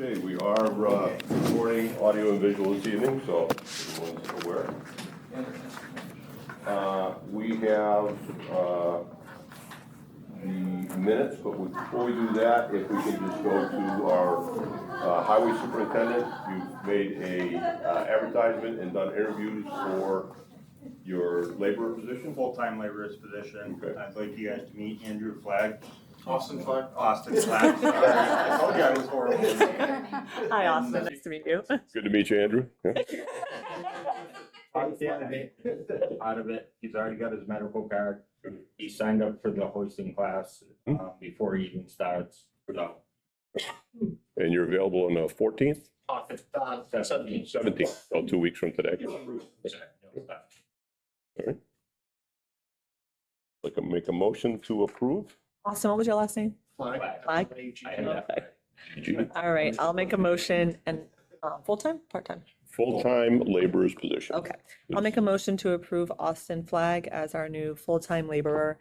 Okay, we are recording audio and visual this evening, so everyone's aware. We have the minutes, but before we do that, if we can just go to our highway superintendent. You've made a advertisement and done interviews for your laborer position? Full-time laborer's position. Okay. I'd like you guys to meet Andrew Flagg. Austin Flag. Austin Flagg, sorry. I told you I was horrible. Hi, Austin. Nice to meet you. Good to meet you, Andrew. Out of it, he's already got his medical card. He signed up for the hoisting class before he even starts. So, And you're available on the 14th? 17. 17th, so 2 weeks from today. All right. Like, make a motion to approve? Austin, what was your last name? Flag. Flag? I had that. G. All right, I'll make a motion and full-time, part-time? Full-time laborer's position. Okay. I'll make a motion to approve Austin Flagg as our new full-time laborer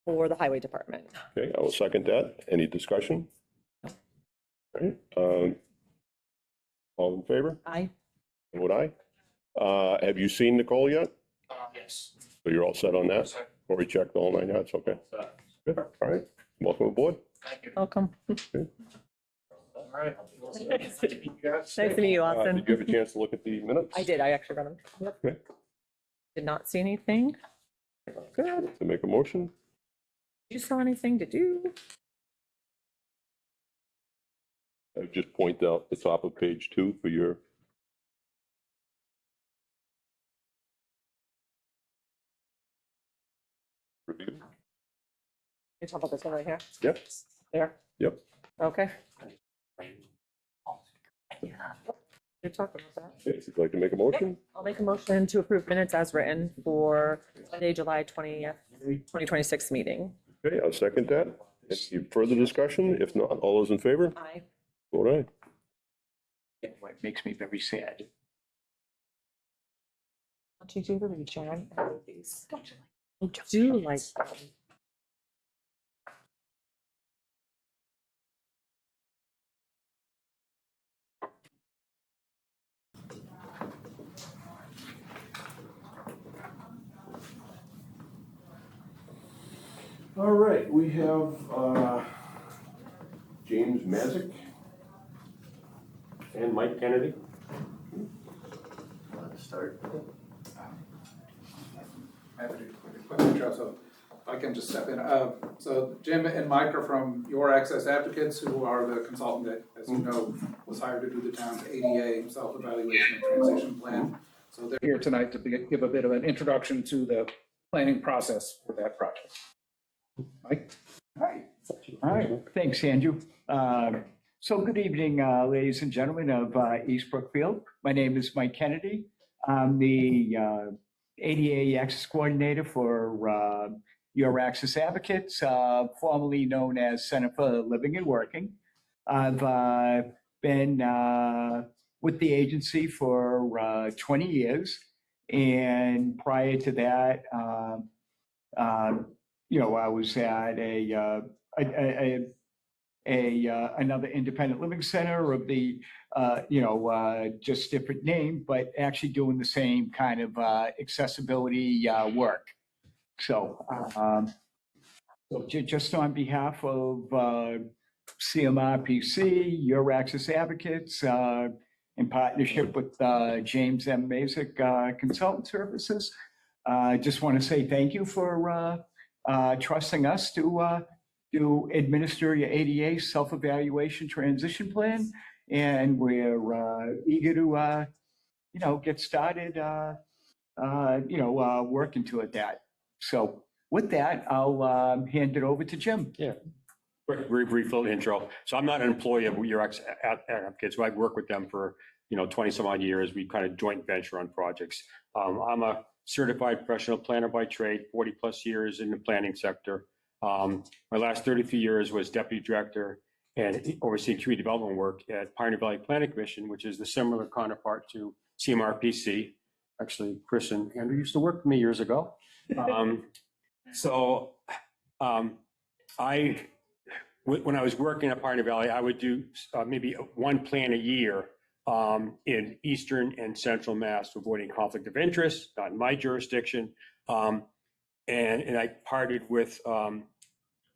for the highway department. Okay, I will second that. Any discussion? All right. All in favor? Aye. Would I? Have you seen Nicole yet? Yes. So you're all set on that? Or we checked all 9 yards? Okay. Good. All right. Welcome aboard. Thank you. Welcome. All right. Nice to meet you, Austin. Did you have a chance to look at the minutes? I did, I actually read them. Yep. Okay. Did not see anything. Good. To make a motion? You saw anything? Did you? I would just point out the top of page 2 for your. Review. You're talking about this one right here? Yep. There? Yep. Okay. You're talking about that. If you'd like to make a motion? I'll make a motion to approve minutes as written for Monday, July 20th, 2026 meeting. Okay, I'll second that. Any further discussion? If not, all those in favor? Aye. Vote aye. What makes me very sad. Don't you do the reach, Aaron? I do like them. All right, we have James Mazick and Mike Kennedy. Want to start? Happy to quick intro, so I can just step in. So Jim and Mike are from Your Access Advocates, who are the consultant that, as you know, was hired to do the town's ADA self-evaluation and transition plan. So they're here tonight to give a bit of an introduction to the planning process for that project. Mike? Hi. All right, thanks, Andrew. So good evening, ladies and gentlemen of East Brookfield. My name is Mike Kennedy. I'm the ADA Access Coordinator for Your Access Advocates, formerly known as Center for Living and Working. I've been with the agency for 20 years, and prior to that, I was at another independent living center of the, just different name, but actually doing the same kind of accessibility work. So, just on behalf of CMRPC, Your Access Advocates, in partnership with James M. Mazick Consultant Services, I just want to say thank you for trusting us to administer your ADA self-evaluation transition plan, and we're eager to, get started, working toward that. So with that, I'll hand it over to Jim. Yeah. Very brief little intro. So I'm not an employee of Your Access Advocates. So I've worked with them for 20 some odd years. We kind of joint venture on projects. I'm a certified professional planner by trade, 40 plus years in the planning sector. My last 33 years was deputy director and overseeing community development work at Pioneer Valley Planning Commission, which is the similar counterpart to CMRPC. Actually, Chris and Andrew used to work for me years ago. I when I was working at Pioneer Valley, I would do maybe one plan a year in Eastern and Central Mass, avoiding conflict of interest, not in my jurisdiction. And I partnered with,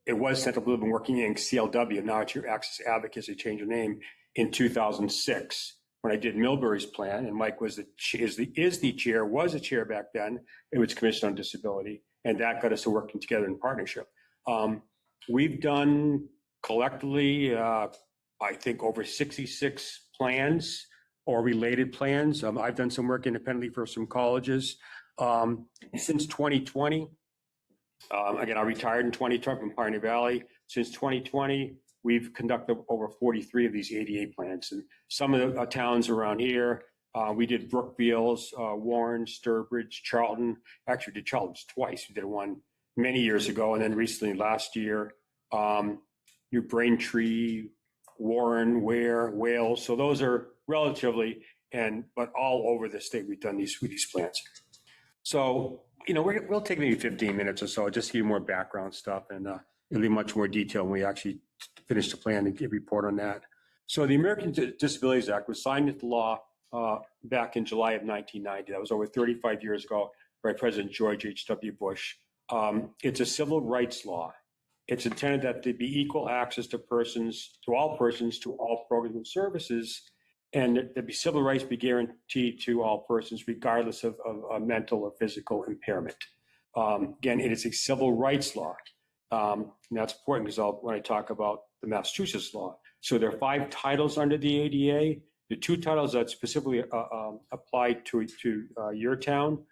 it was Central Blue, been working in CLW, now it's your Access Advocacy, changed the name, in 2006. When I did Millbury's plan, and Mike was the chair, was the chair back then, it was Commission on Disability, and that got us to working together in partnership. We've done collectively, I think, over 66 plans or related plans. I've done some work independently for some colleges. Since 2020, again, I retired in 2020 from Pioneer Valley. Since 2020, we've conducted over 43 of these ADA plans. And some of the towns around here, we did Brookfields, Warren, Sturbridge, Charlton. Actually, we did Charlton's twice. We did one many years ago, and then recently last year, New Braintree, Warren, Ware, Wales. So those are relatively, but all over the state, we've done these plans. So, we'll take maybe 15 minutes or so, just to give you more background stuff, and it'll be much more detail when we actually finish the plan and give a report on that. So the American Disabilities Act was signed into law back in July of 1990. That was over 35 years ago by President George H.W. Bush. It's a civil rights law. It's intended that there be equal access to all programs and services, and that there be civil rights be guaranteed to all persons, regardless of mental or physical impairment. Again, it is a civil rights law. And that's important because when I talk about the Massachusetts law. So there are 5 titles under the ADA. The 2 titles that specifically apply to your town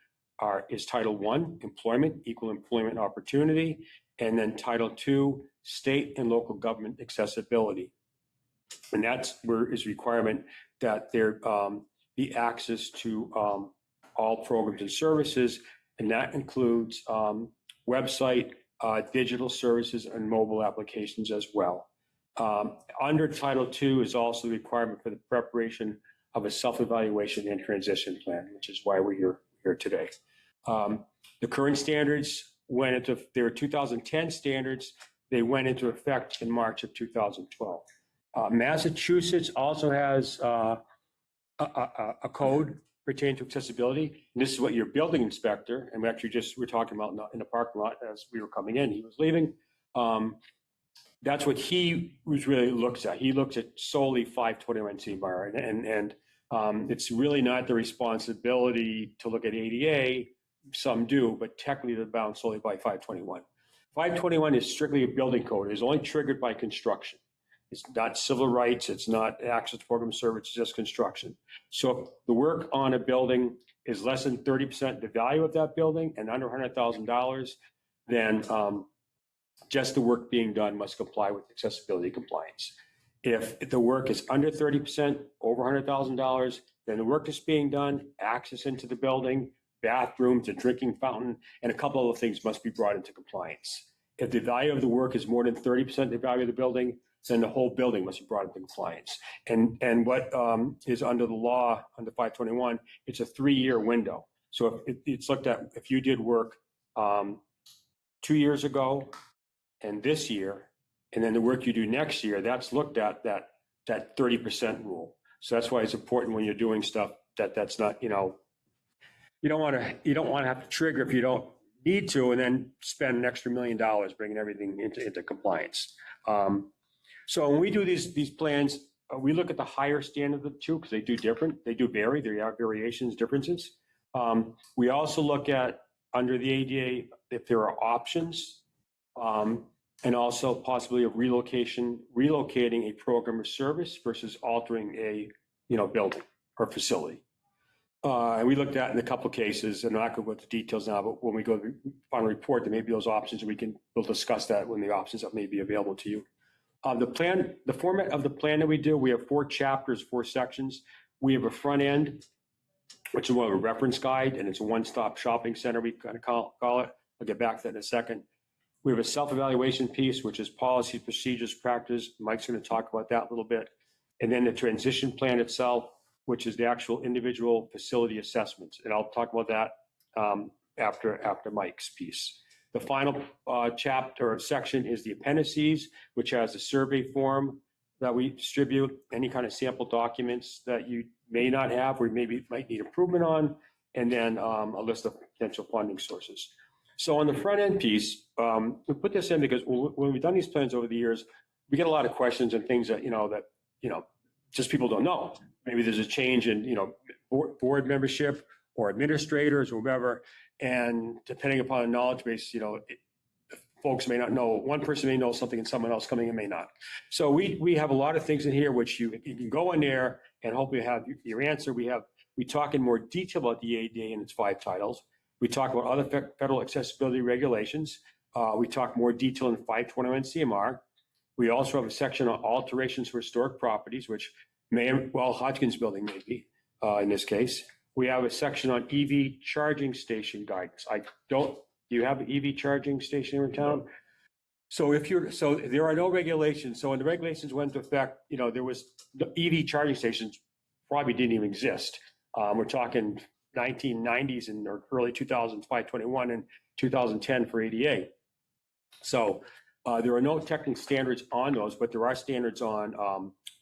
is Title I, Employment, Equal Employment Opportunity, and then Title II, State and Local Government Accessibility. And that's where is requirement that there be access to all programs and services, and that includes website, digital services, and mobile applications as well. Under Title II is also the requirement for the preparation of a self-evaluation and transition plan, which is why we're here today. The current standards there were 2010 standards. They went into effect in March of 2012. Massachusetts also has a code pertaining to accessibility. And this is what your building inspector, and we're talking about in the parking lot as we were coming in, he was leaving. That's what he really looks at. He looks at solely 521C bar, and it's really not the responsibility to look at ADA. Some do, but technically they're bound solely by 521. 521 is strictly a building code. It's only triggered by construction. It's not civil rights. It's not access to program service. It's just construction. So if the work on a building is less than 30% the value of that building and under $100,000, then just the work being done must comply with accessibility compliance. If the work is under 30%, over $100,000, then the work is being done, access into the building, bathrooms, a drinking fountain, and a couple of things must be brought into compliance. If the value of the work is more than 30% the value of the building, then the whole building must be brought into compliance. And what is under the law, under 521, it's a 3-year window. So if it's looked at, if you did work 2 years ago and this year, and then the work you do next year, that's looked at that 30% rule. So that's why it's important when you're doing stuff that's not, you don't want to have to trigger if you don't need to, and then spend an extra $1 million bringing everything into compliance. So when we do these plans, we look at the higher standard of the two because they do vary. There are variations, differences. We also look at under the ADA if there are options, and also possibly of relocating a program or service versus altering a building or facility. And we looked at in a couple of cases, and I'm not going to go into details now, but when we go to the final report, there may be those options, and we'll discuss that when the options that may be available to you. The format of the plan that we do, we have 4 chapters, 4 sections. We have a front end, which is more of a reference guide, and it's a one-stop shopping center, we kind of call it. I'll get back to that in a second. We have a self-evaluation piece, which is policy, procedures, practice. Mike's going to talk about that a little bit. And then the transition plan itself, which is the actual individual facility assessments. And I'll talk about that after Mike's piece. The final chapter or section is the appendices, which has a survey form that we distribute, any kind of sample documents that you may not have or maybe might need improvement on, and then a list of potential funding sources. So on the front end piece, we put this in because when we've done these plans over the years, we get a lot of questions and things that, just people don't know. Maybe there's a change in, board membership or administrators or whoever. And depending upon the knowledge base, folks may not know, one person may know something and someone else coming in may not. So we have a lot of things in here which you can go in there and hopefully have your answer. We talk in more detail about the ADA and its 5 titles. We talk about other federal accessibility regulations. We talk more detail in 521 CMR. We also have a section on alterations for historic properties, which Hodgkins building may be in this case. We have a section on EV charging station guidance. Do you have an EV charging station in town? So there are no regulations. So when the regulations went into effect, there was the EV charging stations probably didn't even exist. We're talking 1990s and early 2000s, 521 and 2010 for ADA. So there are no technical standards on those, but there are standards on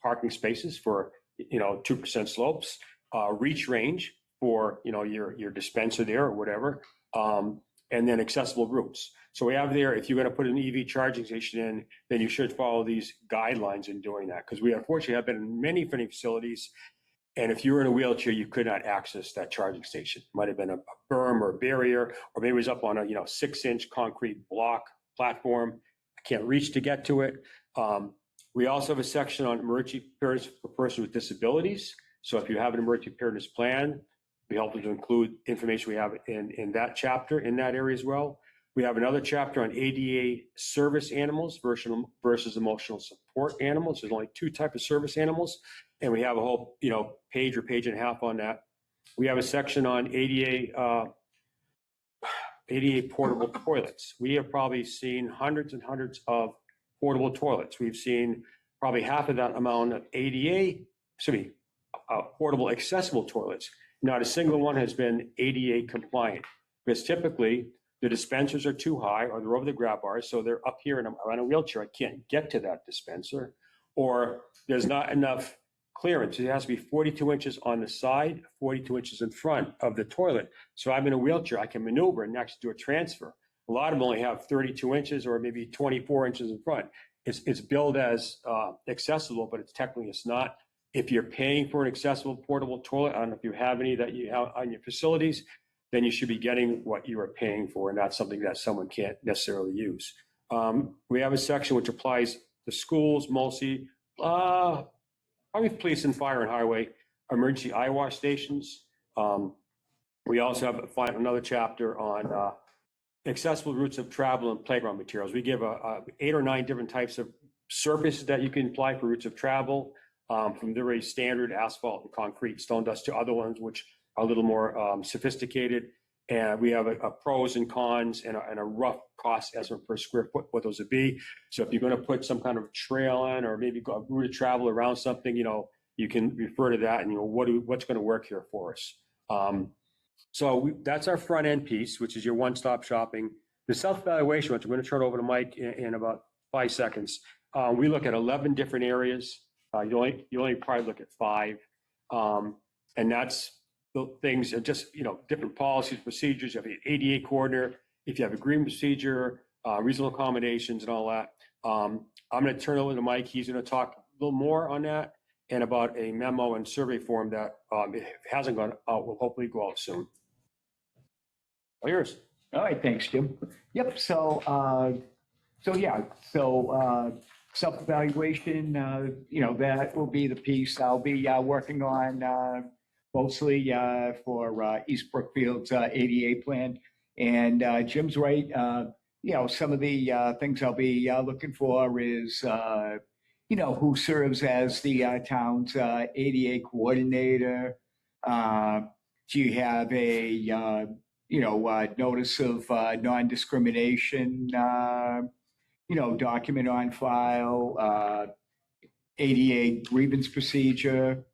parking spaces for 2% slopes, reach range for your dispenser there or whatever, and then accessible routes. So we have there, if you're going to put an EV charging station in, then you should follow these guidelines in doing that, because we unfortunately have been in many facilities. And if you were in a wheelchair, you could not access that charging station. It might have been a berm or a barrier, or maybe it was up on a 6-inch concrete block platform. I can't reach to get to it. We also have a section on emergency preparedness for persons with disabilities. So if you have an emergency preparedness plan, we help to include information we have in that chapter in that area as well. We have another chapter on ADA service animals versus emotional support animals. There's only 2 types of service animals, and we have a whole page or page and a half on that. We have a section on ADA portable toilets. We have probably seen hundreds and hundreds of portable toilets. We've seen probably half of that amount of portable accessible toilets. Not a single one has been ADA compliant, because typically the dispensers are too high or they're over the grab bars, so they're up here and I'm on a wheelchair. I can't get to that dispenser, or there's not enough clearance. It has to be 42 inches on the side, 42 inches in front of the toilet. So I'm in a wheelchair, I can maneuver and actually do a transfer. A lot of them only have 32 inches or maybe 24 inches in front. It's billed as accessible, but it's not. If you're paying for an accessible portable toilet, I don't know if you have any that you have on your facilities, then you should be getting what you are paying for, and not something that someone can't necessarily use. We have a section which applies to schools mostly, probably police and fire and highway, emergency eye wash stations. We also have another chapter on accessible routes of travel and playground materials. We give 8 or 9 different types of surfaces that you can apply for routes of travel, from the very standard asphalt and concrete, stone dust, to other ones which are a little more sophisticated. And we have a pros and cons and a rough cost estimate per square foot, what those would be. So if you're going to put some kind of trail on, or maybe go a route of travel around something, you can refer to that and what's going to work here for us. That's our front end piece, which is your one-stop shopping. The self-evaluation, which I'm going to turn over to Mike in about 5 seconds. We look at 11 different areas. You only probably look at 5, and that's the things that just different policies, procedures. You have an ADA coordinator, if you have a agreement procedure, reasonable accommodations, and all that. I'm going to turn over to Mike. He's going to talk a little more on that and about a memo and survey form that, if it hasn't gone out, will hopefully go out soon. All yours. All right, thanks, Jim. Yep, so self-evaluation, that will be the piece I'll be working on mostly for East Brookfield's ADA plan. And Jim's right, some of the things I'll be looking for is, who serves as the town's ADA coordinator. Do you have a, notice of non-discrimination, document on file, ADA grievance procedure?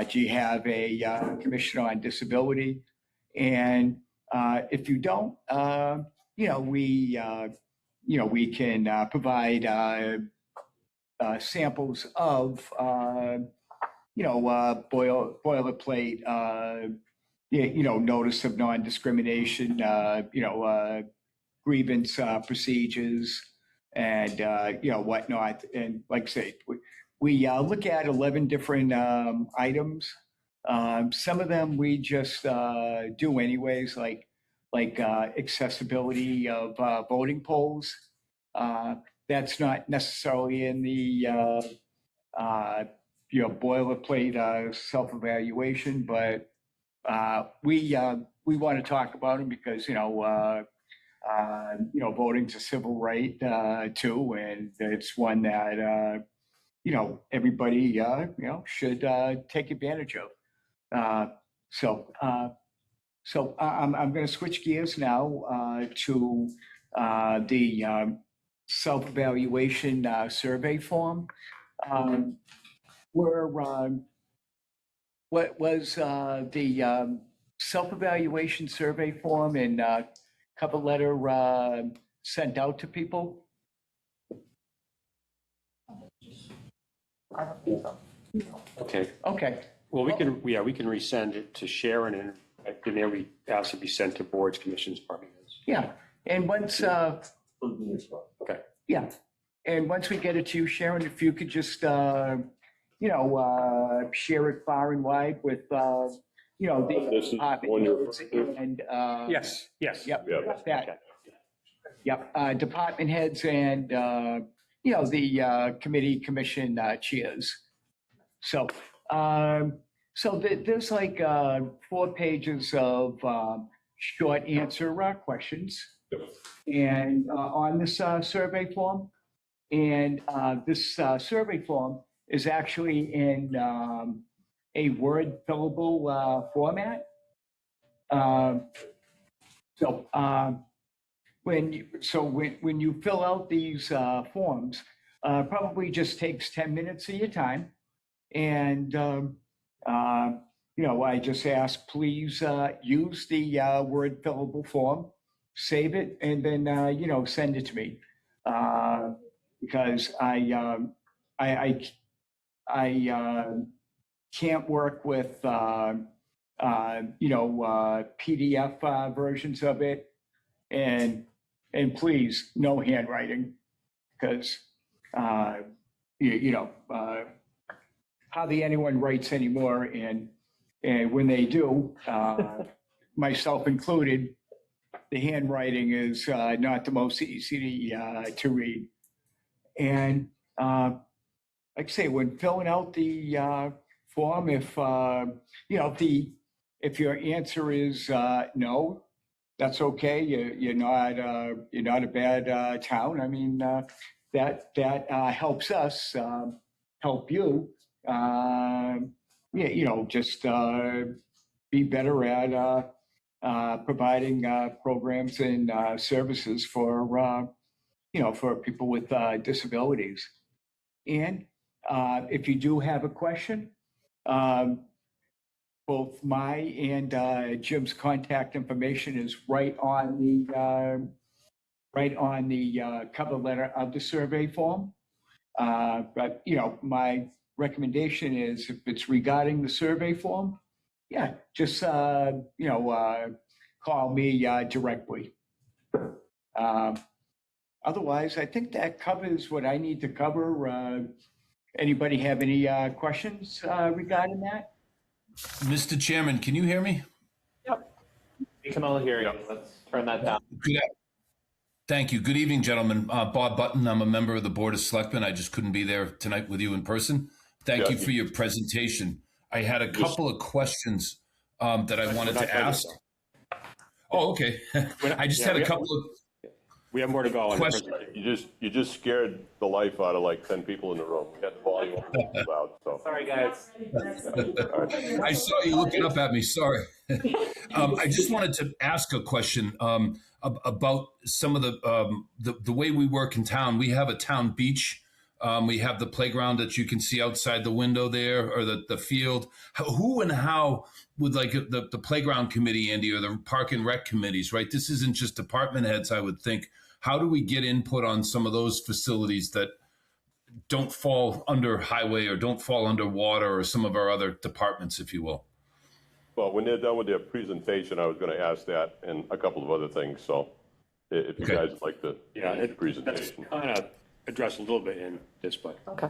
Do you have a commission on disability? And if you don't, we can provide samples of boilerplate, notice of non-discrimination, grievance procedures, and whatnot. And like I say, we look at 11 different items. Some of them we just do anyways, like accessibility of voting polls. That's not necessarily in the boilerplate self-evaluation, but we want to talk about them because voting's a civil right too, and it's one that everybody should take advantage of. So I'm going to switch gears now to the self-evaluation survey form. What was the self-evaluation survey form and cover letter sent out to people? Okay, Okay, well, we can resend it to Sharon, and then we ask to be sent to boards, commissions, department heads. yeah. And once, Okay. yeah, and once we get it to you, Sharon, if you could just, share it far and wide with, This is one you're referring to? and, Yes, yes. Yep, Yeah. that, yep, department heads and, the committee, commission chairs. So, there's like 4 pages of short answer questions. And on this survey form, and this survey form is actually in a Word fillable format. When you fill out these forms, probably just takes 10 minutes of your time. And, I just ask, please use the Word fillable form, save it, and then, send it to me. Because I can't work with, PDF versions of it. And please, no handwriting, because, hardly anyone writes anymore. And when they do, myself included, the handwriting is not the most easy to read. And like I say, when filling out the form, if your answer is no, that's okay. You're not a bad town. I mean, that helps us help you. Just be better at providing programs and services for for people with disabilities. And if you do have a question, both my and Jim's contact information is right on the cover letter of the survey form. But my recommendation is, if it's regarding the survey form, yeah, just call me directly. Otherwise, I think that covers what I need to cover. Anybody have any questions regarding that? Mr. Chairman, can you hear me? We can all hear you. Let's turn that down. Thank you. Good evening, gentlemen. Bob Button. I'm a member of the Board of Selectmen. I just couldn't be there tonight with you in person. Thank you for your presentation. I had a couple of questions that I wanted to ask. Oh, okay. I just had a couple of. We have more to go on. You just scared the life out of like 10 people in the room. We had the volume loud, so. Sorry, guys. I saw you looking up at me. Sorry. I just wanted to ask a question about some of the way we work in town. We have a town beach We have the playground that you can see outside the window there, or the field. Who and how would like the playground committee, Andy, or the park and rec committees, right? This isn't just department heads, I would think. How do we get input on some of those facilities that don't fall under highway or don't fall under water or some of our other departments, if you will? Well, when they're done with their presentation, I was going to ask that and a couple of other things. So if you Okay. guys would like to Yeah, finish the that's presentation. kind of addressed a little bit in this, but. Okay.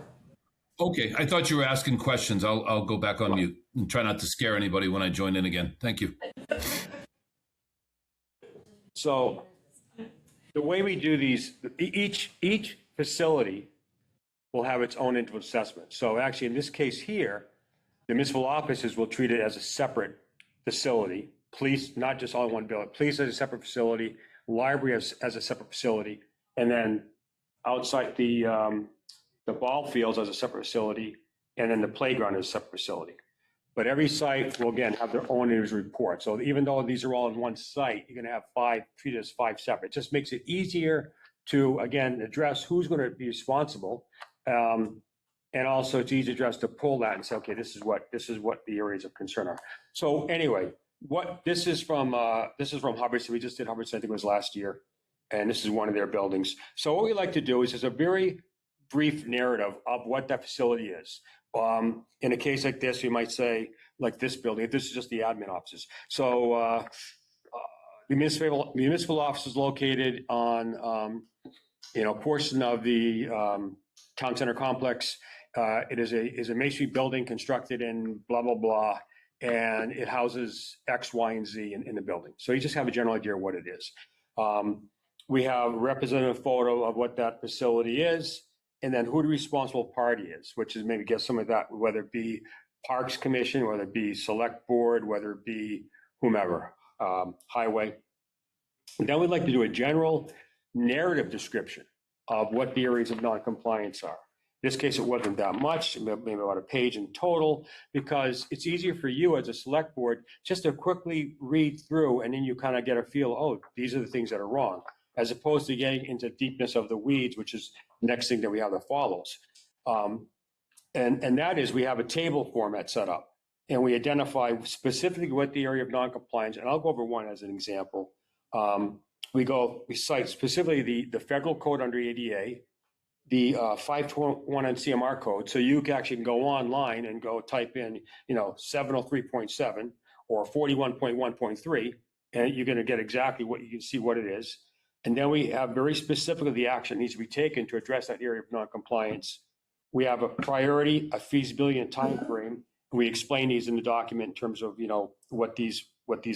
Okay, I thought you were asking questions. I'll go back on mute and try not to scare anybody when I join in again. Thank you. So the way we do these, each facility will have its own individual assessment. So actually, in this case here, the municipal offices will treat it as a separate facility. Police, not just all in one building. Police as a separate facility, library as a separate facility, and then outside the ball fields as a separate facility, and then the playground as a separate facility. But every site will, again, have their own individual report. So even though these are all in one site, you're going to have treated as five separate. It just makes it easier to, again, address who's going to be responsible. And also it's easy to to pull that and say, okay, this is what the areas of concern are. So anyway, this is from Hubbardston. We just did Hubbardston, I think it was last year. And this is one of their buildings. So what we like to do is just a very brief narrative of what that facility is. In a case like this, we might say, like this building, this is just the admin offices. So the municipal office is located on, a portion of the town center complex. It is a masonry building constructed in blah, blah, blah, and it houses X, Y, and Z in the building. So you just have a general idea of what it is. We have a representative photo of what that facility is, and then who the responsible party is, which is maybe get some of that, whether it be Parks Commission, whether it be Select Board, whether it be whomever, Highway. And then we'd like to do a general narrative description of what the areas of noncompliance are. In this case, it wasn't that much, maybe about a page in total, because it's easier for you as a select board just to quickly read through, and then you kind of get a feel, oh, these are the things that are wrong, as opposed to getting into deepness of the weeds, which is the next thing that we have that follows. And that is, we have a table format set up, and we identify specifically what the area of noncompliance, and I'll go over one as an example. We cite specifically the federal code under ADA, the 521 on CMR code. So you can actually go online and go type in, 703.7 or 41.1.3, and you're going to get exactly what you can see what it is. And then we have very specifically the action needs to be taken to address that area of noncompliance. We have a priority, a feasibility, and time frame. We explain these in the document in terms of, what these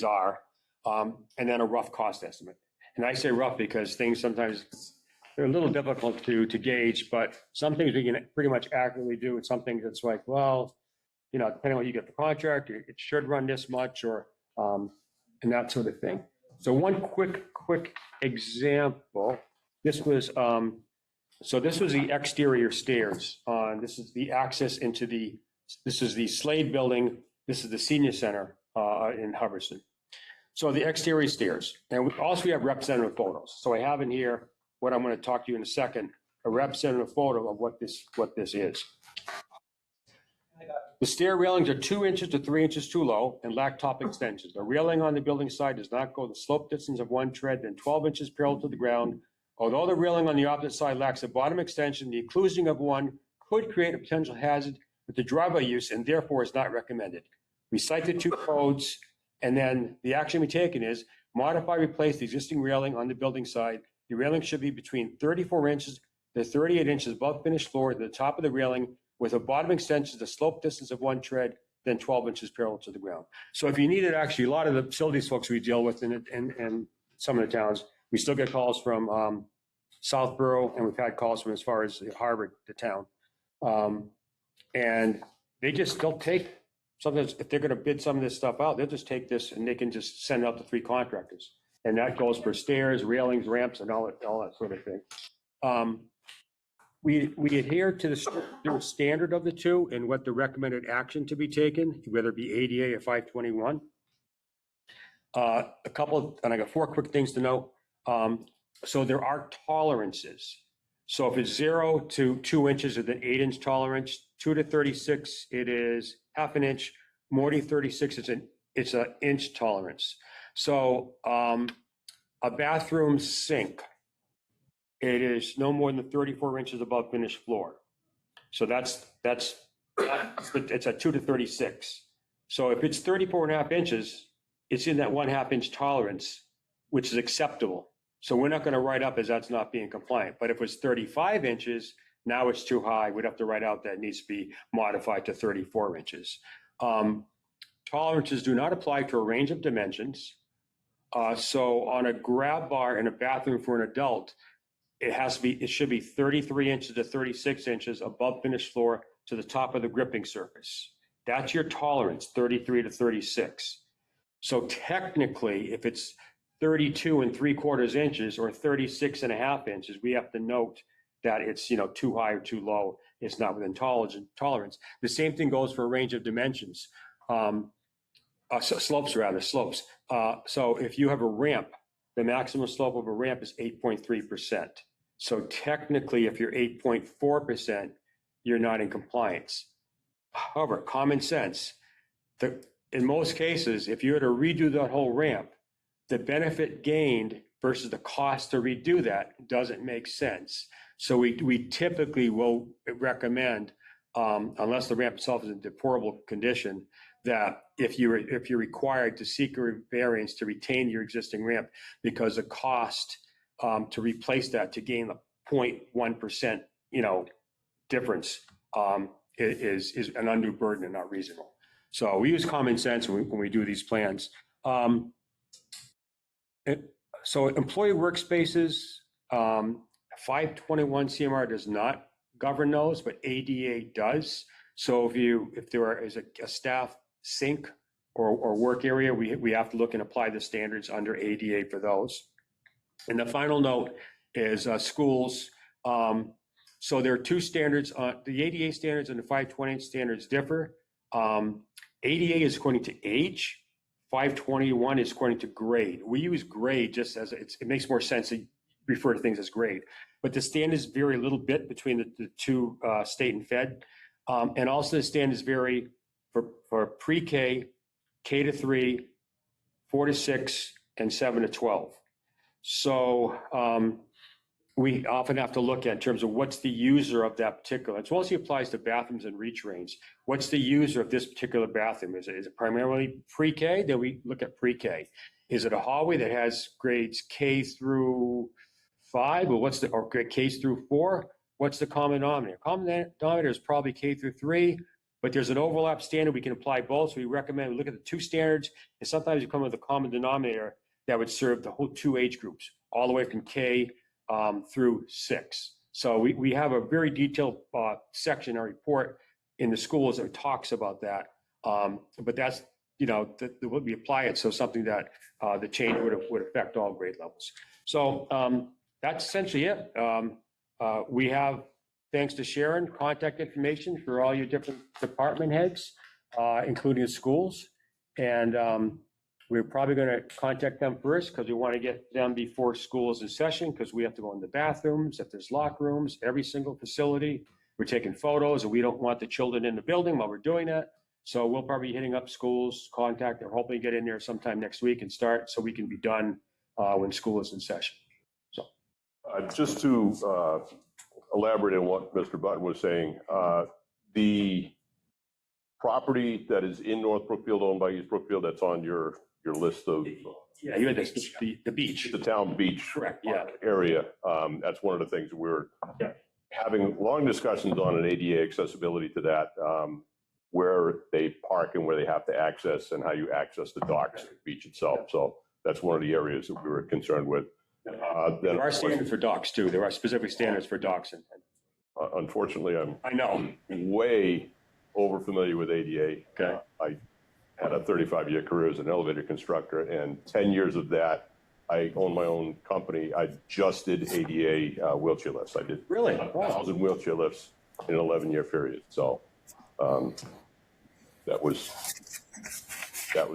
are, and then a rough cost estimate. And I say rough because things sometimes they're a little difficult to gauge, but some things we can pretty much accurately do. And some things it's like, well, depending on what you get the contract, it should run this much, or and that sort of thing. So one quick example. This was the exterior stairs. This is the access into this is the Slade building. This is the senior center in Hubbardston. So the exterior stairs, and we also have representative photos. So I have in here what I'm going to talk to you in a second, a representative photo of what this is. The stair railings are 2 inches to 3 inches too low and lack top extensions. The railing on the building side does not go the slope distance of one tread, then 12 inches parallel to the ground. Although the railing on the opposite side lacks a bottom extension, the inclusion of one could create a potential hazard with the driveway use and therefore is not recommended. We cite the two codes, and then the action we taken is modify, replace the existing railing on the building side. The railing should be between 34 inches to 38 inches above finished floor at the top of the railing, with a bottom extension to the slope distance of one tread, then 12 inches parallel to the ground. So if you needed, actually, a lot of the facilities folks we deal with in some of the towns, we still get calls from Southborough, and we've had calls from as far as Harvard, the town. And they'll take, sometimes if they're going to bid some of this stuff out, they'll just take this and they can just send it out to 3 contractors. And that goes for stairs, railings, ramps, and all that sort of thing. We adhere to the standard of the two and what the recommended action to be taken, whether it be ADA or 521. I got 4 quick things to note. So there are tolerances. So if it's 0 to 2 inches with an 8-inch tolerance, 2 to 36, it is half an inch. More than 36, it's an inch tolerance. So a bathroom sink, it is no more than 34 inches above finished floor. So it's a 2 to 36. So if it's 34 and a half inches, it's in that 1/2 inch tolerance, which is acceptable. So we're not going to write up as that's not being compliant. But if it's 35 inches, now it's too high. We'd have to write out that it needs to be modified to 34 inches. Tolerances do not apply to a range of dimensions. So on a grab bar in a bathroom for an adult, it should be 33 inches to 36 inches above finished floor to the top of the gripping surface. That's your tolerance, 33 to 36. So technically, if it's 32 3/4 inches or 36 1/2 inches, we have to note that it's, too high or too low. It's not within tolerance. The same thing goes for a range of dimensions. Slopes. So if you have a ramp, the maximum slope of a ramp is 8.3%. So technically, if you're 8.4%, you're not in compliance. However, common sense, in most cases, if you were to redo that whole ramp, the benefit gained versus the cost to redo that doesn't make sense. So we typically will recommend, unless the ramp itself is in deplorable condition, that if you're required to seek a variance to retain your existing ramp, because the cost to replace that to gain the 0.1%, difference is an undue burden and not reasonable. So we use common sense when we do these plans. So employee workspaces, 521 CMR does not govern those, but ADA does. So if there is a staff sink or work area, we have to look and apply the standards under ADA for those. And the final note is schools. So there are two standards. The ADA standards and the 528 standards differ. ADA is according to age. 521 is according to grade. We use grade just as it makes more sense to refer to things as grade. But the standards vary a little bit between the two, state and fed. And also the standards vary for pre-K, K to 3, 4 to 6, and 7 to 12. So we often have to look at in terms of what's the user of that particular, as well as it applies to bathrooms and reach range. What's the user of this particular bathroom? Is it primarily pre-K? Then we look at pre-K. Is it a hallway that has grades K through 5, or K through 4? What's the common denominator? Common denominator is probably K through 3, but there's an overlap standard. We can apply both. So we recommend we look at the two standards, and sometimes you come with a common denominator that would serve the whole two age groups, all the way from K through 6. So we have a very detailed section in our report in the schools that talks about that. But that's, what we apply it. So something that the change would affect all grade levels. So that's essentially it. We have, thanks to Sharon, contact information for all your different department heads, including the schools. And we're probably going to contact them first because we want to get them before school is in session, because we have to go in the bathrooms, if there's locker rooms, every single facility. We're taking photos, and we don't want the children in the building while we're doing that. So we'll probably be hitting up schools, contact, or hopefully get in there sometime next week and start so we can be done when school is in session. So just to elaborate on what Mr. Button was saying, the property that is in North Brookfield, owned by East Brookfield, that's on your list of yeah, you had the beach. the town beach Correct, yeah. area. That's one of the things we're having long discussions on, an ADA accessibility to that, where they park and where they have to access and how you access the docks, the beach itself. So that's one of the areas that we were concerned with. There are standards for docks too. There are specific standards for docks. Unfortunately, I know. way over familiar with ADA. Okay. I had a 35-year career as an elevator constructor, and 10 years of that, I own my own company. I just did ADA wheelchair lifts. I did Really? 1,000 wheelchair lifts in an 11-year period. So that was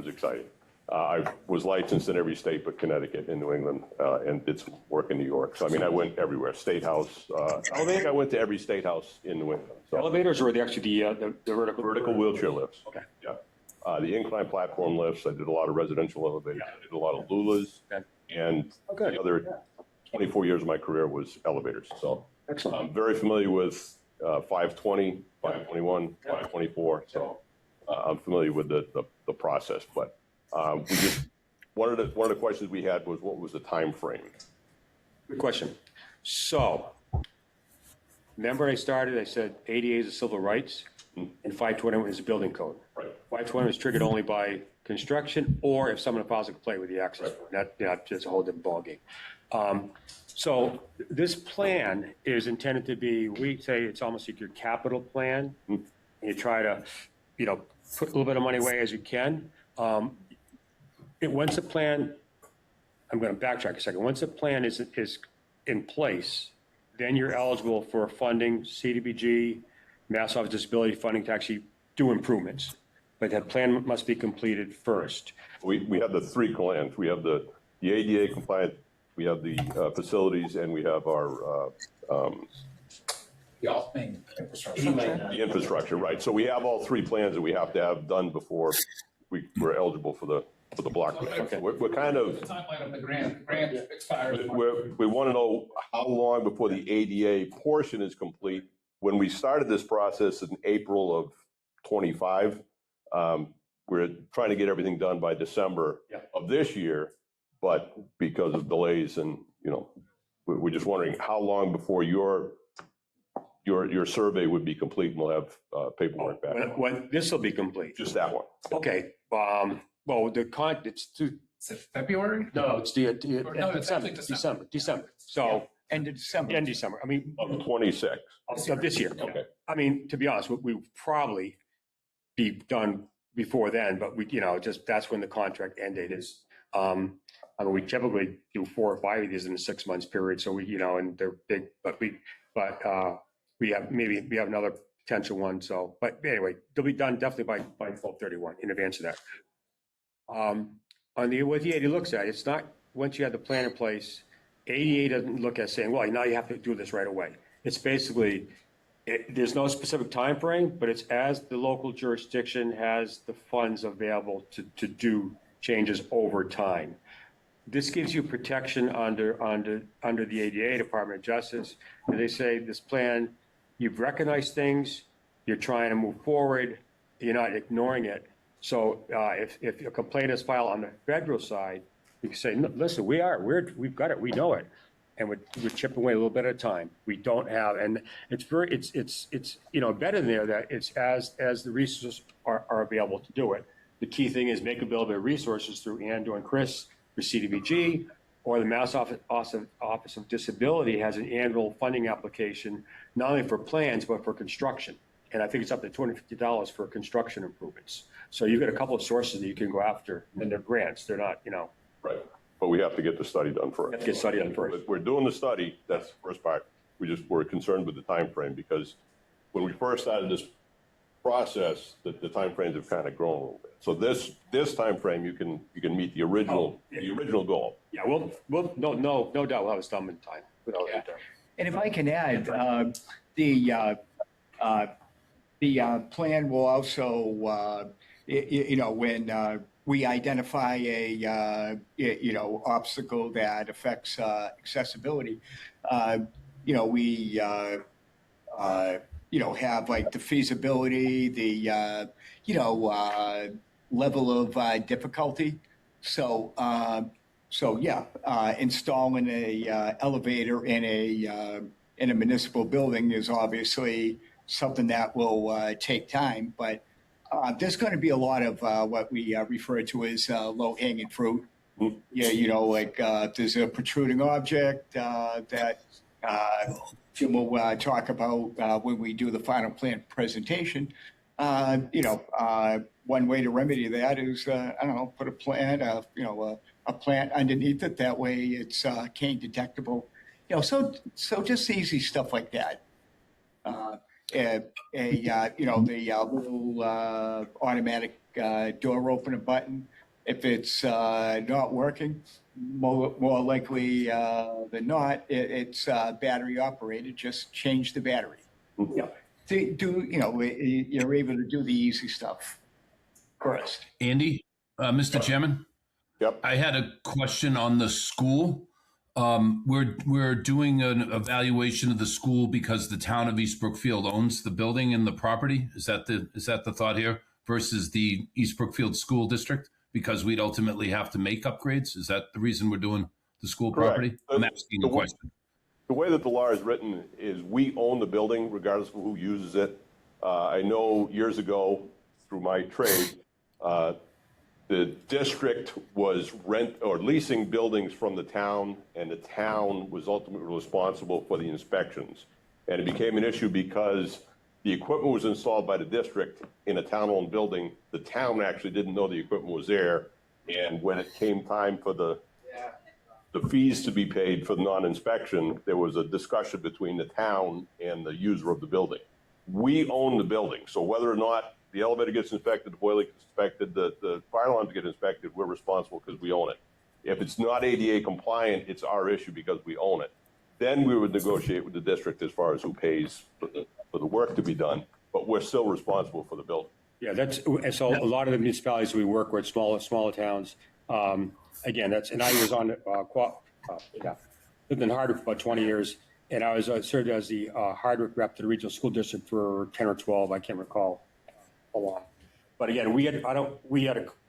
exciting. I was licensed in every state but Connecticut in New England, and did some work in New York. So I mean, I went everywhere. State House. I think I went to every state house in New England. So Elevators or actually the vertical? vertical wheelchair lifts. Okay. Yeah. The incline platform lifts. I did a lot of residential elevators. I did a lot of Lulas, Okay. and Okay. the other 24 years of my career was elevators. So Excellent. I'm very familiar with 520, 521, 524. So I'm familiar with the process. But we just one of the questions we had was what was the time frame? Good question. So, remember I started, I said 88 is the civil rights and 521 is the building code. Right. 521 is triggered only by construction or if someone files a complaint with the access. That's a whole different ballgame. So this plan is intended to be, we say it's almost like your capital plan. And you try to, put a little bit of money away as you can. Once the plan, I'm going to backtrack a second. Once the plan is in place, then you're eligible for funding, CDBG, Mass Office Disability funding to actually do improvements. But that plan must be completed first. We have the three plans. We have the ADA compliant, we have the facilities, and we have our the infrastructure, right? So we have all three plans that we have to have done before we're eligible for the block grant. So we're kind of, The timeline of the grant expires. we want to know how long before the ADA portion is complete. When we started this process in April of 25, we're trying to get everything done by December of this year, but because of delays and, we're just wondering how long before your survey would be complete and we'll have paperwork back. When this will be complete. Just that one. Okay. Well, it's Is it February? no, it's No, it's actually December. So End of December. end December. I mean, Of 26. of this year. Okay. I mean, to be honest, we would probably be done before then, but just that's when the contract end date is. I mean, we typically do 4 or 5 of these in a 6 months period. So and they're big, but we have another potential one. So, but anyway, they'll be done definitely by 12/31 in advance of that. What the ADA looks at, it's not, once you have the plan in place, ADA doesn't look at saying, well, now you have to do this right away. It's basically, there's no specific time frame, but it's as the local jurisdiction has the funds available to do changes over time. This gives you protection under the ADA, Department of Justice. And they say this plan, you've recognized things, you're trying to move forward, you're not ignoring it. So if a complaint is filed on the federal side, you can say, no, listen, we've got it, we know it. And we're chipping away a little bit at a time. We don't have, and it's better than there that it's as the resources are available to do it. The key thing is make available resources through Andrew and Chris for CDBG, or the Mass Office of Disability has an annual funding application, not only for plans, but for construction. And I think it's up to $250 for construction improvements. So you've got a couple of sources that you can go after, and they're grants. They're not, Right. But we have to get the study done first. have to get study done first. We're doing the study. That's the first part. We're concerned with the time frame because when we first started this process, the time frames have kind of grown a little bit. So this time frame, you can meet the original goal. Yeah, we'll no doubt we'll have a done in time. Without a doubt. And if I can add, the plan will also, when we identify a, obstacle that affects accessibility, we, have like the feasibility, the, level of difficulty. So, installing a elevator in a municipal building is obviously something that will take time, but there's going to be a lot of what we refer to as low-hanging fruit. Yeah, like there's a protruding object that Jim will talk about when we do the final plan presentation. One way to remedy that is, put a plant, a plant underneath it. That way it's cane detectable. So just easy stuff like that. The little automatic door opener button. If it's not working, more likely than not, it's battery operated, just change the battery. Yeah. You're able to do the easy stuff first. Andy, Mr. Chairman, Yep. I had a question on the school. We're doing an evaluation of the school because the town of East Brookfield owns the building and the property. Is that the thought here versus the East Brookfield School District? Because we'd ultimately have to make upgrades. Is that the reason we're doing the school Correct. property? I'm asking a question. The way that the law is written is we own the building regardless of who uses it. I know years ago through my trade, the district was leasing buildings from the town, and the town was ultimately responsible for the inspections. And it became an issue because the equipment was installed by the district in a town-owned building. The town actually didn't know the equipment was there. And when it came time for the fees to be paid for the non-inspection, there was a discussion between the town and the user of the building. We own the building, so whether or not the elevator gets inspected, the boiler gets inspected, the fire alarms get inspected, we're responsible because we own it. If it's not ADA compliant, it's our issue because we own it. Then we would negotiate with the district as far as who pays for the work to be done, but we're still responsible for the building. Yeah, so a lot of the municipalities we work with, smaller towns, again, and I was on, lived in Hardwick for about 20 years, and I was served as the Hardwick rep to the regional school district for 10 or 12, I can't recall how long. But again, we had our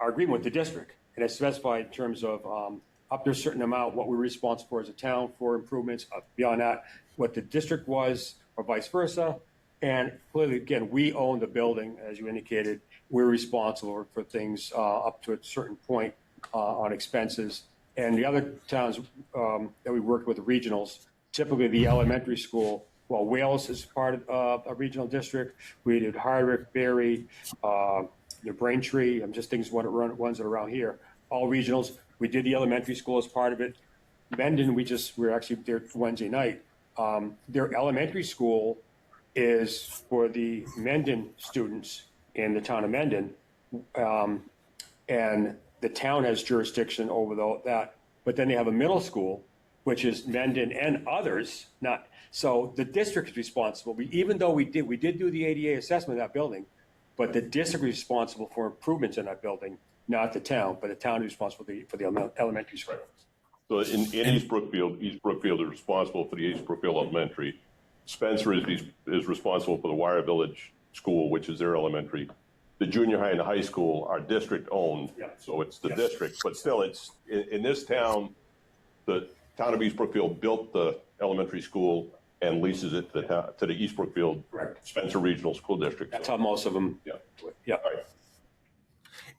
agreement with the district, and it specified in terms of up to a certain amount what we're responsible for as a town for improvements. Beyond that, what the district was, or vice versa. And clearly, again, we own the building, as you indicated. We're responsible for things up to a certain point on expenses. And the other towns that we worked with, the regionals, typically the elementary school, well, Wales is part of a regional district. We did Hardwick, Berry, Braintree. I'm just thinking ones that are around here. All regionals. We did the elementary school as part of it. Mendon, we're actually there Wednesday night. Their elementary school is for the Mendon students in the town of Mendon. And the town has jurisdiction over that. But then they have a middle school, which is Mendon and others, not. So the district is responsible. Even though we did do the ADA assessment of that building, but the district is responsible for improvements in that building, not the town, but the town is responsible for the elementary school. So in East Brookfield is responsible for the East Brookfield Elementary. Spencer is responsible for the Wire Village School, which is their elementary. The junior high and the high school are district owned, so it's the district. But still, it's in this town, the town of East Brookfield built the elementary school and leases it to the East Brookfield Spencer Regional School District. That's how most of them. Yeah. All right.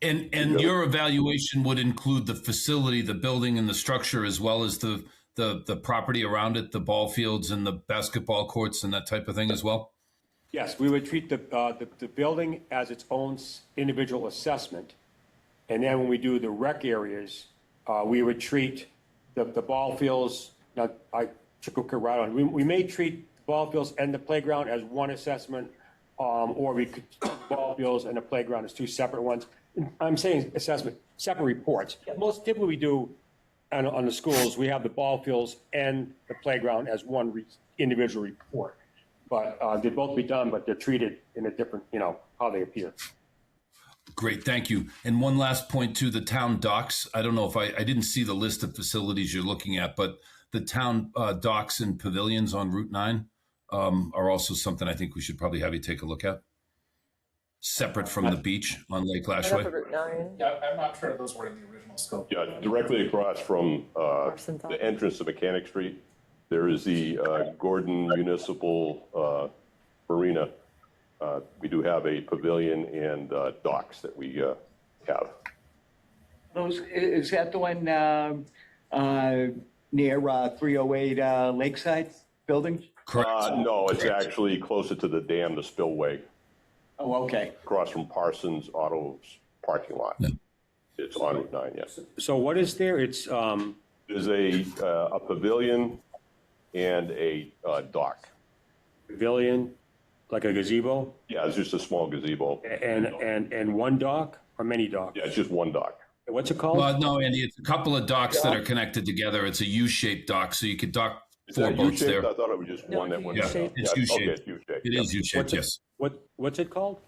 And your evaluation would include the facility, the building and the structure, as well as the property around it, the ball fields and the basketball courts and that type of thing as well? Yes, we would treat the building as its own individual assessment. And then when we do the rec areas, we would treat the ball fields. Now, I took a right on. We may treat the ball fields and the playground as one assessment, or we could treat the ball fields and the playground as two separate ones. I'm saying assessment, separate reports. Most typically we do on the schools, we have the ball fields and the playground as one individual report. But they both be done, but they're treated in a different, how they appear. Great, thank you. And one last point too, the town docks. I don't know if I didn't see the list of facilities you're looking at, but the town docks and pavilions on Route 9 are also something I think we should probably have you take a look at. Separate from the beach on Lake Lashway. Route 9. Yeah, I'm not sure those were in the original scope. Yeah, directly across from the entrance to Mechanic Street, there is the Gordon Municipal Marina. We do have a pavilion and docks that we have. Is that the one near 308 Lakeside building? Correct. No, it's actually closer to the dam, the spillway, Oh, okay. across from Parsons Auto's parking lot. No. It's on Route 9, yes. So what is there? It's There's a pavilion and a dock. pavilion, like a gazebo, Yeah, it's just a small gazebo. and one dock or many docks? Yeah, it's just one dock. What's it called? Well, no, Andy, it's a couple of docks that are connected together. It's a U-shaped dock, so you could dock Is 4 that boats U-shaped? there. I thought it was just one that went. Yeah, U-shaped. it's Okay, U-shaped. it's U-shaped. It yeah. is U-shaped, yes. What's it called?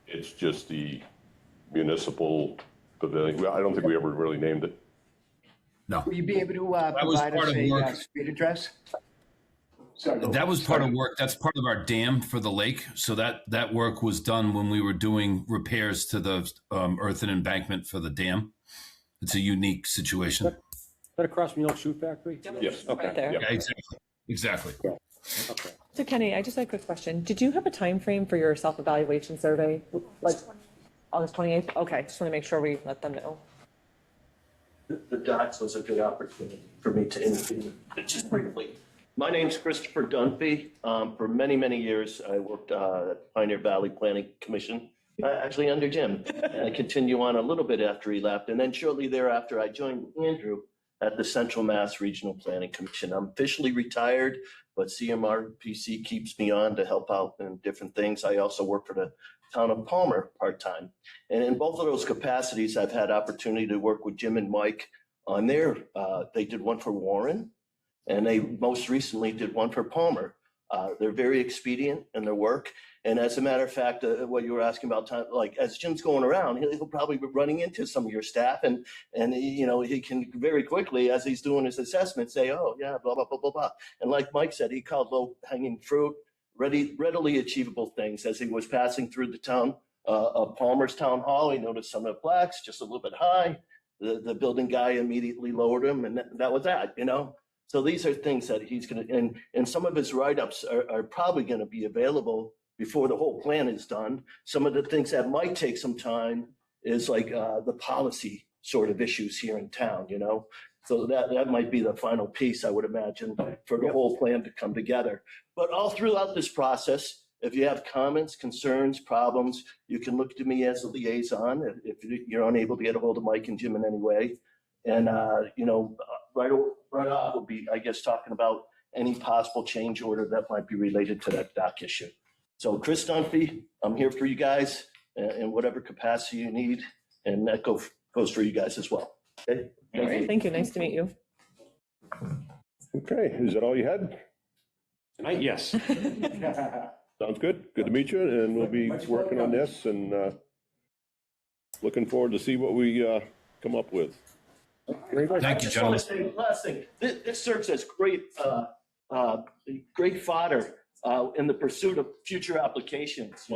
It's just the municipal pavilion. Well, I don't think we ever really named it. No, Will you be able to was provide part us of a work. street address? Sorry. that was part of work. That's part of our dam for the lake. So that work was done when we were doing repairs to the earthen embankment for the dam. It's a unique situation. Is that across from the old shoe factory? Yes. Right there. Yeah. Yeah, exactly. Okay. So Kenny, I just had a quick question. Did you have a time frame for your self-evaluation survey? Like August 28th? Okay, just want to make sure we let them know. The docs was a good opportunity for me to interview just briefly. My name's Christopher Dunphy. For many, many years, I worked at Pioneer Valley Planning Commission, actually under Jim. And I continue on a little bit after he left. And then shortly thereafter, I joined Andrew at the Central Mass Regional Planning Commission. I'm officially retired, but CMRPC keeps me on to help out in different things. I also work for the town of Palmer part-time. And in both of those capacities, I've had opportunity to work with Jim and Mike on they did one for Warren, and they most recently did one for Palmer. They're very expedient in their work. And as a matter of fact, what you were asking about time, like as Jim's going around, he'll probably be running into some of your staff and he can very quickly, as he's doing his assessment, say, oh yeah, blah, blah, blah, blah, blah. And like Mike said, he called low hanging fruit, readily achievable things. As he was passing through the town of Palmer's Town Hall, he noticed some of the plaques just a little bit high. The building guy immediately lowered them, and that was that, So these are things that he's going to, and some of his write-ups are probably going to be available before the whole plan is done. Some of the things that might take some time is like the policy sort of issues here in town, So that might be the final piece, I would imagine, for the whole plan to come together. But all throughout this process, if you have comments, concerns, problems, you can look to me as a liaison if you're unable to get a hold of Mike and Jim in any way. And, right off will be, I guess, talking about any possible change order that might be related to that dock issue. So Chris Dunphy, I'm here for you guys in whatever capacity you need, and that goes for you guys as well. Okay? All right, thank you. Nice to meet you. Okay, is that all you had? Tonight, yes. Sounds good. Good to meet you, and we'll be working on this and looking forward to see what we come up with. Thank you, I just want to gentlemen. say, last thing, this serves as great fodder in the pursuit of future applications.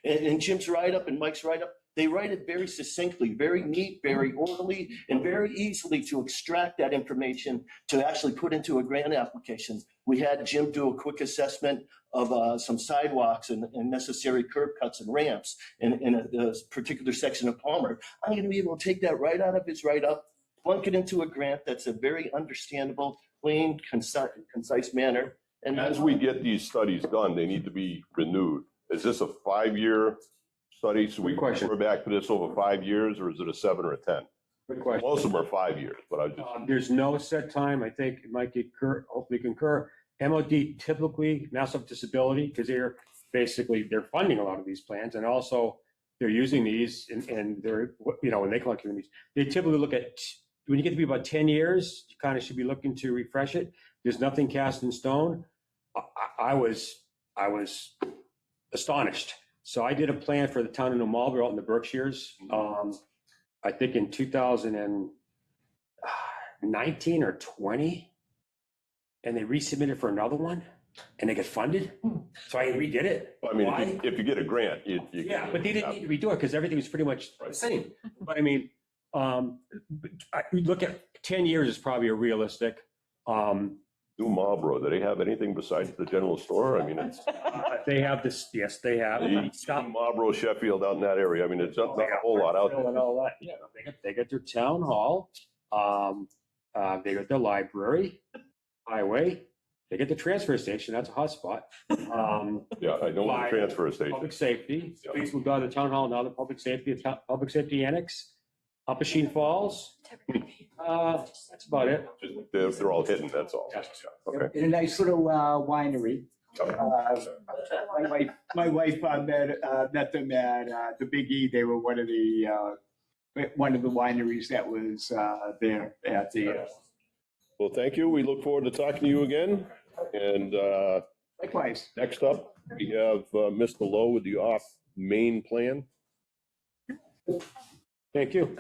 And Jim's write-up and Mike's write-up, they write it very succinctly, very neat, very orderly, and very easily to extract that information to actually put into a grant application. We had Jim do a quick assessment of some sidewalks and necessary curb cuts and ramps in a particular section of Palmer. I'm going to be able to take that right out of his write-up, plunk it into a grant that's a very understandable, plain, concise manner. And As we get these studies done, they need to be renewed. Is this a 5-year study? So we Good question. refer back to this over 5 years, or is it a 7 or a 10? Good question. Most of them are 5 years, but I just, There's no set time. I think it might hopefully concur. MOD typically, Mass of Disability, because they're funding a lot of these plans, and also they're using these and they're, when they collect these, they typically look at, when you get to be about 10 years, you kind of should be looking to refresh it. There's nothing cast in stone. I was astonished. So I did a plan for the town of New Marlborough out in the Berkshires. I think in 2019 or 20, and they resubmitted for another one, and they get funded. So I redid it. I mean, Why? if you get a grant, you. Yeah, but they didn't need to redo it because everything was pretty much the same. But I mean, we look at 10 years is probably a realistic. New Marlboro, do they have anything besides the general store? I mean, it's They have this, yes, they have. New Marlboro, Sheffield, out in that area. I mean, it's not a whole lot out there. And all that. Yeah, they get their town hall, they got their library, highway, they get the transfer station, that's a hotspot. Yeah, I know the transfer station. Public safety, Yeah. space moved out of the town hall, now the public safety annex, Upper Sheen Falls. That's about it. Just, they're all hidden, that's all. Okay. In a nice little winery. My wife met them at the Big E. They were one of the one of the wineries that was there at the. Well, thank you. We look forward to talking to you again. And Likewise. next up, we have Mr. Lowe with the off-main plan. Thank you.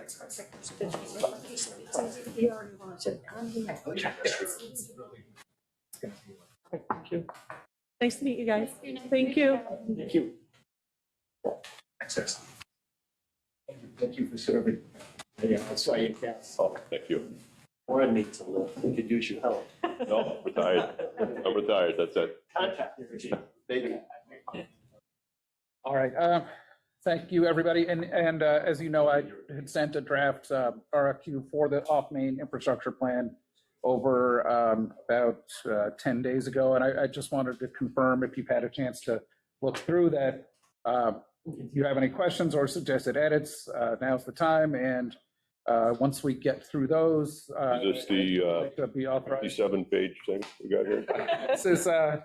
Thank you. Nice to meet you guys. Thank you. Thank you. Access. Thank you for serving. Yeah, I saw you. Oh, thank you. Warren needs to live. We could use your help. No, retired. I'm retired. That's it. Contract, maybe. All right, thank you, everybody. And as you know, I had sent a draft RFQ for the off-main infrastructure plan over about 10 days ago. And I just wanted to confirm if you've had a chance to look through that. If you have any questions or suggested edits, now's the time. And once we get through those, Is this the like to be authorized. 57-page thing we got here? This is, I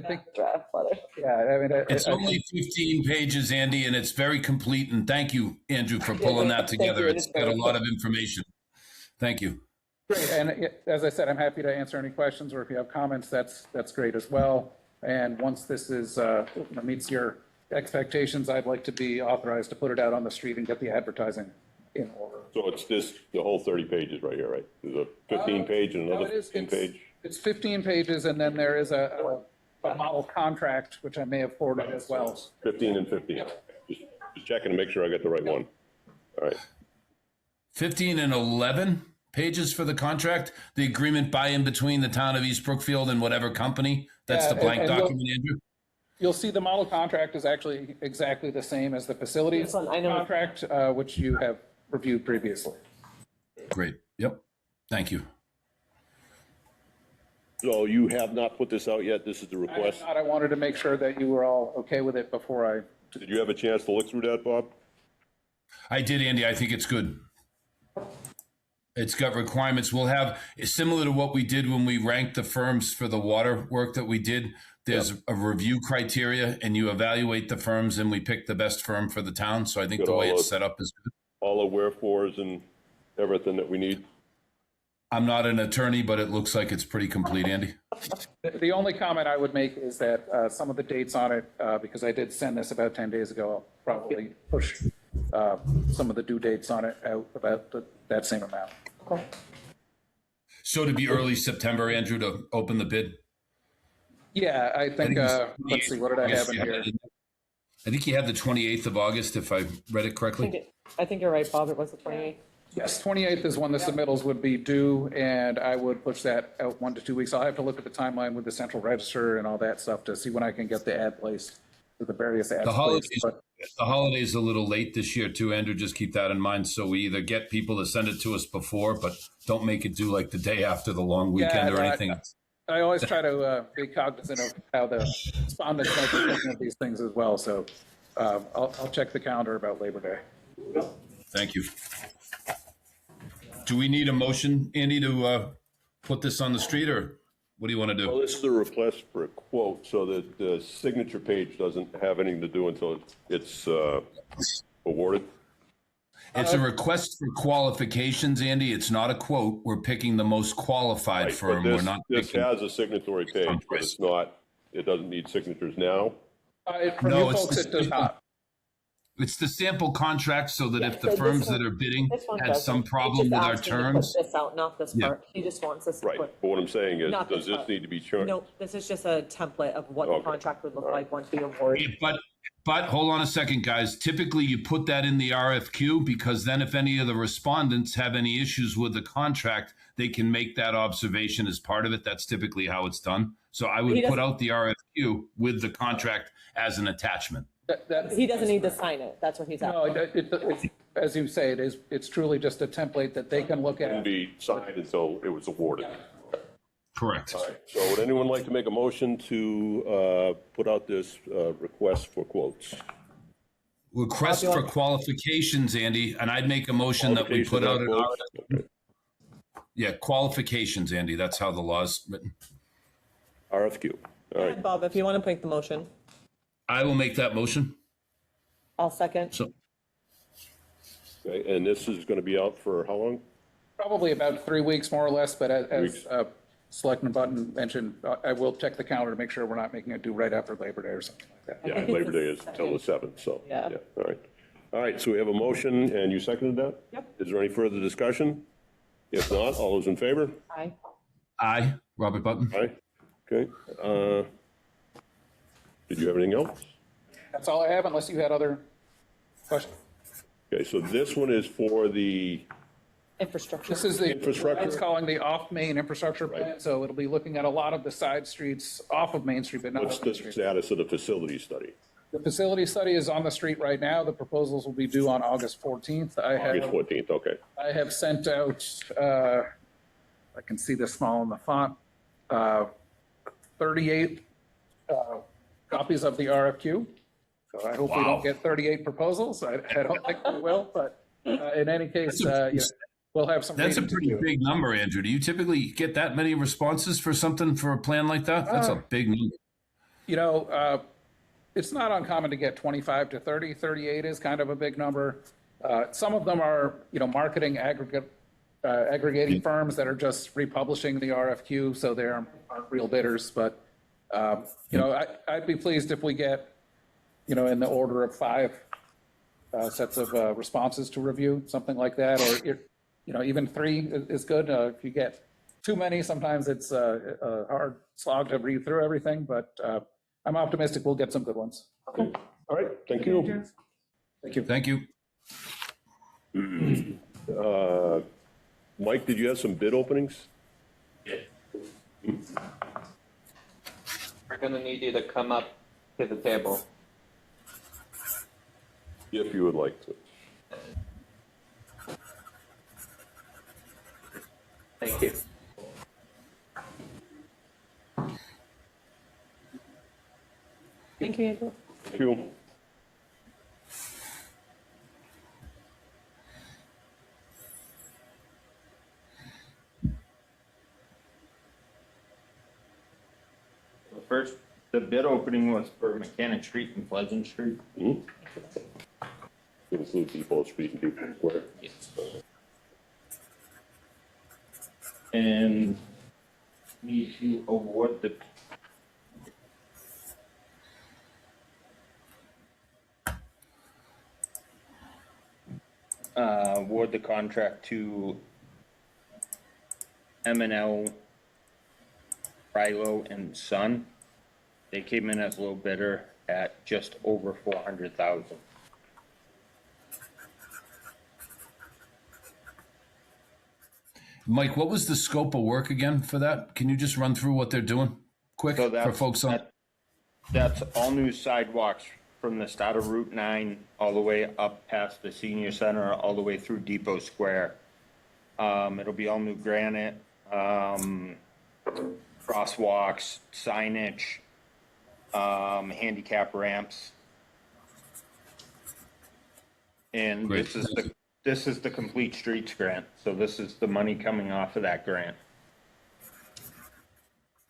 think, Draft letter. yeah, I mean, It's only 15 pages, Andy, and it's very complete. And thank you, Andrew, for pulling that together. It's got a lot of information. Thank you. great. And as I said, I'm happy to answer any questions, or if you have comments, that's great as well. And once this is, meets your expectations, I'd like to be authorized to put it out on the street and get the advertising in order. So it's this, the whole 30 pages right here, right? There's a 15-page and No, another it is- 15-page? It's 15 pages, and then there is a model contract, which I may have forwarded as well. 15 and 15. Just checking to make sure I got the right one. All right. 15 and 11 pages for the contract, the agreement by and between the town of East Brookfield and whatever company. That's Yeah, the blank and you'll- document, Andrew? You'll see the model contract is actually exactly the same as the facilities This one, I know. contract, which you have reviewed previously. Great. Yep. Thank you. So you have not put this out yet? This is the I request? thought I wanted to make sure that you were all okay with it before I. Did you have a chance to look through that, Bob? I did, Andy. I think it's good. It's got requirements. We'll have, similar to what we did when we ranked the firms for the water work that we did, there's a review criteria and you evaluate the firms and we pick the best firm for the town. So I think Got the way all it's those- set up is good. All the wherefores and everything that we need? I'm not an attorney, but it looks like it's pretty complete, Andy. The only comment I would make is that some of the dates on it, because I did send this about 10 days ago, I'll probably push some of the due dates on it out about that same amount. So to be early September, Andrew, to open the bid? Yeah, I think, let's see, what did I have in here? I think you had the 28th of August, if I read it correctly. I think you're right, Bob. It was the 28th. Yes, 28th is when the submittals would be due, and I would push that out 1 to 2 weeks. I'll have to look at the timeline with the central register and all that stuff to see when I can get the ad placed, with the various ads The holidays, placed. But the holidays a little late this year too, Andrew. Just keep that in mind. So we either get people to send it to us before, but don't make it due like the day after the long weekend Yeah, or no, anything. I always try to be cognizant of how the respondents might be thinking of these things as well, so I'll check the calendar about Labor Day. Thank you. Do we need a motion, Andy, to put this on the street, or what do you want to Well, do? this is the request for a quote, so that the signature page doesn't have anything to do until it's awarded. It's a request for qualifications, Andy. It's not a quote. We're picking the most qualified Right, firm. but We're not this picking. has a signatory page, but it's not, it doesn't need signatures now. For No, you it's folks, just- it does not. It's the sample contract so that if so the this firms one- that are bidding This one had doesn't. some He problem just with our asked me to put terms. this out, not this Yeah. part. He just wants us to Right, put. but what I'm saying is, Not does this this part. need to be changed? No, this is just a template of what the Okay. contract would look All right. like once we award. But hold on a second, guys. Typically, you put that in the RFQ because then if any of the respondents have any issues with the contract, they can make that observation as part of it. That's typically how it's done. So I would He put doesn't- out the RFQ with the contract as an attachment. That- He doesn't need to sign it. That's what he's No, asking. it's, as you say, it's truly just a template that they can look Couldn't at. be signed until it was awarded. Correct. All right, so would anyone like to make a motion to put out this request for quotes? Request for qualifications, Andy, and I'd make a motion that we put out an Qualifications on RFQ. Yeah, qualifications, Andy. That's how the law's written. RFQ, all right. Bob, if you want to make the motion, I will make that motion. I'll second. So Okay, and this is gonna be out for how long? Probably about 3 weeks, more or less, but as Weeks. Selectman Button mentioned, I will check the calendar to make sure we're not making it due right after Labor Day or something like that. Yeah, think it's Labor the Day is till the 7th, so. Yeah. All right. All right, so we have a motion, and you seconded that? Yep. Is there any further discussion? If not, all those in favor? Aye. Aye, Robert Button. Aye. Okay. Did you have anything else? That's all I have, unless you had other questions. Okay, so this one is for the, Infrastructure. This is the, Infrastructure? it's calling the off-Main infrastructure plan, so it'll be looking at a lot of the side streets off of Main Street, but not what's on the Main Street. status of the facility study? The facility study is on the street right now. The proposals will be due on August 14th. August 14th, okay. I have sent out, I can see this small in the font, 38 copies of the RFQ. So I hope we Wow. don't get 38 proposals. I don't think we will, but in any case, we'll have some. That's a reading to pretty do. big number, Andrew. Do you typically get that many responses for something, for a plan like that? That's a big number. You know, it's not uncommon to get 25 to 30. 38 is kind of a big number. Some of them are, marketing aggregating firms that are just republishing the RFQ, so they aren't real bidders. But, I'd be pleased if we get, in the order of 5 sets of responses to review, something like that, or, even 3 is good. If you get too many, sometimes it's a hard slog to read through everything, but I'm optimistic we'll get some good ones. All right, thank you. Thank you. Thank you. Mike, did you have some bid openings? We're gonna need you to come up to the table. If you would like to. Thank you. Thank you, Andrew. Thank you. First, the bid opening was for Mechanic Street and Pleasant Street. Include Depot Street and Depot Square. And need to award the award the contract to M&L Rilo and Son. They came in as low bidder at just over 400,000. Mike, what was the scope of work again for that? Can you just run through what they're doing quick So for folks on? That's all new sidewalks from the start of Route 9 all the way up past the senior center, all the way through Depot Square. It'll be all new granite, crosswalks, signage, handicap ramps. And Great. this is the Complete Streets grant. So this is the money coming off of that grant.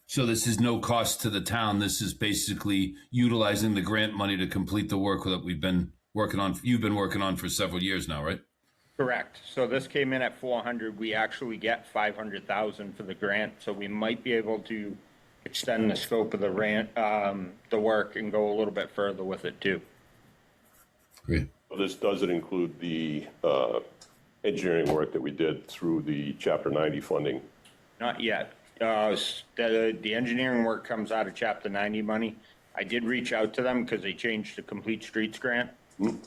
So this is no cost to the town. This is basically utilizing the grant money to complete the work that we've been working on. You've been working on for several years now, right? Correct. So this came in at 400. We actually get 500,000 for the grant. So we might be able to extend the scope of the work and go a little bit further with it too. Great. So this doesn't include the engineering work that we did through the Chapter 90 funding. Not yet. The engineering work comes out of Chapter 90 money. I did reach out to them because they changed the Complete Streets grant.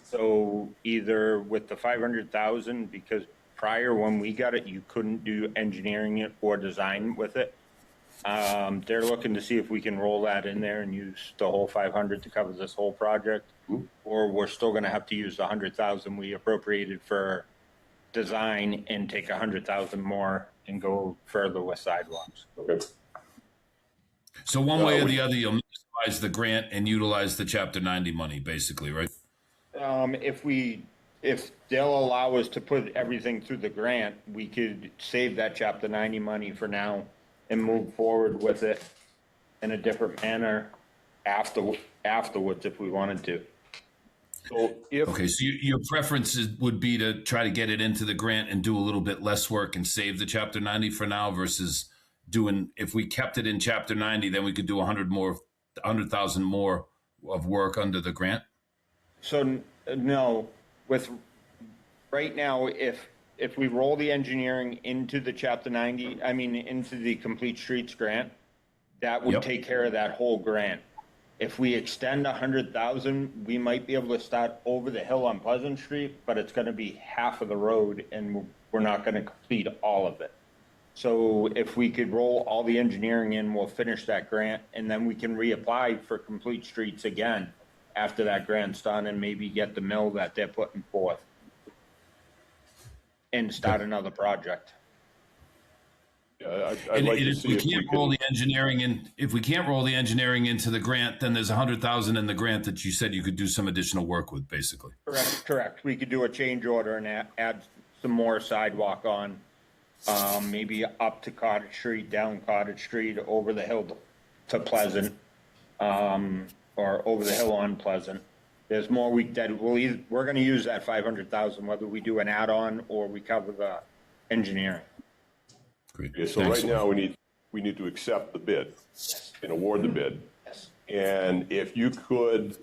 So either with the 500,000, because prior when we got it, you couldn't do engineering it or design with it. They're looking to see if we can roll that in there and use the whole 500 to cover this whole project, or we're still going to have to use the 100,000 we appropriated for design and take 100,000 more and go further with sidewalks. Okay. So one way or the other, you'll utilize the grant and utilize the Chapter 90 money, basically, right? If they'll allow us to put everything through the grant, we could save that Chapter 90 money for now and move forward with it in a different manner afterwards if we wanted to. So if, Okay, so your preferences would be to try to get it into the grant and do a little bit less work and save the Chapter 90 for now versus doing, if we kept it in Chapter 90, then we could do 100,000 more of work under the grant? So, no, with, right now, if we roll the engineering into the Chapter 90, I mean, into the Complete Streets grant, that would Yep. take care of that whole grant. If we extend 100,000, we might be able to start over the hill on Pleasant Street, but it's gonna be half of the road and we're not gonna complete all of it. So if we could roll all the engineering in, we'll finish that grant and then we can reapply for Complete Streets again after that grant's done and maybe get the mill that they're putting forth and start another project. I'd And like to if see we if we can't roll can, the engineering in, if we can't roll the engineering into the grant, then there's 100,000 in the grant that you said you could do some additional work with, basically. Correct. We could do a change order and add some more sidewalk on, maybe up to Cottage Street, down Cottage Street, over the hill to Pleasant, or over the hill on Pleasant. There's more we're gonna use that 500,000, whether we do an add-on or we cover the engineering. Great. okay, so Thanks. right now, we need to accept the bid and award the bid. Yes. And if you could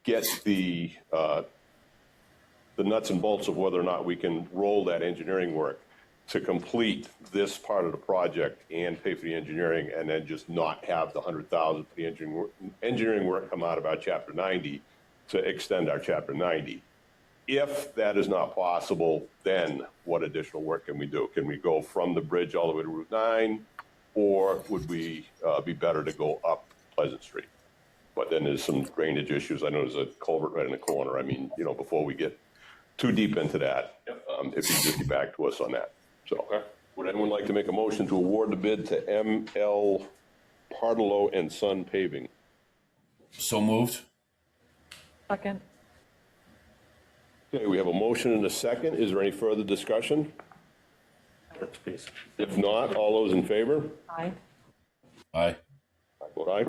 get the nuts and bolts of whether or not we can roll that engineering work to complete this part of the project and pay for the engineering, and then just not have the 100,000 for the engineering work come out of our Chapter 90 to extend our Chapter 90. If that is not possible, then what additional work can we do? Can we go from the bridge all the way to Route 9, or would we be better to go up Pleasant Street? But then there's some drainage issues. I know there's a culvert right in the corner. I mean, before we get too deep into that, if you just get back to us on that. So, would anyone like to make a motion to award the bid to ML Pardelow and Son Paving? So moved? Second. Okay, we have a motion and a second. Is there any further discussion? That's basic. If not, all those in favor? Aye. Aye. I vote aye.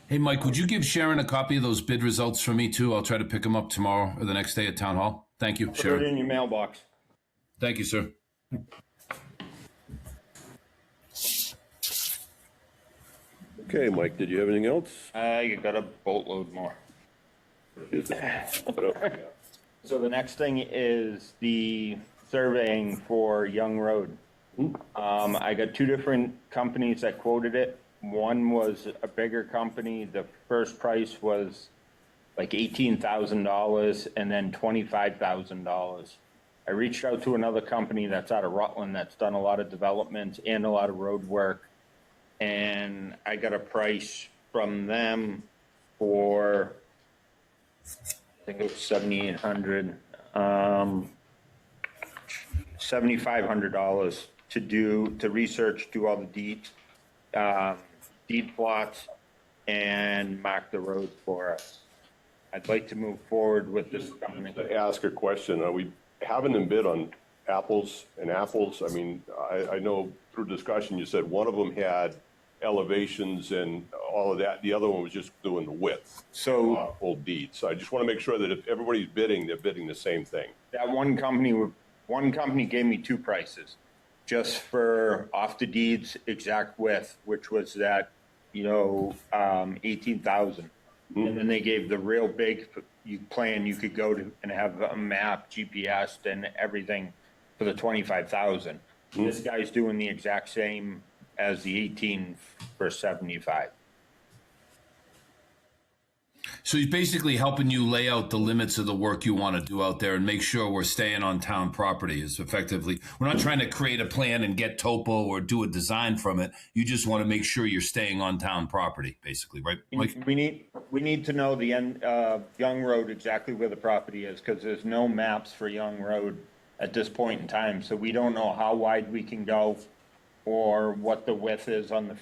Hey, Mike, would you give Sharon a copy of those bid results for me too? I'll try to pick them up tomorrow or the next day at Town Hall. Thank you, Put it Sharon. in your mailbox. Thank you, sir. Okay, Mike, did you have anything else? You got a boatload more. So the next thing is the surveying for Young Road. I got two different companies that quoted it. One was a bigger company. The first price was like $18,000 and then $25,000. I reached out to another company that's out of Rutland that's done a lot of development and a lot of road work. And I got a price from them for, I think it was $7,800, $7,500 to research, do all the deed plots, and mark the road for us. I'd like to move forward with this company. To ask a question, are we having them bid on apples and apples? I mean, I know through discussion, you said one of them had elevations and all of that. The other one was just doing the width. So Old deeds. So I just want to make sure that if everybody's bidding, they're bidding the same thing. that one company gave me two prices, just for off the deeds exact width, which was that, 18,000. And then they gave the real big plan you could go to and have a map, GPS, and everything for the 25,000. This guy's doing the exact same as the 18 for 75. So he's basically helping you lay out the limits of the work you want to do out there and make sure we're staying on town property is effectively. We're not trying to create a plan and get topo or do a design from it. You just want to make sure you're staying on town property, basically, right, Mike? We need to know the end, Young Road, exactly where the property is, because there's no maps for Young Road at this point in time. So we don't know how wide we can go or what the width is on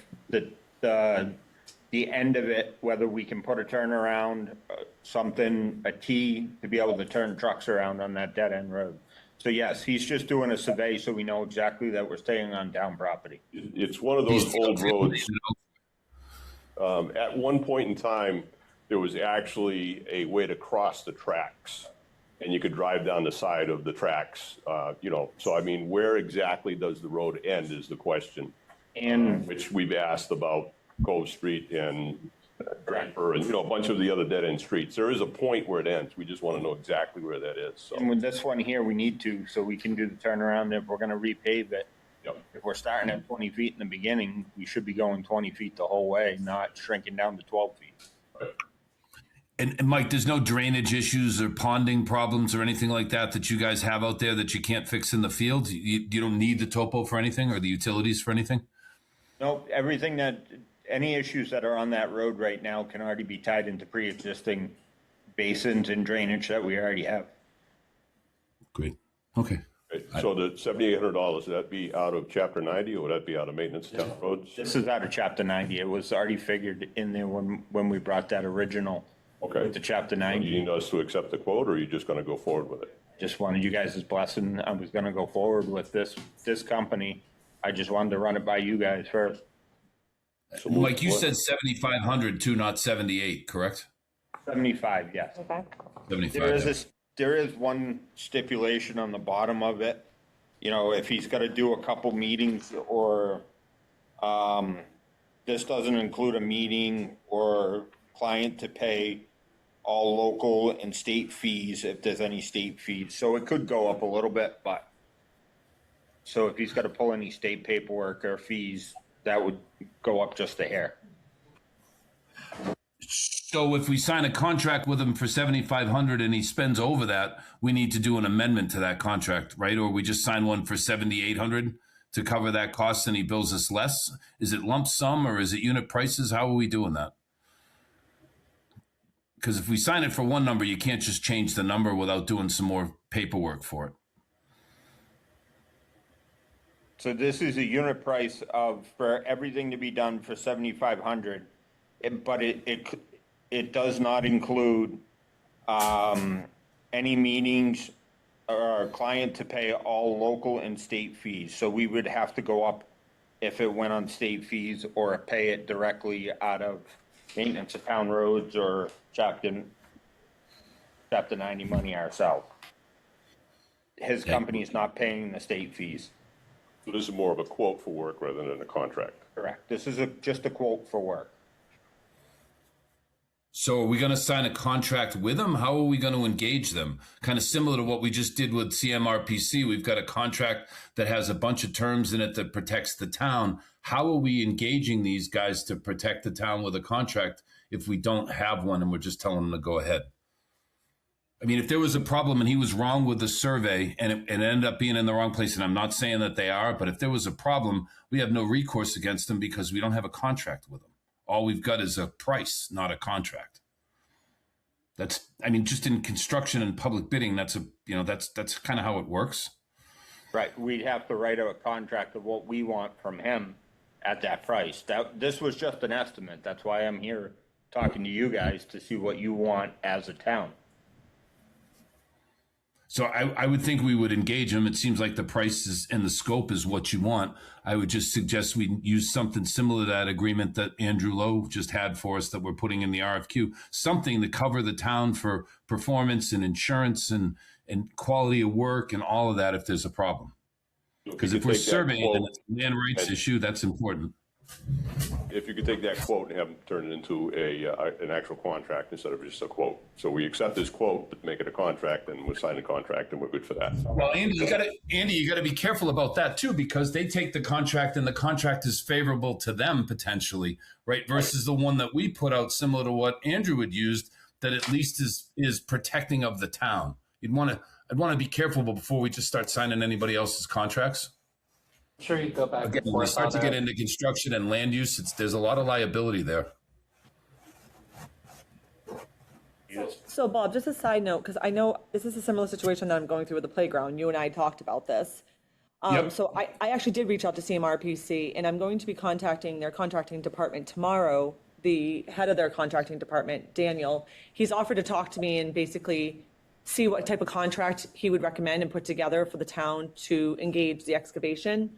the end of it, whether we can put a turnaround, a T to be able to turn trucks around on that dead end road. So yes, he's just doing a survey so we know exactly that we're staying on town property. It's one of those old roads. At one point in time, there was actually a way to cross the tracks, and you could drive down the side of the tracks, you know, so I mean, where exactly does the road end is the question, And which we've asked about Cove Street and Draper and, you know, a bunch of the other dead-end streets. There is a point where it ends. We just want to know exactly where that is, so. with this one here, we need to, so we can do the turnaround if we're gonna repave it. Yep. If we're starting at 20 feet in the beginning, we should be going 20 feet the whole way, not shrinking down to 12 feet. And Mike, there's no drainage issues or ponding problems or anything like that you guys have out there that you can't fix in the field? You don't need the topo for anything or the utilities for anything? Nope, everything that, any issues that are on that road right now can already be tied into pre-existing basins and drainage that we already have. Great. Okay. So the $7,800, would that be out of chapter 90 or would that be out of maintenance of town roads? This is out of chapter 90. It was already figured in there when we brought that original Okay. with the chapter Do 90. you need us to accept the quote or are you just going to go forward with it? Just wanted you guys' blessing. I was gonna go forward with this company. I just wanted to run it by you guys first. So Mike, you what- said 7,500 too, not 78, correct? 75, yes. Okay. 75. There is one stipulation on the bottom of it. You know, if he's gotta do a couple meetings or, this doesn't include a meeting or client to pay all local and state fees, if there's any state fees. So it could go up a little bit, but, so if he's gotta pull any state paperwork or fees, that would go up just a hair. So if we sign a contract with him for 7,500 and he spends over that, we need to do an amendment to that contract, right? Or we just sign one for 7,800 to cover that cost and he bills us less? Is it lump sum or is it unit prices? How are we doing that? Because if we sign it for one number, you can't just change the number without doing some more paperwork for it. So this is a unit price of, for everything to be done for 7,500, but it does not include, any meetings or client to pay all local and state fees. So we would have to go up if it went on state fees or pay it directly out of maintenance of town roads or chapter 90 money ourselves. His company is not paying the state fees. So this is more of a quote for work rather than a contract. Correct. This is just a quote for work. So are we going to sign a contract with them? How are we going to engage them? Kind of similar to what we just did with CMRPC. We've got a contract that has a bunch of terms in it that protects the town. How are we engaging these guys to protect the town with a contract if we don't have one and we're just telling them to go ahead? I mean, if there was a problem and he was wrong with the survey and it ended up being in the wrong place, and I'm not saying that they are, but if there was a problem, we have no recourse against them because we don't have a contract with them. All we've got is a price, not a contract. That's, I mean, just in construction and public bidding, that's kind of how it works. Right, we'd have to write out a contract of what we want from him at that price. This was just an estimate. That's why I'm here talking to you guys to see what you want as a town. So I would think we would engage them. It seems like the price is, and the scope is what you want. I would just suggest we use something similar to that agreement that Andrew Lowe just had for us that we're putting in the RFQ, something to cover the town for performance and insurance and quality of work and all of that if there's a problem. Because if we're surveying and it's a land rights issue, that's important. If you could take that quote and have them turn it into an actual contract instead of just a quote. So we accept this quote, but make it a contract, and we'll sign a contract, and we're good for that. Well, Andy, you got to be careful about that too, because they take the contract and the contract is favorable to them potentially, right? Versus the one that we put out, similar to what Andrew had used, that at least is protecting of the town. I'd want to be careful before we just start signing anybody else's contracts. Sure, you go back Again, and when we forth start on to get that. into construction and land use, there's a lot of liability there. So Bob, just a side note, because I know this is a similar situation that I'm going through with the playground. You and I talked about this. Yep. So I actually did reach out to CMRPC, and I'm going to be contacting their contracting department tomorrow. The head of their contracting department, Daniel, he's offered to talk to me and basically see what type of contract he would recommend and put together for the town to engage the excavation.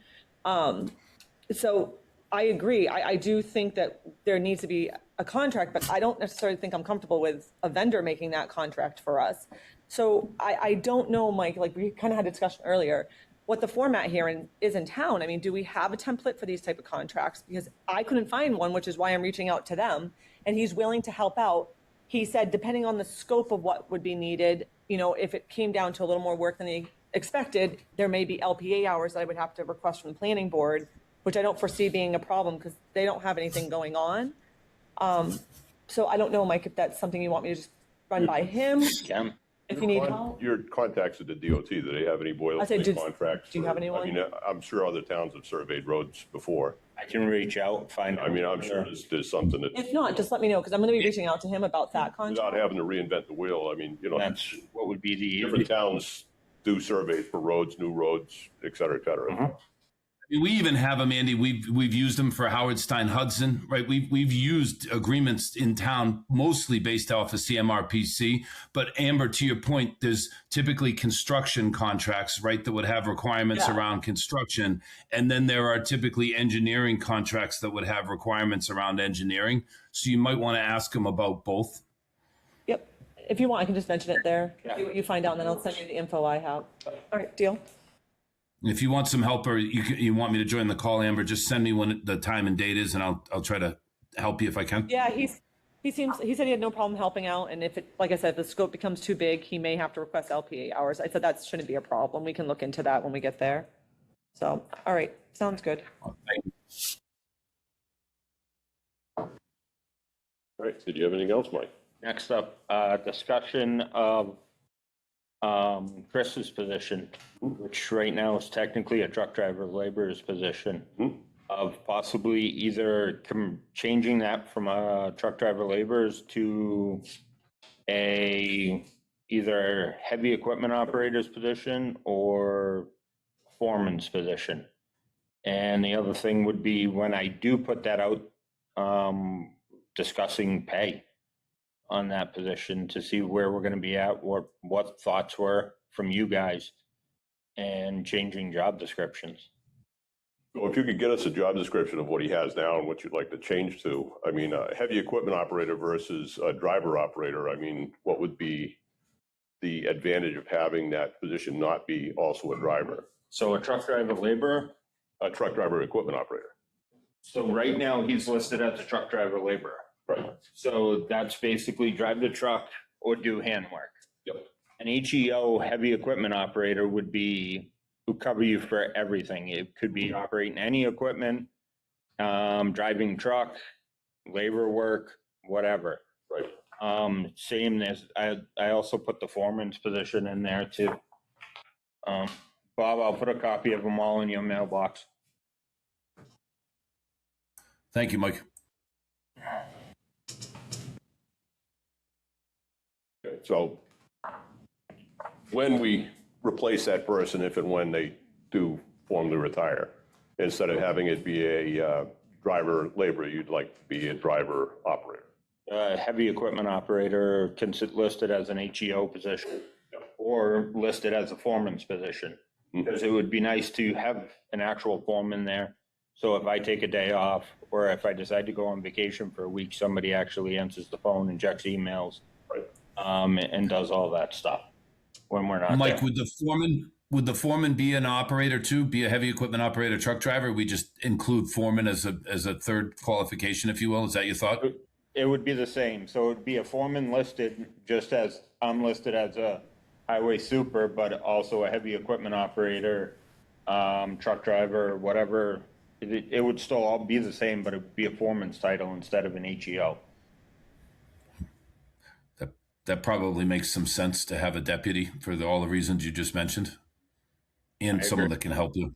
So I agree. I do think that there needs to be a contract, but I don't necessarily think I'm comfortable with a vendor making that contract for us. So I don't know, Mike, like we kind of had a discussion earlier, what the format here is in town. I mean, do we have a template for these type of contracts? Because I couldn't find one, which is why I'm reaching out to them. And he's willing to help out. He said, depending on the scope of what would be needed, you know, if it came down to a little more work than he expected, there may be LPA hours that I would have to request from the planning board, which I don't foresee being a problem because they don't have anything going on. So I don't know, Mike, if that's something you want me to just run by him, Jim? if you need help. Your contacts at the DOT, do they have any I said, boilerplate contracts? do you have for- anyone? I mean, I'm sure other towns have surveyed roads before. I can reach out, find out. I mean, I'm sure there's something that, If not, just let me know, because I'm going to be reaching out to him about that without contract. having to reinvent the wheel, I mean, you know, That's what would be the. different towns do surveys for roads, new roads, et cetera, et cetera. I mean, we even have them, Andy. We've used them for Howard Stein Hudson, right? We've used agreements in town mostly based off of CMRPC. But Amber, to your point, there's typically construction contracts, right, that would have requirements around construction, and then there are typically engineering contracts that would have requirements around engineering. So you might want to ask them about both. Yep. If you want, I can just mention it there, see what you find out, and then I'll send you the info I have. All right, deal. If you want some help or you want me to join the call, Amber, just send me when the time and date is, and I'll try to help you if I can. Yeah, he said he had no problem helping out, and if it, like I said, if the scope becomes too big, he may have to request LPA hours. I said that shouldn't be a problem. We can look into that when we get there. So, all right, sounds good. All right, did you have anything else, Mike? Next up, discussion of Chris's position, which right now is technically a truck driver laborer's position, of possibly either changing that from a truck driver laborer's to either heavy equipment operator's position or foreman's position. And the other thing would be when I do put that out, discussing pay on that position to see where we're going to be at, what thoughts were from you guys, and changing job descriptions. Well, if you could get us a job description of what he has now and what you'd like to change to, I mean, a heavy equipment operator versus a driver operator, I mean, what would be the advantage of having that position not be also a driver? So a truck driver laborer. A truck driver equipment operator. So right now he's listed as a truck driver laborer. Right. So that's basically drive the truck or do handwork. Yep. An HEO heavy equipment operator would cover you for everything. It could be operating any equipment, driving truck, labor work, whatever. Right. Same as I also put the foreman's position in there too. Bob, I'll put a copy of them all in your mailbox. Thank you, Mike. Okay, so when we replace that person, if and when they do formally retire, instead of having it be a driver laborer, you'd like to be a driver operator. Heavy equipment operator listed as an HEO position or listed as a foreman's position. Because it would be nice to have an actual foreman there. So if I take a day off or if I decide to go on vacation for a week, somebody actually answers the phone and checks emails. Right. And does all that stuff when we're not Mike, there. would the foreman be an operator too? Be a heavy equipment operator, truck driver? We just include foreman as a third qualification, if you will. Is that your thought? It would be the same. So it would be a foreman listed just as I'm listed as a highway super, but also a heavy equipment operator, truck driver, whatever. It would still all be the same, but it would be a foreman's title instead of an HEO. That probably makes some sense to have a deputy for all the reasons you just mentioned, and someone that can help you.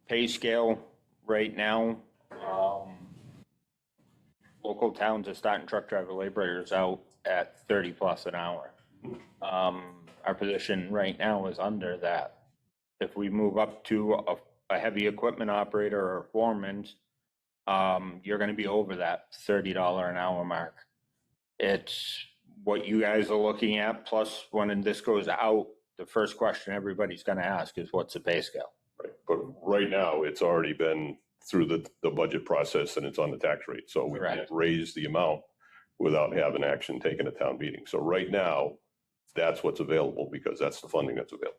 Pay scale right now, local towns are starting truck driver laborers out at 30 plus an hour. Our position right now is under that. If we move up to a heavy equipment operator or foreman, you're going to be over that $30 an hour mark. It's what you guys are looking at, plus when this goes out, the first question everybody's gonna ask is, what's the pay scale? Right. But right now, it's already been through the budget process and it's on the tax rate. So we can't Correct. raise the amount without having action taken at town meeting. So right now, that's what's available because that's the funding that's available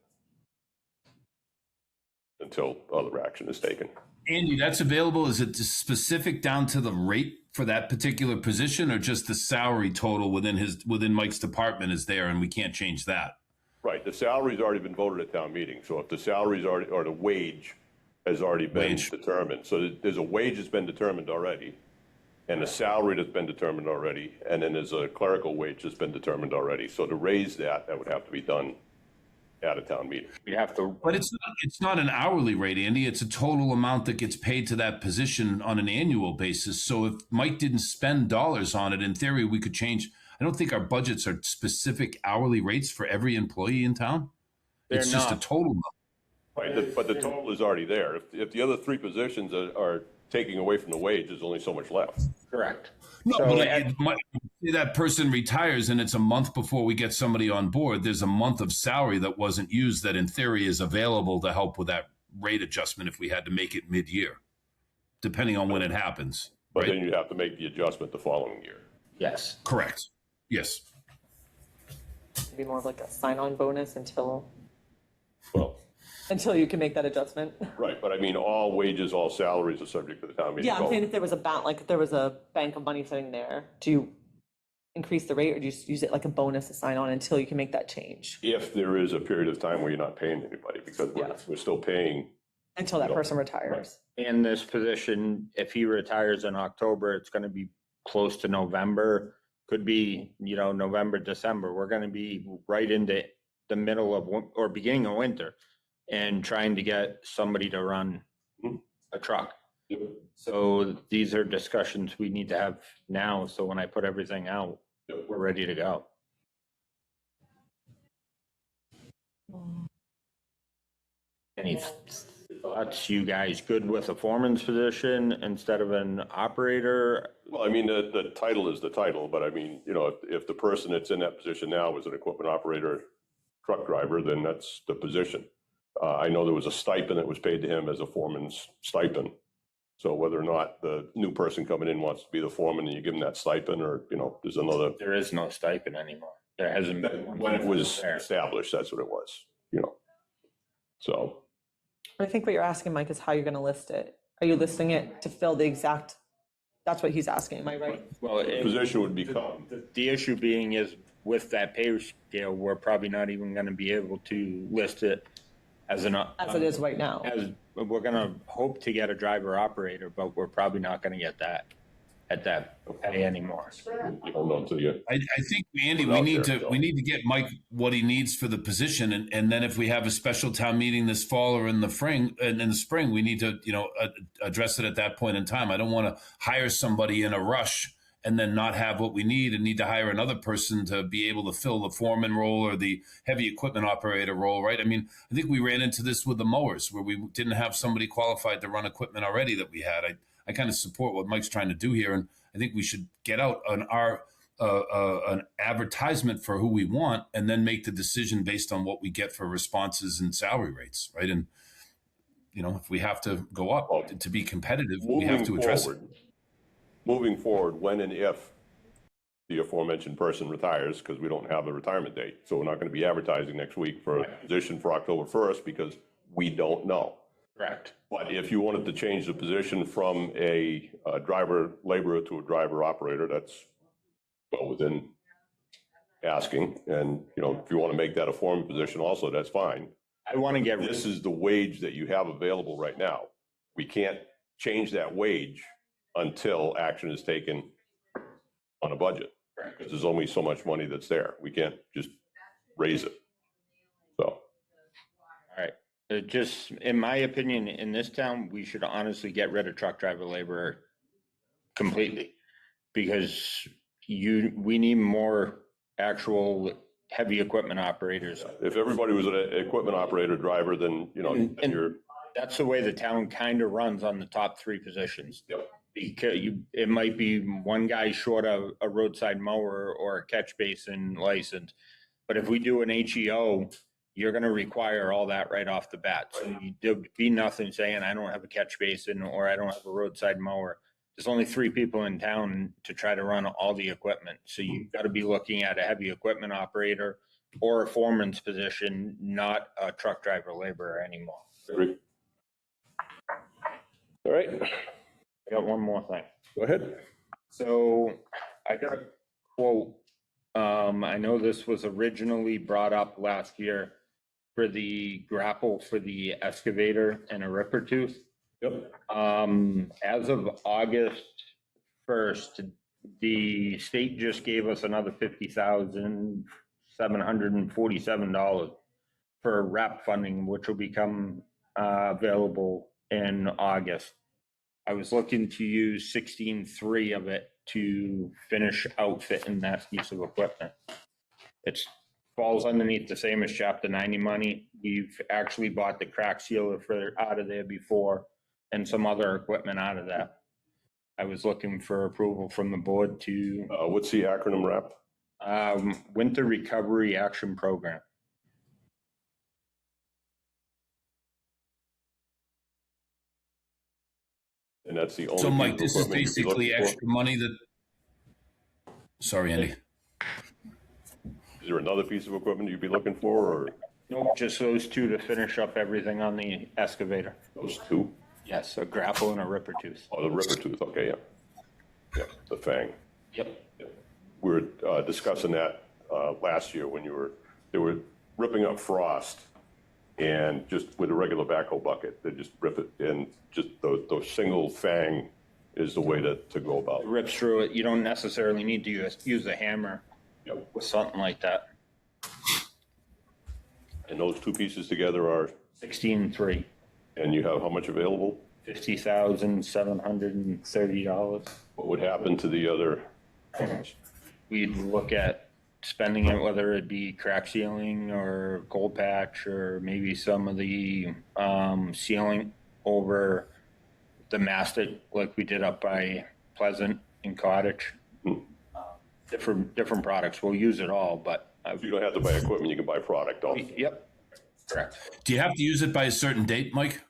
until other action is taken. Andy, that's available. Is it specific down to the rate for that particular position, or just the salary total within Mike's department is there and we can't change that? Right, the salary's already been voted at town meeting, so if the salary's already, or the wage has already been determined, so there's a wage that's been determined already, and a salary that's been determined already, and then there's a clerical wage that's been determined already. So to raise that would have to be done at a town meeting. We have to, But it's not an hourly rate, Andy. It's a total amount that gets paid to that position on an annual basis. So if Mike didn't spend dollars on it, in theory, we could change. I don't think our budgets are specific hourly rates for every employee in town. It's They're just a not. total. Right, but the total is already there. If the other three positions are taking away from the wage, there's only so much left. correct. No, So but at- say that person retires and it's a month before we get somebody on board. There's a month of salary that wasn't used that in theory is available to help with that rate adjustment if we had to make it mid-year, depending on when it happens. But Right? then you have to make the adjustment the following year. Yes. Correct. Yes. It'd be more of like a sign-on bonus until Well, you can make that adjustment. right, but I mean, all wages, all salaries are subject to the town meeting Yeah, I'm vote. saying if there was if there was a bank of money sitting there, do you increase the rate or do you just use it like a bonus to sign on until you can make that change? If there is a period of time where you're not paying anybody, because we're still paying. Until that person retires. In this position, if he retires in October, it's gonna be close to November, could be, November, December. We're gonna be right into the middle of, or beginning of winter and trying to get somebody to run a truck. So these are discussions we need to have now. So when I put everything out, we're ready to go. Any thoughts, you guys good with a foreman's position instead of an operator? Well, I mean, the title is the title, but I mean, if the person that's in that position now was an equipment operator, truck driver, then that's the position. I know there was a stipend that was paid to him as a foreman's stipend. So whether or not the new person coming in wants to be the foreman and you give them that stipend, or, there's another, There is no stipend anymore. There hasn't been. when it was There. established, that's what it was, so. I think what you're asking, Mike, is how you're gonna list it. Are you listing it to fill the exact, that's what he's asking, am I right? Well, The position would become, the issue being is with that pay scale, we're probably not even gonna be able to list it as an. As it is right now. As, we're gonna hope to get a driver operator, but we're probably not gonna get that at that pay anymore. you don't know until you. I think, Andy, we need to get Mike what he needs for the position, and then if we have a special town meeting this fall or in the spring, we need to address it at that point in time. I don't want to hire somebody in a rush and then not have what we need and need to hire another person to be able to fill the foreman role or the heavy equipment operator role, right? I mean, I think we ran into this with the mowers where we didn't have somebody qualified to run equipment already that we had. I kind of support what Mike's trying to do here, and I think we should get out an advertisement for who we want, and then make the decision based on what we get for responses and salary rates, right? And if we have to go up to be competitive, we have to address it. Moving forward, when and if the aforementioned person retires, because we don't have a retirement date, so we're not going to be advertising next week for a position for October 1st because we don't know. Correct. But if you wanted to change the position from a driver laborer to a driver operator, that's well within asking. And, if you want to make that a foreman position also, that's fine. I want to get rid This is the wage that you have available right now. We can't change that wage until action is taken on a budget. Because there's only so much money that's there. We can't just raise it. So. All right. Just in my opinion, in this town, we should honestly get rid of truck driver laborer completely, because we need more actual heavy equipment operators. If everybody was an equipment operator driver, then, then you're. That's the way the town kind of runs on the top three positions. Yep. Because it might be one guy short of a roadside mower or a catch basin license. But if we do an HEO you're gonna require all that right off the bat. So there'll be nothing saying, I don't have a catch basin or I don't have a roadside mower. There's only 3 people in town to try to run all the equipment. So you've got to be looking at a heavy equipment operator or a foreman's position, not a truck driver laborer anymore. Agree. All right, I got one more thing. go ahead. So I got a quote. I know this was originally brought up last year for the grapple for the excavator and a ripper tooth. Yep. As of August 1st, the state just gave us another $50,747 for RAP funding, which will become available in August. I was looking to use 16.3 of it to finish outfitting that piece of equipment. It falls underneath the same as Chapter 90 money. We've actually bought the crack sealer for out of there before and some other equipment out of that. I was looking for approval from the board to What's the acronym RAP? Winter Recovery Action Program. And that's the only. So, piece Mike, of this is equipment you'd be basically looking for? extra money that. Sorry, Andy. Is there another piece of equipment you'd be looking for, or Nope, just those 2 to finish up everything on the excavator. those 2? Yes, a grapple and a ripper tooth. Oh, the ripper tooth, okay, yeah. Yeah, the fang. Yep. We were discussing that last year when they were ripping up frost, and just with a regular backhoe bucket, they just rip it, and just those single fang is the way to go about it. Rips through it. You don't necessarily need to use a hammer Yep. with something like that. And those 2 pieces together are, 16.3, and you have how much available? $50,730. What would happen to the other? We'd look at spending it, whether it be crack sealing or gold patch, or maybe some of the sealing over the mastic, like we did up by Pleasant and Cottage. Different products. We'll use it all, but If you don't have to buy equipment, you can buy product also. yep, correct. Do you have to use it by a certain date, Mike?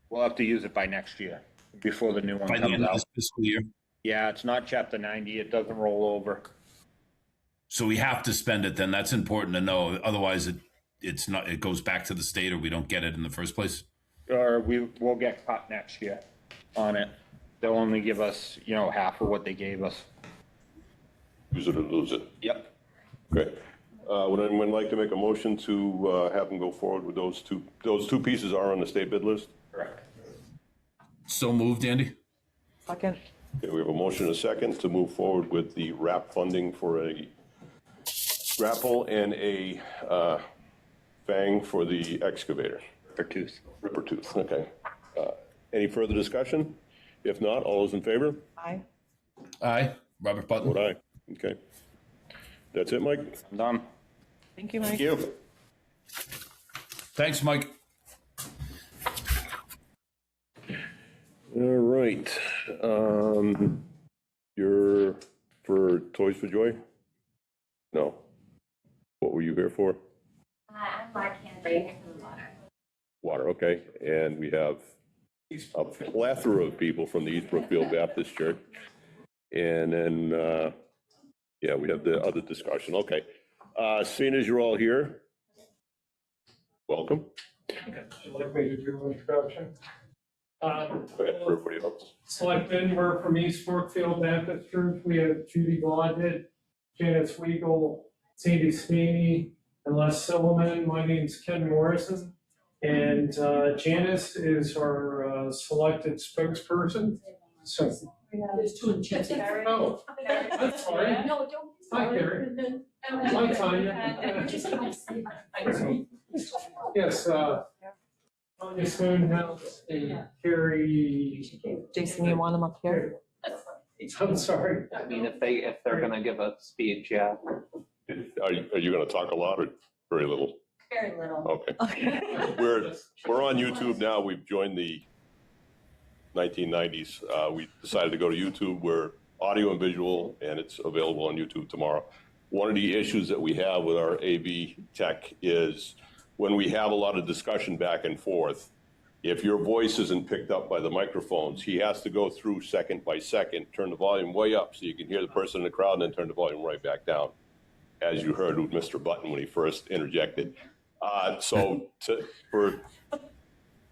We'll have to use it by next year, before the new one By the comes end of out. this fiscal year? Yeah, it's not Chapter 90. It doesn't roll over. So we have to spend it then. That's important to know. Otherwise, it's not. It goes back to the state, or we don't get it in the first place. Or we'll get cut next year on it. They'll only give us, half of what they gave us. Use it or lose it. Yep. Okay. Would anyone like to make a motion to have them go forward with those two? Those 2 pieces are on the state bid list? Correct. So moved, Andy? Second. Okay, we have a motion and a second to move forward with the RAP funding for a grapple and a fang for the excavator. For tooth. Ripper tooth, okay. Any further discussion? If not, all those in favor? Aye. Aye. Robert Button. Vote aye. Okay. That's it, Mike? I'm done. Thank you, Mike. Thank you. Thanks, Mike. All right. You're for Toys for Joy? No. What were you here for? I'm Mark Henry from the water. Water, okay. And we have a plethora of people from the East Brookfield Baptist Church. And then, yeah, we have the other discussion. Okay. Seeing as you're all here, welcome. Would you like me to do an introduction? Go ahead for everybody else. Selectmen, we're from East Brookfield Baptist Church. We have Judy Blodgett, Janice Weigel, Sandy Spaney, and Les Silliman. My name's Ken Morrison. And Janice is our selected spokesperson. So, There's 2 in Chelsea. oh, I'm sorry. No, don't. Hi, Carrie. Hi, Tanya. Yes, Tanya Stonehouse and Carrie. Jason, you want him up here? I'm sorry. I mean, if they're gonna give a speech, yeah. Are you going to talk a lot or very little? Very little. Okay. Okay. We're on YouTube now. We've joined the 1990s. We decided to go to YouTube. We're audio and visual, and it's available on YouTube tomorrow. One of the issues that we have with our AV tech is when we have a lot of discussion back and forth, if your voice isn't picked up by the microphones, he has to go through second by second, turn the volume way up so you can hear the person in the crowd, and then turn the volume right back down, as you heard with Mr. Button when he first interjected. For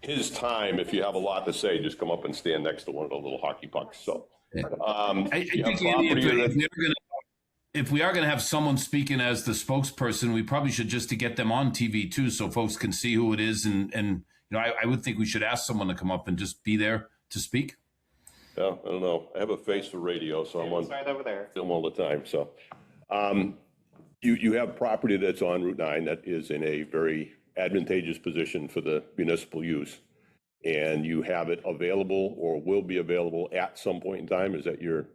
his time, if you have a lot to say, just come up and stand next to one of the little hockey pucks. So, I think, Andy, if we are going to have someone speaking as the spokesperson, we probably should just to get them on TV too, so folks can see who it is. And you know, I would think we should ask someone to come up and just be there to speak. Yeah, I don't know. I have a face for radio, so I'm on Right over there. film all the time. So, you have property that's on Route 9 that is in a very advantageous position for the municipal use, and you have it available or will be available at some point in time. Is that your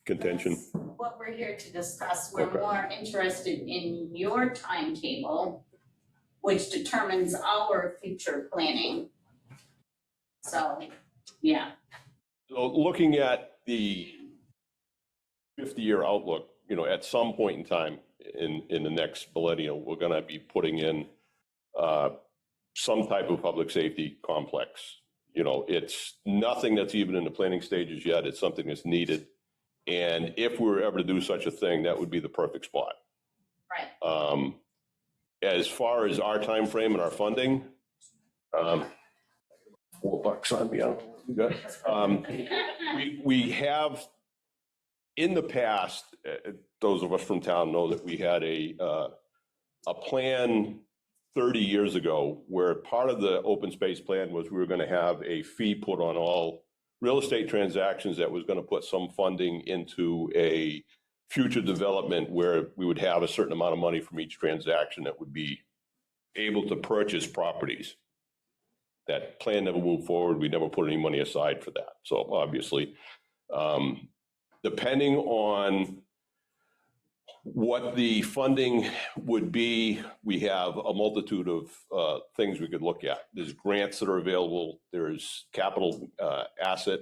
contention? That's what we're here to discuss. We're Okay. more interested in your timetable, which determines our future planning. So, yeah. So looking at the 50-year outlook, you know, at some point in time in the next millennium, we're going to be putting in some type of public safety complex. You know, it's nothing that's even in the planning stages yet. It's something that's needed. And if we were ever to do such a thing, that would be the perfect spot. Right. As far as our time frame and our funding, $4 on me. I don't know what you got. We have, in the past, those of us from town know that we had a plan 30 years ago where part of the open space plan was we were going to have a fee put on all real estate transactions that was going to put some funding into a future development where we would have a certain amount of money from each transaction that would be able to purchase properties. That plan never moved forward. We never put any money aside for that. So obviously, depending on what the funding would be, we have a multitude of things we could look at. There's grants that are available. There's capital asset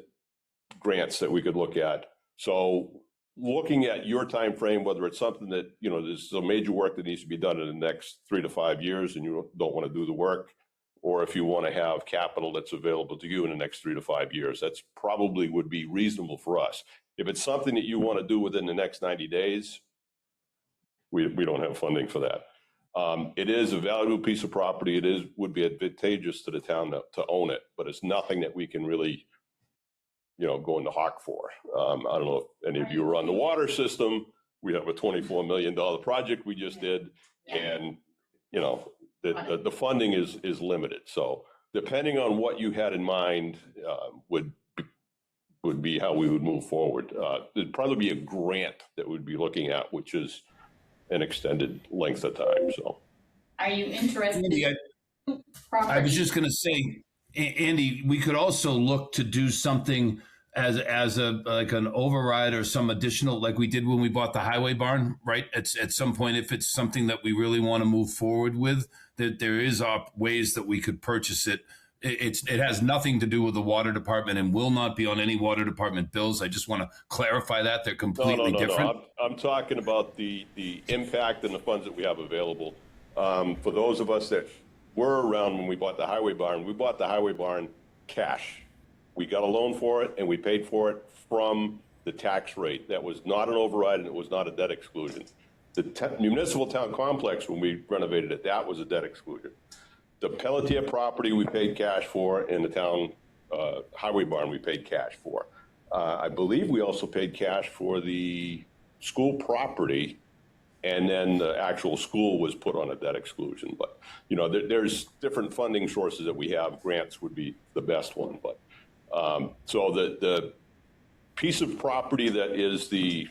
grants that we could look at. So looking at your time frame, whether it's something that, you know, there's some major work that needs to be done in the next 3 to 5 years and you don't want to do the work, or if you want to have capital that's available to you in the next 3 to 5 years, that's probably would be reasonable for us. If it's something that you want to do within the next 90 days, we don't have funding for that. It is a valuable piece of property. It would be advantageous to the town to own it, but it's nothing that we can really, you know, go into hawk for. I don't know if any of you are on the water system. We have a $24 million project we just did, and you know the funding is limited. So depending on what you had in mind, would be how we would move forward. There'd probably be a grant that we'd be looking at, which is an extended length of time. So, Are you interested? Andy, in I was just going to say, Andy, we could also look to do something as a like an override or some additional, like we did when we bought the highway barn, right? At some point, if it's something that we really want to move forward with, that there is ways that we could purchase it. It has nothing to do with the water department and will not be on any water department bills. I just want to clarify that they're completely different. No. I'm talking about the impact and the funds that we have available. For those of us that were around when we bought the highway barn cash. We got a loan for it and we paid for it from the tax rate. That was not an override and it was not a debt exclusion. The municipal town complex, when we renovated it, that was a debt exclusion. The Pelletier property we paid cash for, and the town highway barn we paid cash for. I believe we also paid cash for the school property, and then the actual school was put on a debt exclusion. But, you know, there's different funding sources that we have. Grants would be the best one. But so the piece of property that is the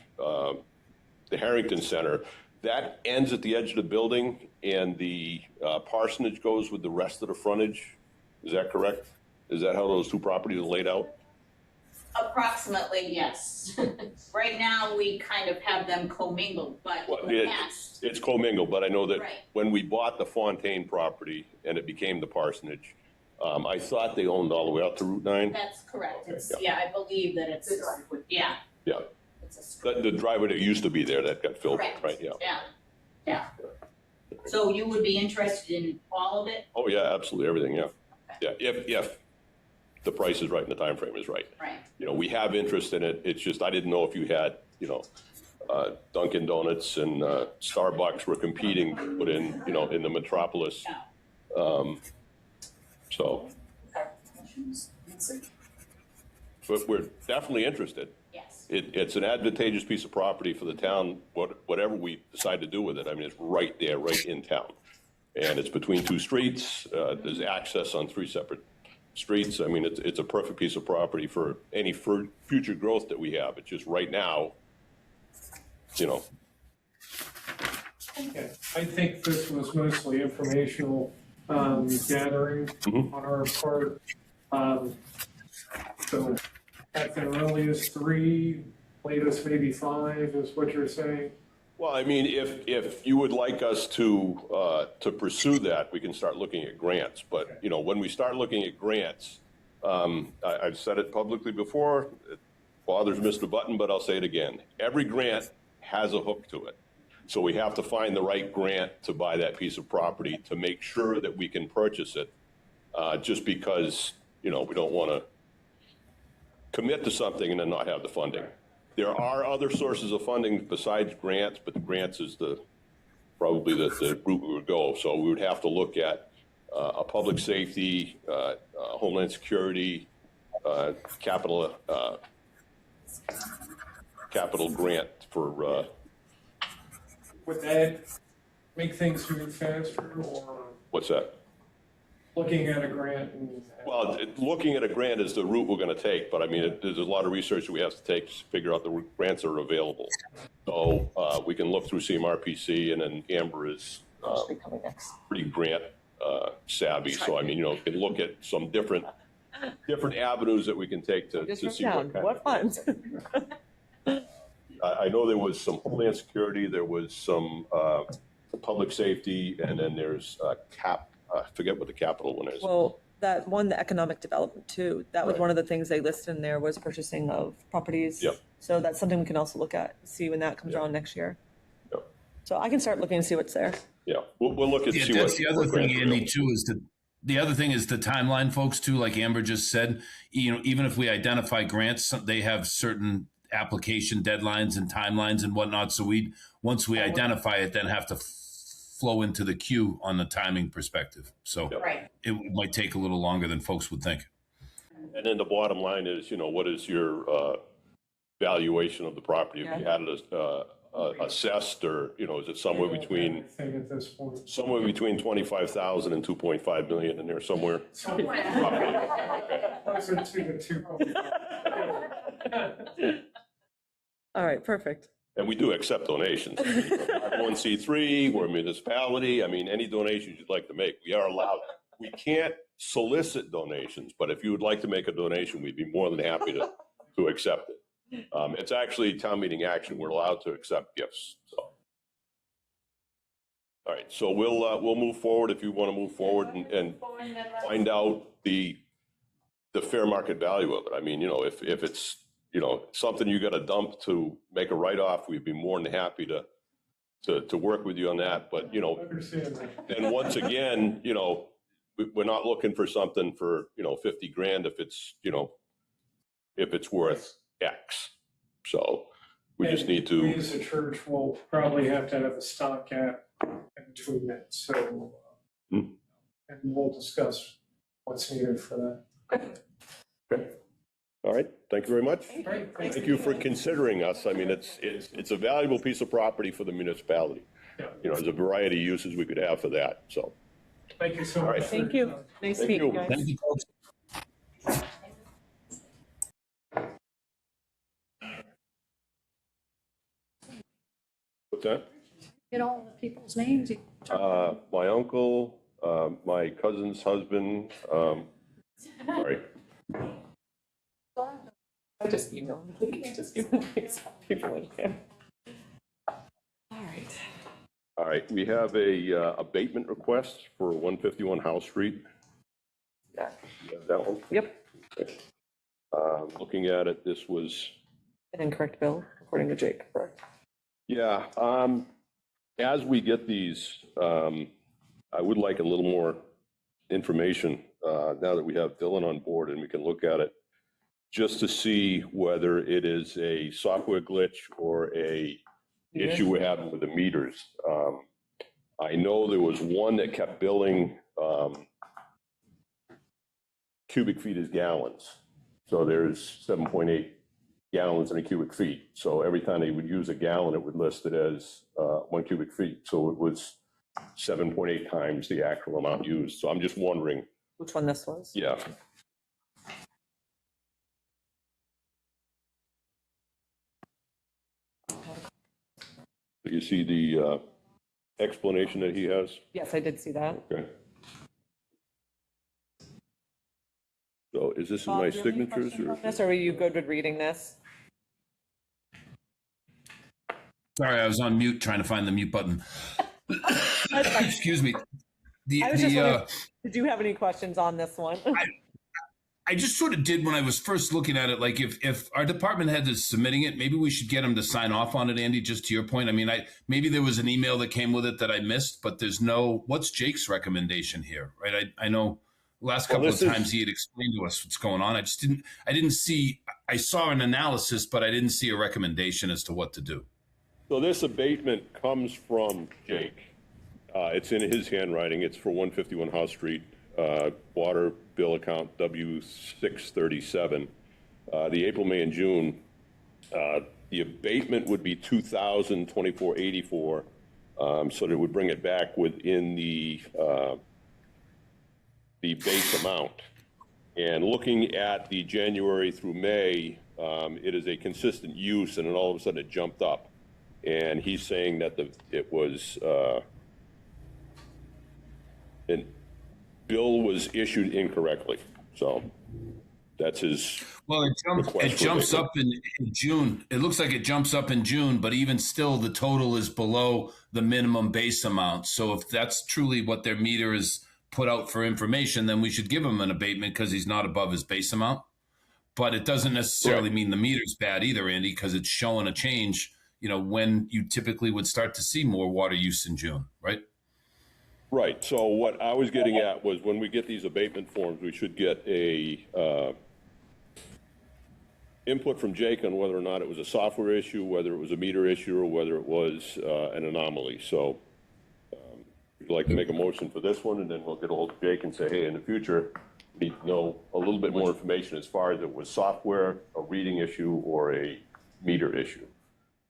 Harrington Center, that ends at the edge of the building, and the parsonage goes with the rest of the frontage. Is that correct? Is that how those two properties are laid out? Approximately, yes. Right now, we kind of have them commingled, but Well, in the past, it's commingled, but I know that Right. when we bought the Fontaine property and it became the parsonage, I thought they owned all the way out to Route 9. that's correct. It's, Okay, yeah, I believe that it's, yeah. Yeah, It's a the driveway that used to be there that got filled, Correct. right? Yeah. Yeah, yeah. So you would be interested in all of it? Oh, yeah, absolutely, everything, yeah. Yeah, if the price is right and the time frame is right. Right. You know, we have interest in it, it's just, I didn't know if you had, Dunkin' Donuts and Starbucks were competing to put in, in the metropolis. So, but we're definitely interested. Yes. It's an advantageous piece of property for the town, whatever we decide to do with it. I mean, it's right there, right in town. And it's between two streets, there's access on three separate streets. I mean, it's a perfect piece of property for any future growth that we have. It's just right now, Yeah, I think this was mostly informational gathering on our part. So at the earliest 3, latest maybe 5 is what you're saying? Well, I mean, if you would like us to pursue that, we can start looking at grants. But, when we start looking at grants, I've said it publicly before, it bothers Mr. Button, but I'll say it again. Every grant has a hook to it. So we have to find the right grant to buy that piece of property to make sure that we can purchase it, just because, we don't want to commit to something and then not have the funding. There are other sources of funding besides grants, but the grants is probably the route we would go. So we would have to look at a public safety, homeland security, capital grant for. Would that make things move faster or What's that? looking at a grant and? Well, looking at a grant is the route we're going to take, but I mean, there's a lot of research that we have to take to figure out the grants that are available. So we can look through CMRPC, and then Amber is pretty grant savvy. So I mean, we can look at some different avenues that we can take to see what funds. I know there was some homeland security, there was some public safety, and then there's I forget what the capital one is. Well, that one, the economic development too, that was Right. one of the things they listed in there was purchasing of properties. Yep. So that's something we can also look at, see when that comes Yep. around next year. Yep. So I can start looking and see what's there. Yeah, we'll look at Yeah, see that's what. the other what thing, grants are Andy, available. too, is the other thing is the timeline, folks, too, like Amber just said, even if we identify grants, they have certain application deadlines and timelines and whatnot. So once we identify it, then have to flow into the queue on the timing perspective. So Right. it might take a little longer than folks would think. And then the bottom line is, what is your valuation of the property? If you had it assessed, or, is it somewhere between, Thing at this point. 25,000 and 2.5 million in there somewhere? Closer to the 2. All right, perfect. And we do accept donations. 501c3, we're a municipality. I mean, any donations you'd like to make, we are allowed. We can't solicit donations, but if you would like to make a donation, we'd be more than happy to accept it. It's actually town meeting action. We're allowed to accept gifts. So, all right. So we'll move forward if you want to move forward and find out the fair market value of it. I mean, if it's something you got to dump to make a write-off, we'd be more than happy to work with you on that. But Understand that. and once again, we're not looking for something for 50 grand if it's worth X. So we just need to. We as a church will probably have to have a stopgap in between that, so. And we'll discuss what's needed for that. Okay. All right. Thank you very much. Great, Thank you for considering us. I mean, it's a valuable piece of property for the municipality. Yeah. There's a variety of uses we could have for that. So. Thank you so All much. right. Thank you. Nice Thank meeting you. you guys. Thank you, folks. What's that? Get all the people's names. My uncle, my cousin's husband. Sorry. I just emailed these people in here. All right. All right. We have a abatement request for 151 House Street. Yeah. You have that one? Yep. Okay. Looking at it, this was. An incorrect bill, according to Jake, correct? Yeah, as we get these, I would like a little more information, now that we have Dylan on board and we can look at it, just to see whether it is a software glitch or a issue we're having with the meters. I know there was one that kept billing, cubic feet as gallons. So there's 7.8 gallons in a cubic feet. So every time they would use a gallon, it would list it as 1 cubic feet. So it was 7.8 times the actual amount used. So I'm just wondering. Which one this was? Yeah. You see the explanation that he has? Yes, I did see that. Okay. So is this in Bob, my do you have any signatures questions or? on this, or are you good with reading this? Sorry, I was on mute trying to find the mute button. Excuse me. I was just wondering, did you have any questions on this one? I just sort of did when I was first looking at it. Like if our department head is submitting it, maybe we should get him to sign off on it, Andy, just to your point. I mean, maybe there was an email that came with it that I missed, but there's what's Jake's recommendation here, right? I know last couple of times he had explained to us what's going on. I didn't see, I saw an analysis, but I didn't see a recommendation as to what to do. So this abatement comes from Jake. It's in his handwriting. It's for 151 House Street, water bill account W637. The April, May, and June, the abatement would be $2,024.84, so that it would bring it back within the base amount. And looking at the January through May, it is a consistent use, and then all of a sudden it jumped up. And he's saying that it was an bill was issued incorrectly. So that's his. Well, it jumps up in June. It looks like it jumps up in June, but even still, the total is below the minimum base amount. So if that's truly what their meter is put out for information, then we should give him an abatement because he's not above his base amount. But it doesn't necessarily mean the meter's bad either, Andy, because it's showing a change, when you typically would start to see more water use in June, right? Right. So what I was getting at was when we get these abatement forms, we should get a input from Jake on whether or not it was a software issue, whether it was a meter issue, or whether it was an anomaly. So we'd like to make a motion for this one, and then we'll get a hold of Jake and say, hey, in the future, we need to know a little bit more information as far as it was software, a reading issue, or a meter issue.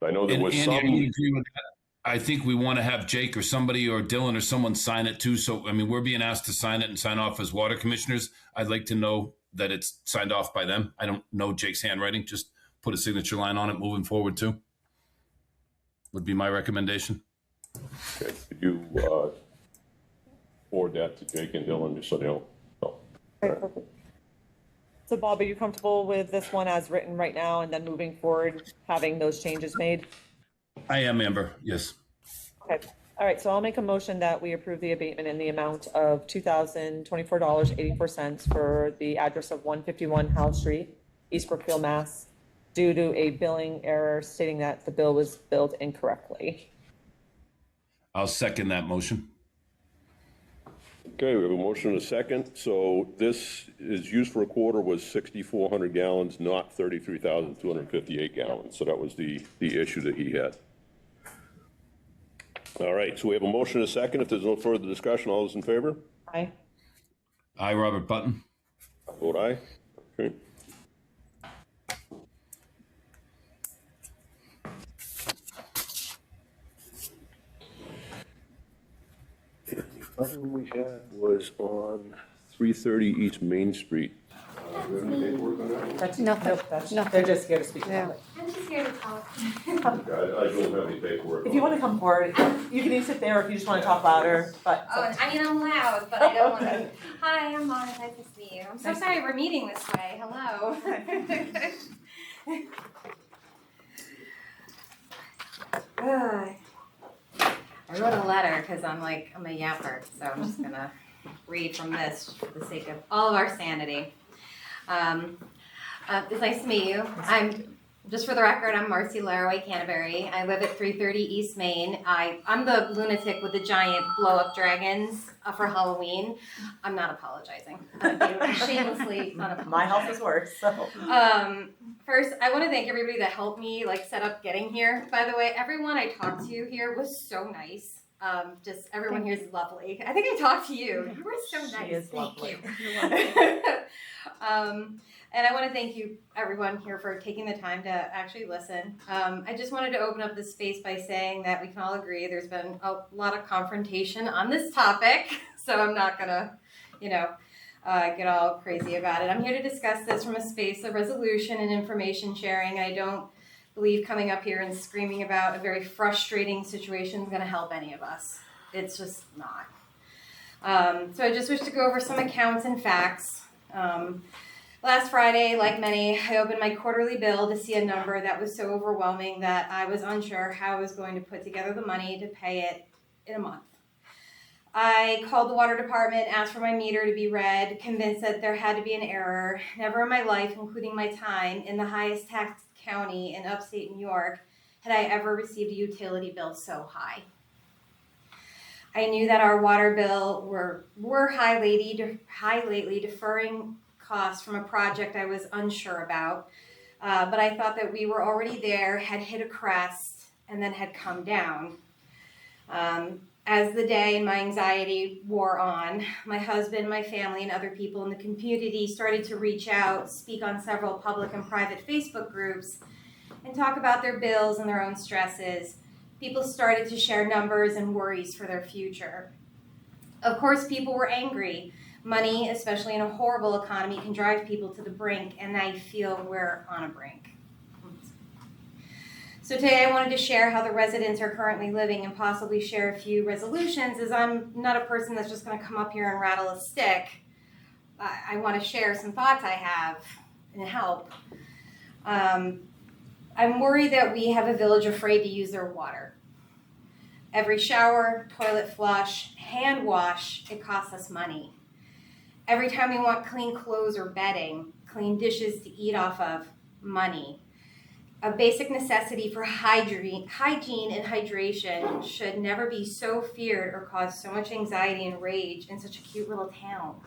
I know there was Andy, some. I agree with that. I think we want to have Jake or somebody or Dylan or someone sign it too. So, I mean, we're being asked to sign it and sign off as water commissioners. I'd like to know that it's signed off by them. I don't know Jake's handwriting. Just put a signature line on it moving forward too. Would be my recommendation. Okay. Could you forward that to Jake and Dylan just so they know? Okay, perfect. So Bob, are you comfortable with this one as written right now and then moving forward, having those changes made? I am, Amber. Yes. Okay. All right. So I'll make a motion that we approve the abatement in the amount of $2,024.84 for the address of 151 Howell Street, East Brookfield, Mass, due to a billing error stating that the bill was billed incorrectly. I'll second that motion. Okay, we have a motion and a second. So this is used for a quarter was 6,400 gallons, not 33,258 gallons. So that was the issue that he had. All right, so we have a motion and a second. If there's no further discussion, all those in favor? Aye. Aye, Robert Button. I vote aye. Okay. The other one we had was on 330 East Main Street. Do you have any paperwork on that? That's, Nothing. They're just here to speak. Yeah. About it. I'm just here to talk. I don't have any paperwork. If you want to come forward, you can either sit there or if you just want to talk louder, but. Oh, I mean, I'm loud, but I don't want Okay. to. Hi, I'm Mona. Nice to meet you. I'm so sorry we're meeting this way. Hello. I wrote a letter because I'm a yapper, so I'm just gonna read from this for the sake of all of our sanity. It's nice to meet you. Just for the record, I'm Marcy Laraway Canterbury. I live at 330 East Main. I'm the lunatic with the giant blow-up dragons for Halloween. I'm not apologizing. I'm shamelessly not apologizing. My house is worse, so. First, I want to thank everybody that helped me set up getting here. By the way, everyone I talked to here was so nice. Just everyone here is lovely. I think I talked to you. You were so nice. She is Thank lovely. you. And I want to thank you, everyone here, for taking the time to actually listen. I just wanted to open up this space by saying that we can all agree there's been a lot of confrontation on this topic, so I'm not gonna, get all crazy about it. I'm here to discuss this from a space of resolution and information sharing. I don't believe coming up here and screaming about a very frustrating situation is going to help any of us. It's just not. So I just wish to go over some accounts and facts. Last Friday, like many, I opened my quarterly bill to see a number that was so overwhelming that I was unsure how I was going to put together the money to pay it in a month. I called the water department, asked for my meter to be read, convinced that there had to be an error. Never in my life, including my time in the highest taxed county in upstate New York, had I ever received a utility bill so high. I knew that our water bill were high lately, deferring costs from a project I was unsure about, but I thought that we were already there, had hit a crest, and then had come down. As the day and my anxiety wore on, my husband, my family, and other people in the community started to reach out, speak on several public and private Facebook groups, and talk about their bills and their own stresses. People started to share numbers and worries for their future. Of course, people were angry. Money, especially in a horrible economy, can drive people to the brink, and I feel we're on a brink. So today I wanted to share how the residents are currently living and possibly share a few resolutions, as I'm not a person that's just going to come up here and rattle a stick. I want to share some thoughts I have and help. I'm worried that we have a village afraid to use their water. Every shower, toilet flush, hand wash, it costs us money. Every time we want clean clothes or bedding, clean dishes to eat off of, money. A basic necessity for hygiene and hydration should never be so feared or cause so much anxiety and rage in such a cute little town.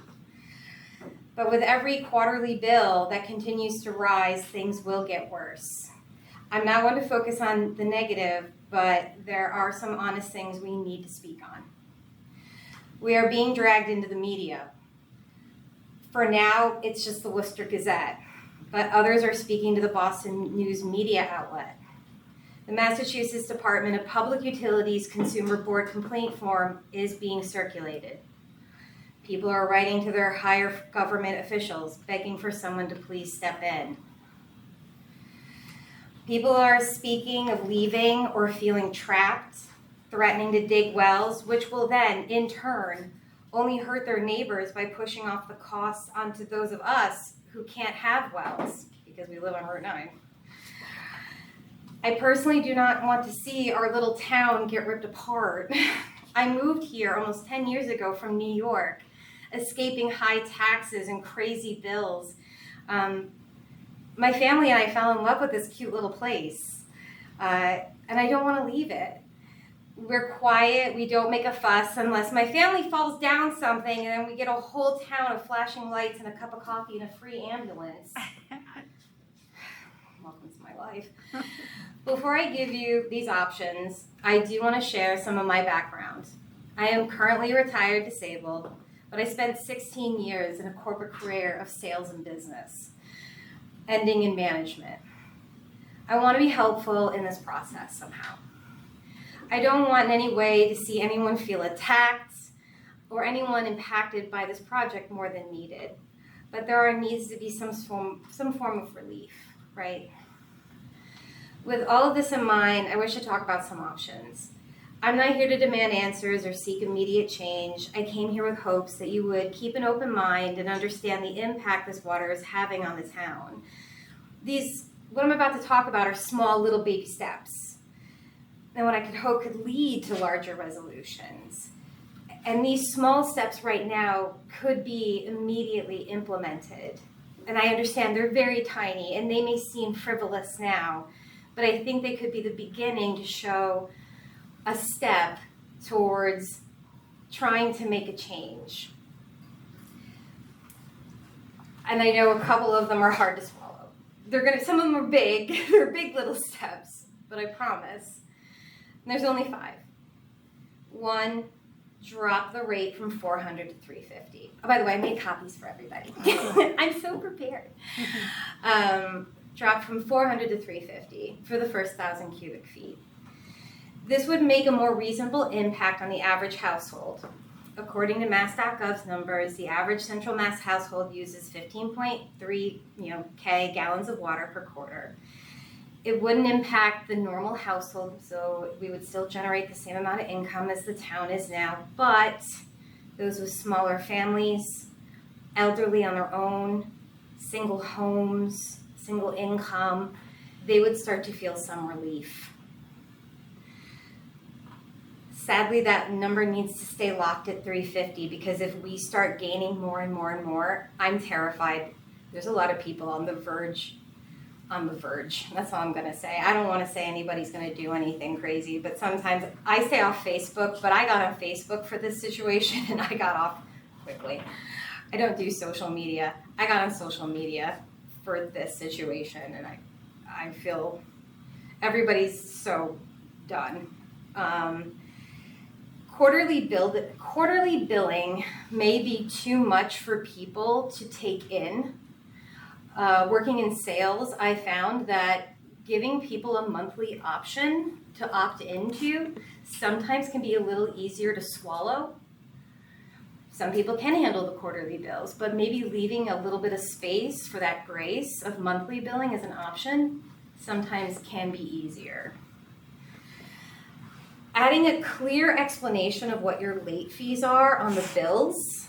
But with every quarterly bill that continues to rise, things will get worse. I'm not one to focus on the negative, but there are some honest things we need to speak on. We are being dragged into the media. For now, it's just the Worcester Gazette, but others are speaking to the Boston News media outlet. The Massachusetts Department of Public Utilities Consumer Board complaint form is being circulated. People are writing to their higher government officials, begging for someone to please step in. People are speaking of leaving or feeling trapped, threatening to dig wells, which will then, in turn, only hurt their neighbors by pushing off the costs onto those of us who can't have wells because we live on Route 9. I personally do not want to see our little town get ripped apart. I moved here almost 10 years ago from New York, escaping high taxes and crazy bills. My family and I fell in love with this cute little place, and I don't want to leave it. We're quiet, we don't make a fuss unless my family falls down something, and then we get a whole town of flashing lights and a cup of coffee and a free ambulance. Welcome to my life. Before I give you these options, I do want to share some of my background. I am currently retired disabled, but I spent 16 years in a corporate career of sales and business, ending in management. I want to be helpful in this process somehow. I don't want in any way to see anyone feel attacked or anyone impacted by this project more than needed. But there needs to be some form of relief, right? With all of this in mind, I wish to talk about some options. I'm not here to demand answers or seek immediate change. I came here with hopes that you would keep an open mind and understand the impact this water is having on the town. What I'm about to talk about are small little baby steps. And what I could hope could lead to larger resolutions. And these small steps right now could be immediately implemented. and I understand they're very tiny and they may seem frivolous now, but I think they could be the beginning to show a step towards trying to make a change. And I know a couple of them are hard to swallow. Some of them are big, they're big little steps, but I promise. And there's only 5. 1, drop the rate from 400 to 350. Oh, by the way, I made copies for everybody. I'm so prepared. Drop from 400 to 350 for the first 1,000 cubic feet. This would make a more reasonable impact on the average household. According to Mass.gov's numbers, the average Central Mass household uses 15.3 K gallons of water per quarter. It wouldn't impact the normal household, so we would still generate the same amount of income as the town is now, but those with smaller families, elderly on their own, single homes, single income, they would start to feel some relief. Sadly, that number needs to stay locked at 350 because if we start gaining more and more and more, I'm terrified. There's a lot of people on the verge. That's all I'm going to say. I don't want to say anybody's going to do anything crazy, but sometimes I stay off Facebook, but I got on Facebook for this situation and I got off quickly. I don't do social media. I got on social media for this situation and I feel everybody's so done. Quarterly billing may be too much for people to take in. Working in sales, I found that giving people a monthly option to opt into sometimes can be a little easier to swallow. Some people can handle the quarterly bills, but maybe leaving a little bit of space for that grace of monthly billing as an option sometimes can be easier. Adding a clear explanation of what your late fees are on the bills.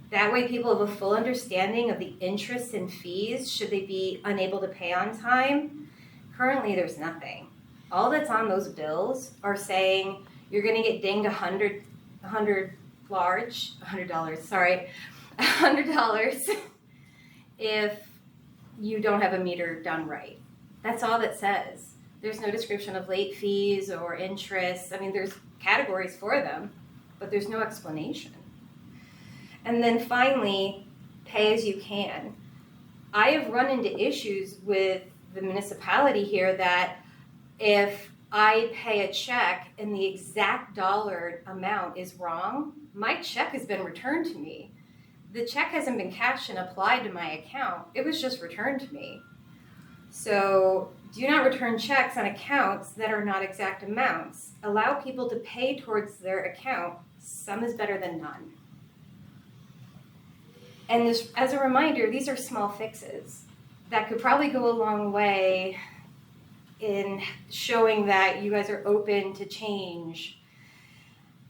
That way people have a full understanding of the interest and fees should they be unable to pay on time. Currently, there's nothing. All that's on those bills are saying you're going to get dinged $100 if you don't have a meter done right. That's all that says. There's no description of late fees or interest. I mean, there's categories for them, but there's no explanation. And then finally, pay as you can. I have run into issues with the municipality here that if I pay a check and the exact dollar amount is wrong, my check has been returned to me. The check hasn't been cashed and applied to my account. It was just returned to me. So do not return checks on accounts that are not exact amounts. Allow people to pay towards their account. Some is better than none. And this, as a reminder, these are small fixes that could probably go a long way in showing that you guys are open to change.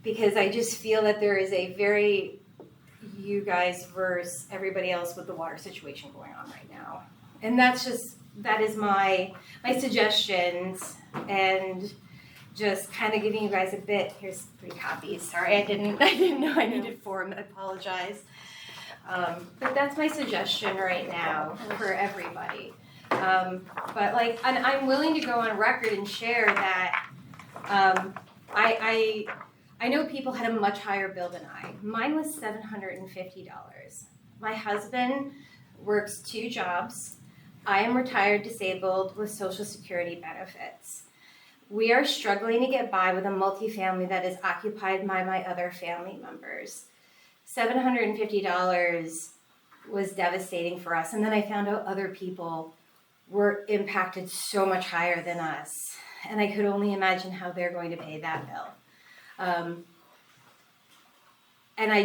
Because I just feel that there is a very you guys versus everybody else with the water situation going on right now. And that is my suggestions and just kind of giving you guys a bit. Here's 3 copies. Sorry, I didn't know I needed 4. I apologize. But that's my suggestion right now for everybody. But and I'm willing to go on record and share that I know people had a much higher bill than I. Mine was $750. My husband works 2 jobs. I am retired disabled with Social Security benefits. We are struggling to get by with a multifamily that is occupied by my other family members. $750 was devastating for us. And then I found out other people were impacted so much higher than us. And I could only imagine how they're going to pay that bill. And I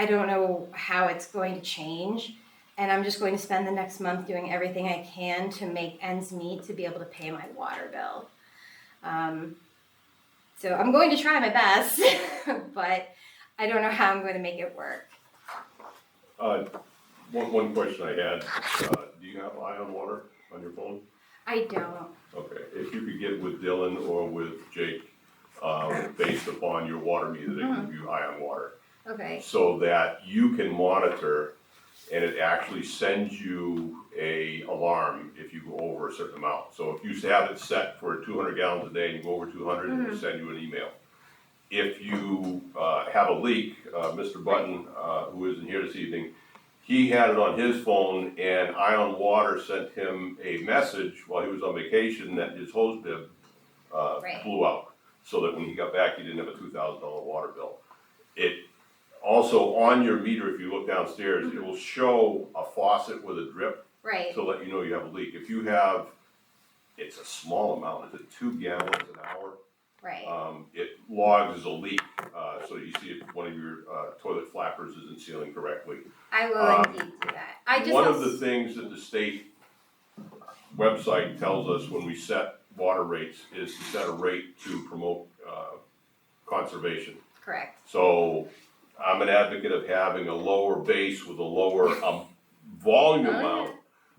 don't know how it's going to change. And I'm just going to spend the next month doing everything I can to make ends meet to be able to pay my water bill. So I'm going to try my best, but I don't know how I'm going to make it work. One question I had, do you have Ion Water on your phone? I don't. Okay, if you could get with Dylan or with Jake, based upon your water meter, they can give you Ion Water. Okay. So that you can monitor and it actually sends you a alarm if you go over a certain amount. So if you have it set for 200 gallons a day and you go over 200, it will send you an email. If you have a leak, Mr. Button, who isn't here this evening, he had it on his phone, and Ion Water sent him a message while he was on vacation that his hose bib blew out, so that when he got back, he didn't have a $2,000 water bill. It also, on your meter, if you look downstairs, it will show a faucet with a drip Right. to let you know you have a leak. If you have, it's a small amount, is it 2 gallons an hour? Right. It logs as a leak, so you see if one of your toilet flappers isn't sealing correctly. I will indeed do that. One of the things that the state website tells us when we set water rates is to set a rate to promote conservation. Correct. So I'm an advocate of having a lower base with a lower volume amount,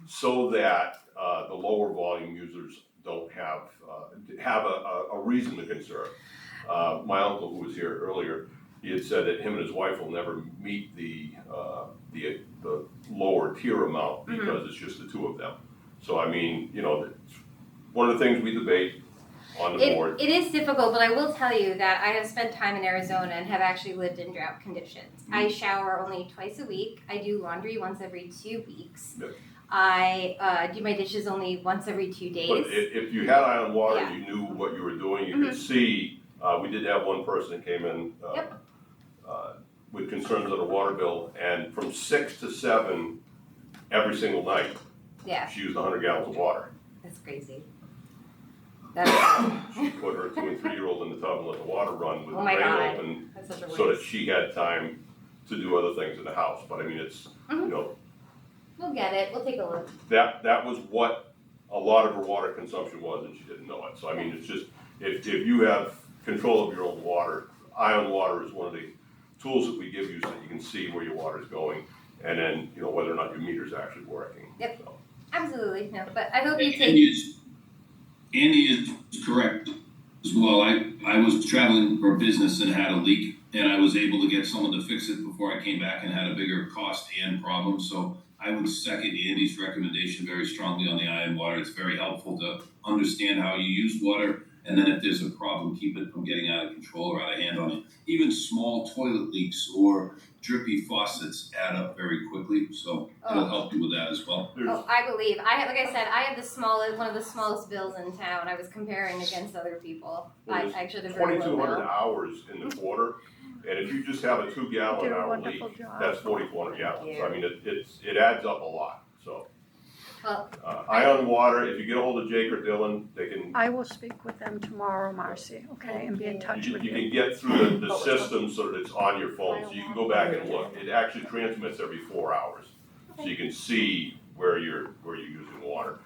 so that the lower volume users don't have a reason to conserve. My uncle, who was here earlier, he had said that him and his wife will never meet the lower tier amount because it's just the two of them. So I mean, you know, one of the things we debate on the board. It is difficult, but I will tell you that I have spent time in Arizona and have actually lived in drought conditions. I shower only twice a week. I do laundry once every 2 weeks. Yep. I do my dishes only once every 2 days. But if you had Ion Water, you knew what you were doing, you could see, we did have one person that came in with concerns on a water bill, and from 6 to 7 every single night, she used 100 gallons of water. That's crazy. She put her 2 and 3-year-old in the tub and let the water run with the drain open, That's such a so that waste. she had time to do other things in the house. But I mean, it's, you know, We'll get it. We'll take a look. that was what a lot of her water consumption was, and she didn't know it. So I mean, it's just, if you have control of your own water, Ion Water is one of the tools that we give you so that you can see where your water is going, and then, you know, whether or not your meter's actually working. Yep. So. Absolutely. No, but I hope you take. Andy is correct as well. I was traveling for business and had a leak, and I was able to get someone to fix it before I came back and had a bigger cost and problem. So I would second Andy's recommendation very strongly on the Ion Water. It's very helpful to understand how you use water, and then if there's a problem, keep it from getting out of control or out of hand on it. Even small toilet leaks or drippy faucets add up very quickly, so it'll help you with that as well. Oh, I believe. Like I said, I have one of the smallest bills in town. I was comparing against other people. Well, I should have very low 2,200 bill. hours in the quarter, and if you just have a 2 gallon Did a hour wonderful leak, job. that's 4,400 gallons. Thank So I mean, it adds up a lot, so. Well, Ion Water, if you get a hold of Jake or Dylan, they can, I will speak with them tomorrow, Marcy, okay, and be in touch with you you. can get through the system so that it's on your phone, so you can go back and look. It actually transmits every 4 hours, so you can see where you're using water.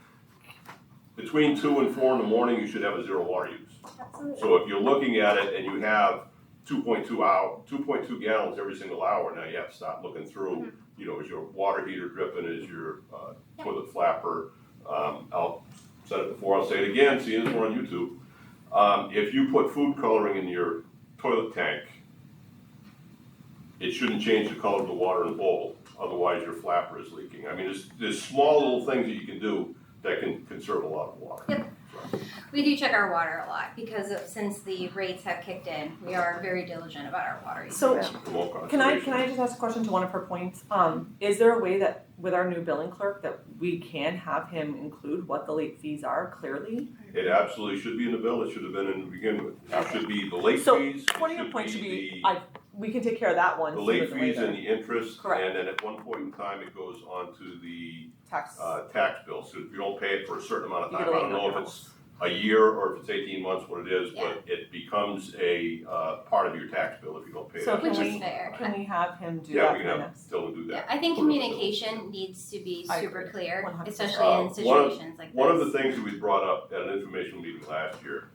Between 2 and 4 in the morning, you should have a 0 water use. absolutely. So if you're looking at it and you have 2.2 gallons every single hour, now you have to stop looking through, you know, is your water heater dripping, is your toilet flapper, I'll said it before, I'll say it again, seeing as we're on YouTube. If you put food coloring in your toilet tank, it shouldn't change the color of the water in the bowl, otherwise your flapper is leaking. I mean, there's small little things that you can do that can conserve a lot of water. Yep. So. We do check our water a lot because since the rates have kicked in, we are very diligent about our water use. So Promote can I conservation. just ask a question to one of her points? Is there a way that with our new billing clerk that we can have him include what the late fees are clearly? It absolutely should be in the bill, it should have been in the beginning with. It should be the late So fees. one of your points should be, we can take care of that one The sooner late than fees later. and the interest, Correct. and then at one point in time, it goes on to the Tax. tax bill. So if you don't pay it for a certain amount of You time, get I a don't lien on know your if it's a year or if it's 18 months, what it is, but it becomes a part of your tax bill if you don't pay it. So Which can is we, fair. can we have him do Yeah, that we can for have us? Dylan do that. I think Put it in the bill. communication needs to be I super agree. clear, 100%. especially in situations like this. One of the things that we brought up at an informational meeting last year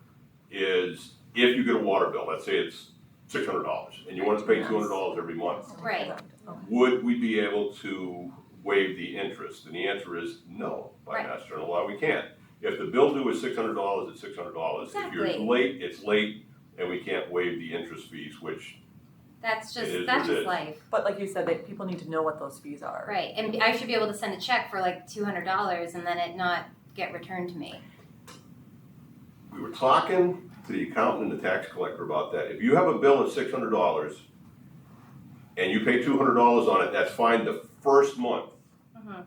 is if you get a water bill, let's say it's $600, and you want to pay $200 every month, Right. would we be able to waive the interest? And the answer is no, by Right. Mass General law, we can't. If the bill due is $600, it's $600. If you're Exactly. late, it's late, and we can't waive the interest fees, which That's It is that's what it just is. life. But like you said, people need to know what those fees are. Right, and I should be able to send a check for like $200 and then it not get returned to me. We were talking to the accountant and the tax collector about that. If you have a bill of $600 and you pay $200 on it, that's fine the first month. Mhm.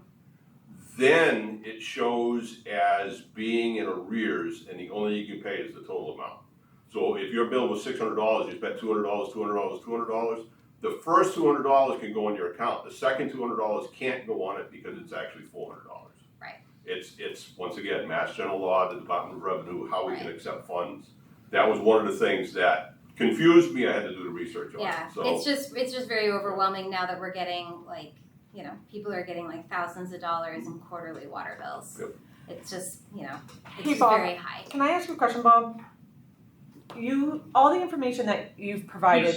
Then it shows as being in arrears, and the only you can pay is the total amount. So if your bill was $600, you spent $200, $200, the first $200 can go on your account. The second $200 can't go on it because it's actually $400. Right. It's once again, Mass General Law, the Department of Revenue, how we can Right. accept funds. That was one of the things that confused me. I had to do the research on. Yeah, So it's just very overwhelming now that we're getting like, you know, people are getting like thousands of dollars in quarterly water bills. Yep. It's just, you know, it's Hey, just Bob, very high. Can I ask you a question, Bob? All the information that you've provided,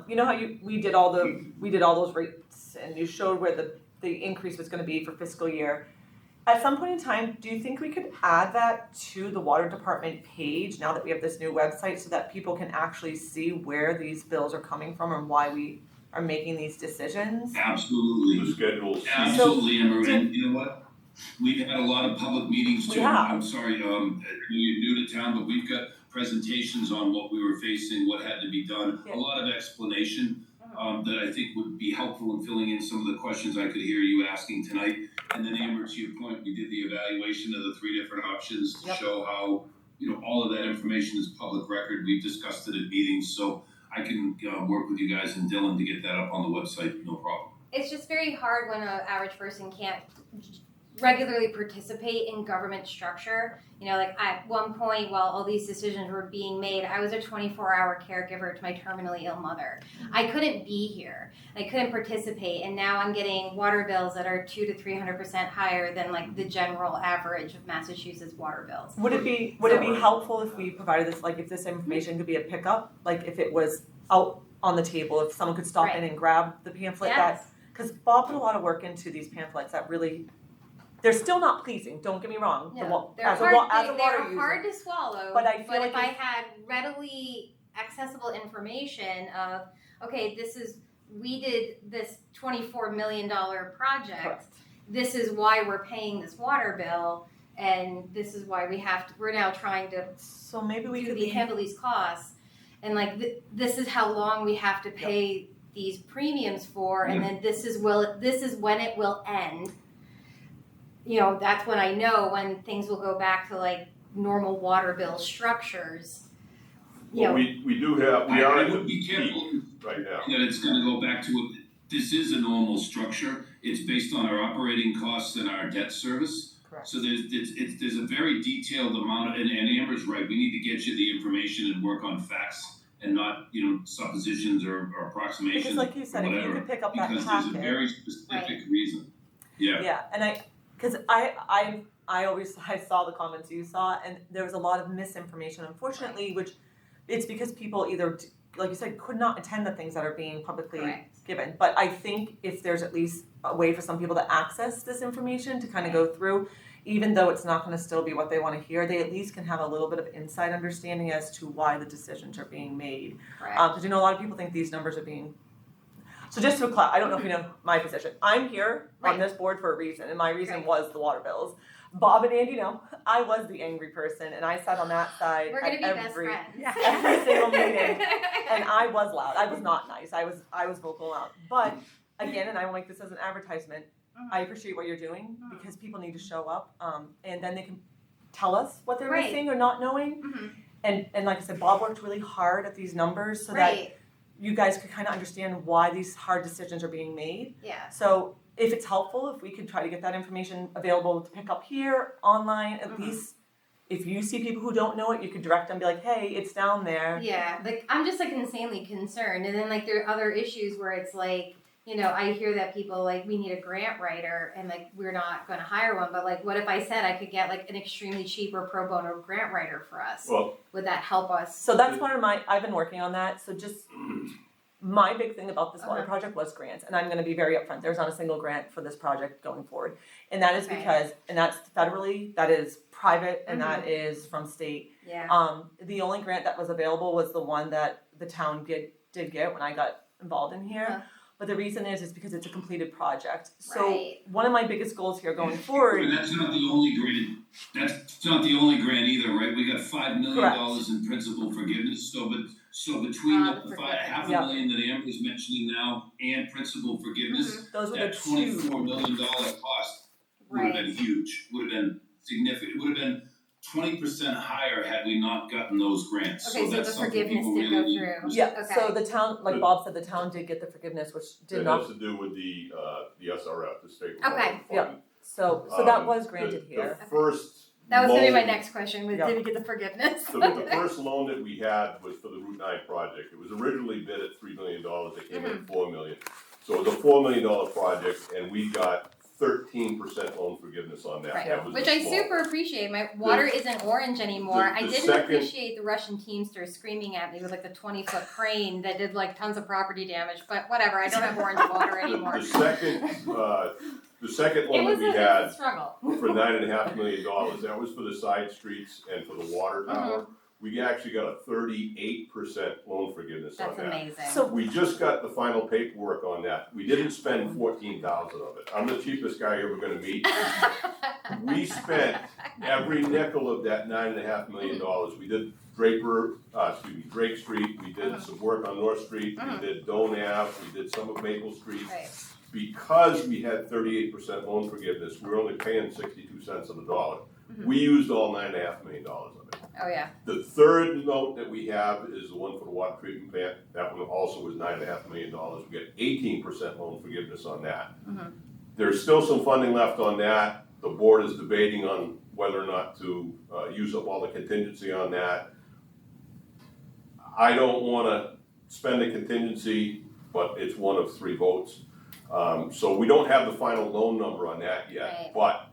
you know how we did all those rates and you showed where the increase was gonna be for fiscal year. At some point in time, do you think we could add that to the water department page now that we have this new website so that people can actually see where these bills are coming from and why we are making these decisions? the Absolutely. schedules. Absolutely, Amber, and you know what? We've had a lot of public meetings We too. have. I'm sorry, I know you're new to town, but we've got presentations on what we were facing, what had to be done. Yeah. A lot of explanation, that I think would be helpful in filling in some of the questions I could hear you asking tonight. And then Amber, to your point, we did the evaluation of the 3 different options to Yep. show how, you know, all of that information is public record. We've discussed it at meetings, so I can work with you guys and Dylan to get that up on the website, no problem. It's just very hard when an average person can't regularly participate in government structure. You know, like at one point while all these decisions were being made, I was a 24-hour caregiver to my terminally ill mother. I couldn't be here. I couldn't participate, and now I'm getting water bills that are 200 to 300% higher than like the general average of Massachusetts water bills. Would it be helpful if we provided this, like if this information could be a pickup, like if it was out on the table, if someone could stop in and grab the pamphlet Yes. because Bob put a lot of work into these pamphlets that really, they're still not pleasing, don't get me wrong. No, they're As a hard, water they're user. hard to swallow, But I feel like if I had readily accessible information of, okay, we did this $24 million project, Correct. this is why we're paying this water bill, and this is why we're now trying to So maybe we could handle these costs, and like, this is how long we have to pay these premiums for, and then this is when it will end. You know, that's when I know when things will go back to like normal water bill structures. You Well, know, we do have, we are I at the would be careful peak right now. that it's gonna go back to, this is a normal structure. It's based on our operating costs and our debt service. Correct. So there's a very detailed amount, and Amber's right, we need to get you the information and work on facts and not, you know, suppositions or approximations. Because like you said, or if you whatever, could pick up that because packet. there's a very specific reason. Yeah. Yeah, and because I saw the comments you saw, and there was a lot of misinformation, unfortunately, which it's because people either, like you said, could not attend the things that are being publicly Correct. given. But I think if there's at least a way for some people to access this information to kind of go through, even though it's not going to still be what they want to hear, they at least can have a little bit of inside understanding as to why the decisions are being made. correct. Because you know, a lot of people think these numbers are being. So just to clarify, I don't know if you know my position. I'm here on Right. this board for a reason, and my reason Right. was the water bills. Bob and Andy know I was the angry person, and I sat on that side We're gonna at be best every friends. every single meeting, and I was loud. I was not nice. I was vocal out. But again, and I will make this as an advertisement. I appreciate what you're doing because people need to show up, and then they can tell us what they're Right. missing or not knowing. Mhm. And like I said, Bob worked really hard at these numbers so that Right. you guys could kind of understand why these hard decisions are being made. Yeah. So if it's helpful, if we could try to get that information available to pick up here, online, at least if you see people who don't know it, you could direct them, be like, hey, it's down there. Yeah, like I'm just like insanely concerned, and then like there are other issues where it's like, you know, I hear that people like we need a grant writer, and like we're not going to hire one, but like what if I said I could get like an extremely cheap or pro bono grant writer for us? Well, Would that help us? So that's one of I've been working on that. So just my big thing about this water project was grants, and I'm going to be very upfront. There's not a single grant for this project going forward, and that is Okay. because, and that's federally, that is private, and that is from state. Yeah. The only grant that was available was the one that the town did get when I got involved in here. Uh-huh. But the reason is because it's a completed project. So Right. one of my biggest goals here going forward. And that's not the only grant, that's not the only grant either, right? We got $5 million in principal forgiveness, so between the the forgiveness. half a Yep. million that Amber's mentioning now and principal forgiveness, Those were the that two. $24 million cost would have been Right. huge, would have been significant, would have been 20% higher had we not gotten those grants. Okay, so the that's something forgiveness people did really go need. through. Yeah, so Okay. the town, like Bob said, the town did get the forgiveness, which did That not. has to do with the SRF, the state Okay. revolving Yeah. fund. So that was granted The here. first That was gonna be my loan- next question, was did we get the forgiveness? The first loan that we had was for the Route 9 project. It was originally bid at $3 million, it came in at $4 million. So it was a $4 million project, and we got 13% loan forgiveness on that. Right, That was which a I small- super appreciate. My water isn't orange anymore. the I didn't second- appreciate the Russian Teamsters screaming at me with like the 20-foot crane that did like tons of property damage, but whatever, I don't have orange water anymore. The second It loan was that we a had struggle. for $9.5 million, that was for the side streets and for the water tower. We actually got a 38% loan forgiveness on That's that. amazing. So We just got the final paperwork on that. We didn't spend 14,000 of it. I'm the cheapest guy you're ever gonna meet. We spent every nickel of that $9.5 million. We did Drake Street, we did some work on North Street, we did Doan Ave, we did some of Maple Street. Right. Because we had 38% loan forgiveness, we were only paying 62 cents on the dollar. We used all $9.5 million of it. Oh yeah. The third note that we have is the one for the water treatment plant. That one also was $9.5 million. We get 18% loan forgiveness on that. There's still some funding left on that. The board is debating on whether or not to use up all the contingency on that. I don't wanna spend a contingency, but it's one of 3 votes. So we don't have the final loan number on that yet, but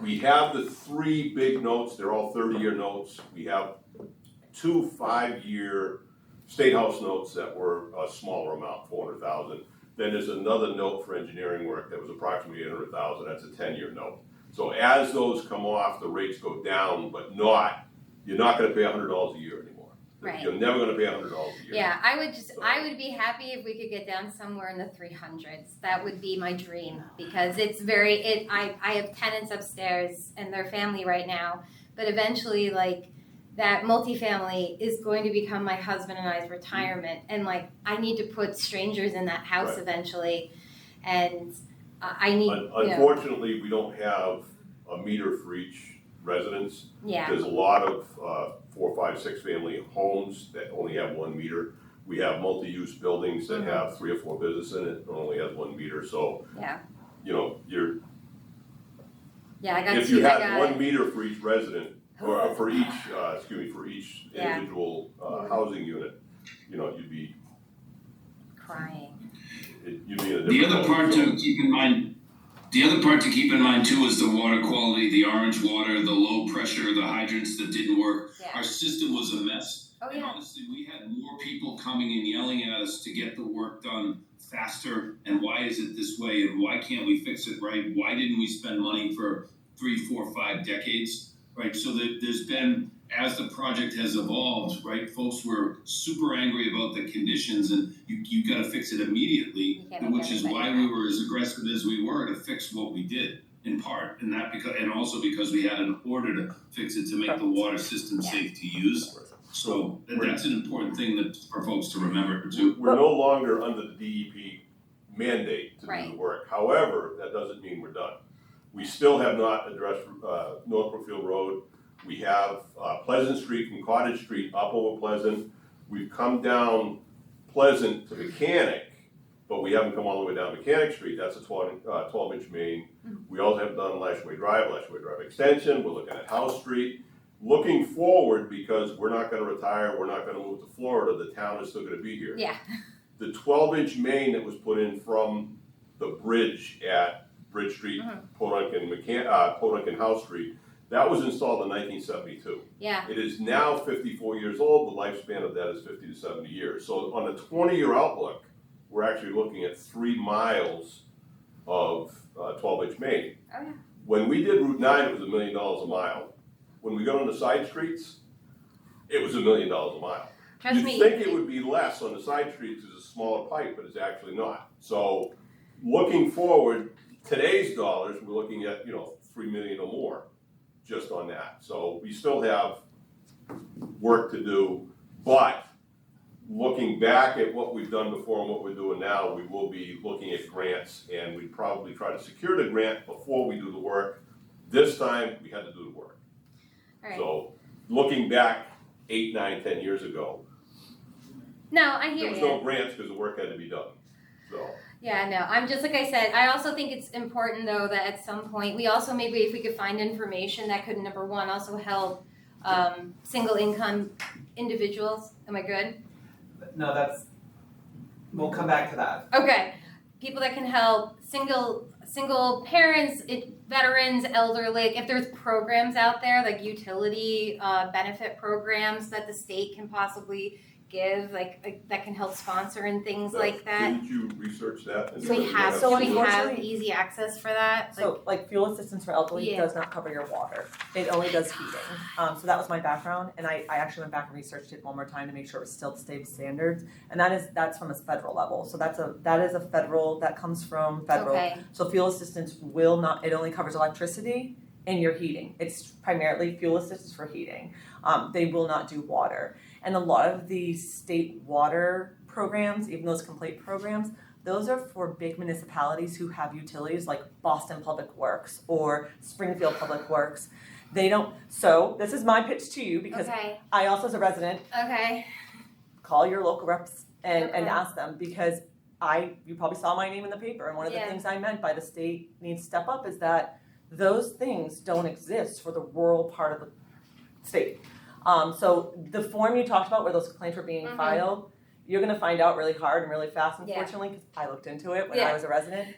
we have the 3 big notes, they're all 30-year notes. We have 2 5-year State House notes that were a smaller amount, 400,000. Then there's another note for engineering work that was approximately 800,000, that's a 10-year note. So as those come off, the rates go down, but you're not gonna pay $100 a year anymore. Right. You're never gonna pay $100 a year. Yeah, I would be happy if we could get down somewhere in the 300s. That would be my dream because it's I have tenants upstairs and their family right now, but eventually like that multifamily is going to become my husband and I's retirement and like I need to put strangers in that house Right. eventually and I need, Unfortunately, we don't have a meter for each residence. Yeah. There's a lot of 4, 5, 6 family homes that only have 1 meter. We have multi-use buildings that have 3 or 4 businesses in it and only has 1 meter, so, yeah. I got if you had 1 meter for each resident, or for each, for each individual housing unit, you'd be crying. You'd be in a The different other part zone. to keep in mind, too is the water quality, the orange water, the low pressure, the hydrants that didn't work. Yeah. Our system was a mess. Oh, And yeah. honestly, we had more people coming and yelling at us to get the work done faster. And why is it this way? And why can't we fix it right? Why didn't we spend money for 3, 4, 5 decades? Right, so there's been, as the project has evolved, right, folks were super angry about the conditions and you gotta fix it immediately, You can't make which is everybody why we happy. were as aggressive as we were to fix what we did, in part, and also because we had an order to fix it to make the water system safe to use. So that's an important thing for folks to remember too. We're no longer under the DEP mandate to do Right. the work. However, that doesn't mean we're done. We still have not addressed North Brookfield Road. We have Pleasant Street from Cottage Street up over Pleasant. We've come down Pleasant to Mechanic, but we haven't come all the way down Mechanic Street. That's a 12-inch main. We also have done Lashway Drive Extension. We're looking at House Street. Looking forward, because we're not gonna retire, we're not gonna move to Florida, the town is still gonna be here. Yeah. The 12-inch main that was put in from the bridge at Bridge Street, Podunk and House Street, that was installed in 1972. Yeah. It is now 54 years old, the lifespan of that is 50 to 70 years. So on a 20-year outlook, we're actually looking at 3 miles of 12-inch main. Oh yeah. When we did Route 9, it was $1 million a mile. When we got on the side streets, it was $1 million a mile. Trust You'd me. think it would be less on the side streets, it's a smaller pipe, but it's actually not. So, looking forward, today's dollars, we're looking at, 3 million or more just on that. So we still have work to do, but looking back at what we've done before and what we're doing now, we will be looking at grants, and we'd probably try to secure the grant before we do the work. This time, we had to do the work. All right. So, looking back 8, 9, 10 years ago, No, I there hear was you. no grants because the work had to be done. So, Yeah, no, I'm just like I said, I also think it's important though that at some point, we also maybe if we could find information that could, number one, also help single income individuals. Am I good? No, we'll come back to that. Okay. People that can help single parents, veterans, elderly, if there's programs out there like utility benefit programs that the state can possibly give, like that can help sponsor and things like that. Didn't you research that? Do we have easy access for that? So like fuel assistance for elderly Yeah. does not cover your water. It only does heating. So that was my background, and I actually went back and researched it one more time to make sure it was still the state standards. And that's from a federal level. So that is a federal, that comes from federal. Okay. So fuel assistance will not, it only covers electricity and your heating. It's primarily fuel assistance for heating. They will not do water. And a lot of the state water programs, even those complete programs, those are for big municipalities who have utilities like Boston Public Works or Springfield Public Works. They don't, so this is my pitch to you because Okay. I also as a resident, Okay. call your local reps and Okay. ask them because you probably saw my name in the paper, and one of the Yeah. things I meant by the state needs to step up is that those things don't exist for the rural part of the state. So the form you talked about where those complaints were being Mhm. filed, you're gonna find out really hard and really fast, Yeah. unfortunately, because I looked into it when Yeah. I was a resident.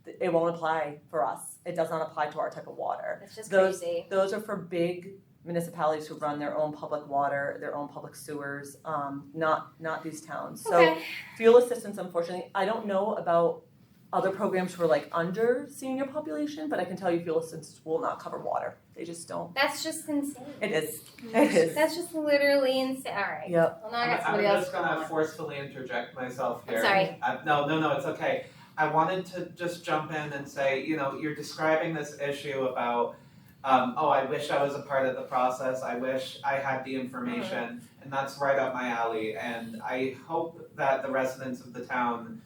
It won't apply for us. It does not apply to our type of water. It's just Those crazy. those are for big municipalities who run their own public water, their own public sewers, not these towns. So Okay. fuel assistance, unfortunately, I don't know about other programs for like under senior population, but I can tell you fuel assistance will not cover water. They just don't. That's just insane. It is. It is. That's just literally insane. All right. Yep. Well, now I got I'm somebody else just going gonna on. forcefully interject myself here. Sorry. No, it's okay. I wanted to just jump in and say, you're describing this issue about, I wish I was a part of the process. I wish I had the information, and that's right up my alley. And I hope that the residents of the town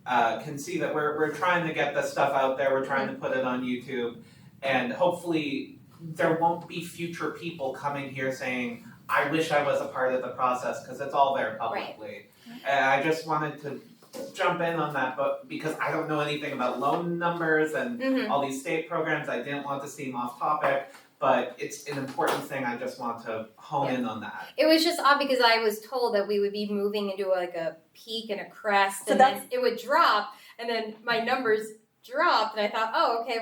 can see that we're trying to get this stuff out there. We're trying to put it on YouTube, and hopefully there won't be future people coming here saying, I wish I was a part of the process, because it's all there publicly. And I just wanted to jump in on that, but because I don't know anything about loan numbers and all these state programs, I didn't want to seem off topic, but it's an important thing. I just want to hone in on that. It was just odd because I was told that we would be moving into like a peak and a crest, So and then it would drop, and then my numbers dropped, and I thought, oh, okay,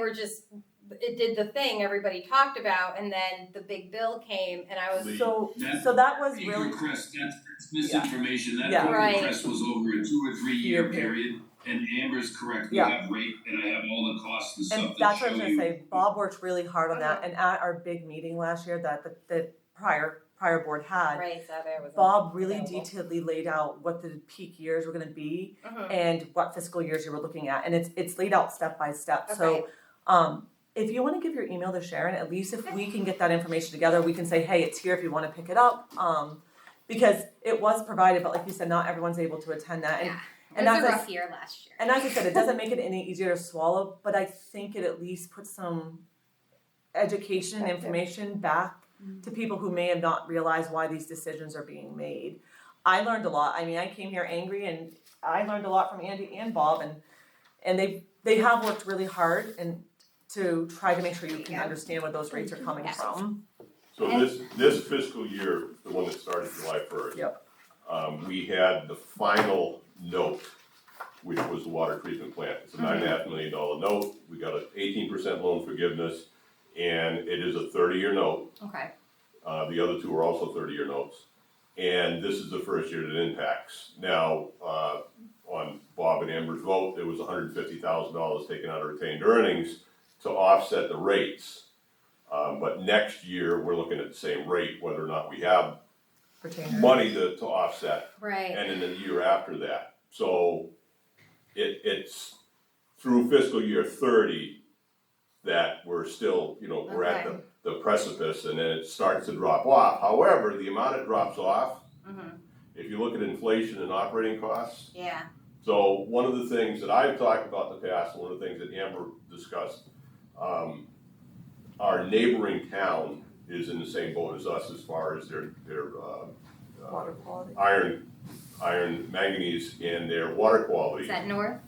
it did the thing everybody talked about, and then the big bill came, and I was So that was Peak really or crest, that's misinformation. That Yeah. peak or Right. crest was over a 2 or 3 year Year period. And Amber's correct, we Yeah. have rate and I have all the costs and and stuff that that's what I show was gonna you. say. Bob worked really hard on that, and at our big meeting last year that the prior board had, right. So there was Bob really available. detailedly laid out what the peak years were gonna be Mhm. and what fiscal years you were looking at, and it's laid out step by step. Okay. So, if you want to give your email to Sharon, at least if we can get that information together, we can say, hey, it's here if you want to pick it up. Because it was provided, but like you said, not everyone's able to attend that. And, Yeah. and it was as a I rough year last year. And as I said, it doesn't make it any easier to swallow, but I think it at least puts some education, information back to people who may have not realized why these decisions are being made. I learned a lot. I mean, I came here angry, and I learned a lot from Andy and Bob, and they have worked really hard and to try to make sure you can understand where those rates are coming from. So this fiscal year, the one that started July 1st. Yep. We had the final note, which was the water treatment plant. It's a $9.5 million note. We got an 18% loan forgiveness, and it is a 30-year note. Okay. The other two are also 30-year notes. And this is the first year that it impacts. Now, on Bob and Amber's vote, there was $150,000 taken out of retained earnings to offset the rates. But next year, we're looking at the same rate, whether or not we have money to offset. Right. And in the year after that. So it's through fiscal year 30 that we're still, we're at Okay. the precipice, and then it starts to drop off. However, the amount it drops off, if you look at inflation and operating costs, Yeah. so one of the things that I've talked about in the past, and one of the things that Amber discussed, our neighboring town is in the same boat as us as far as their Water quality. iron, manganese, and their water quality. Is that north?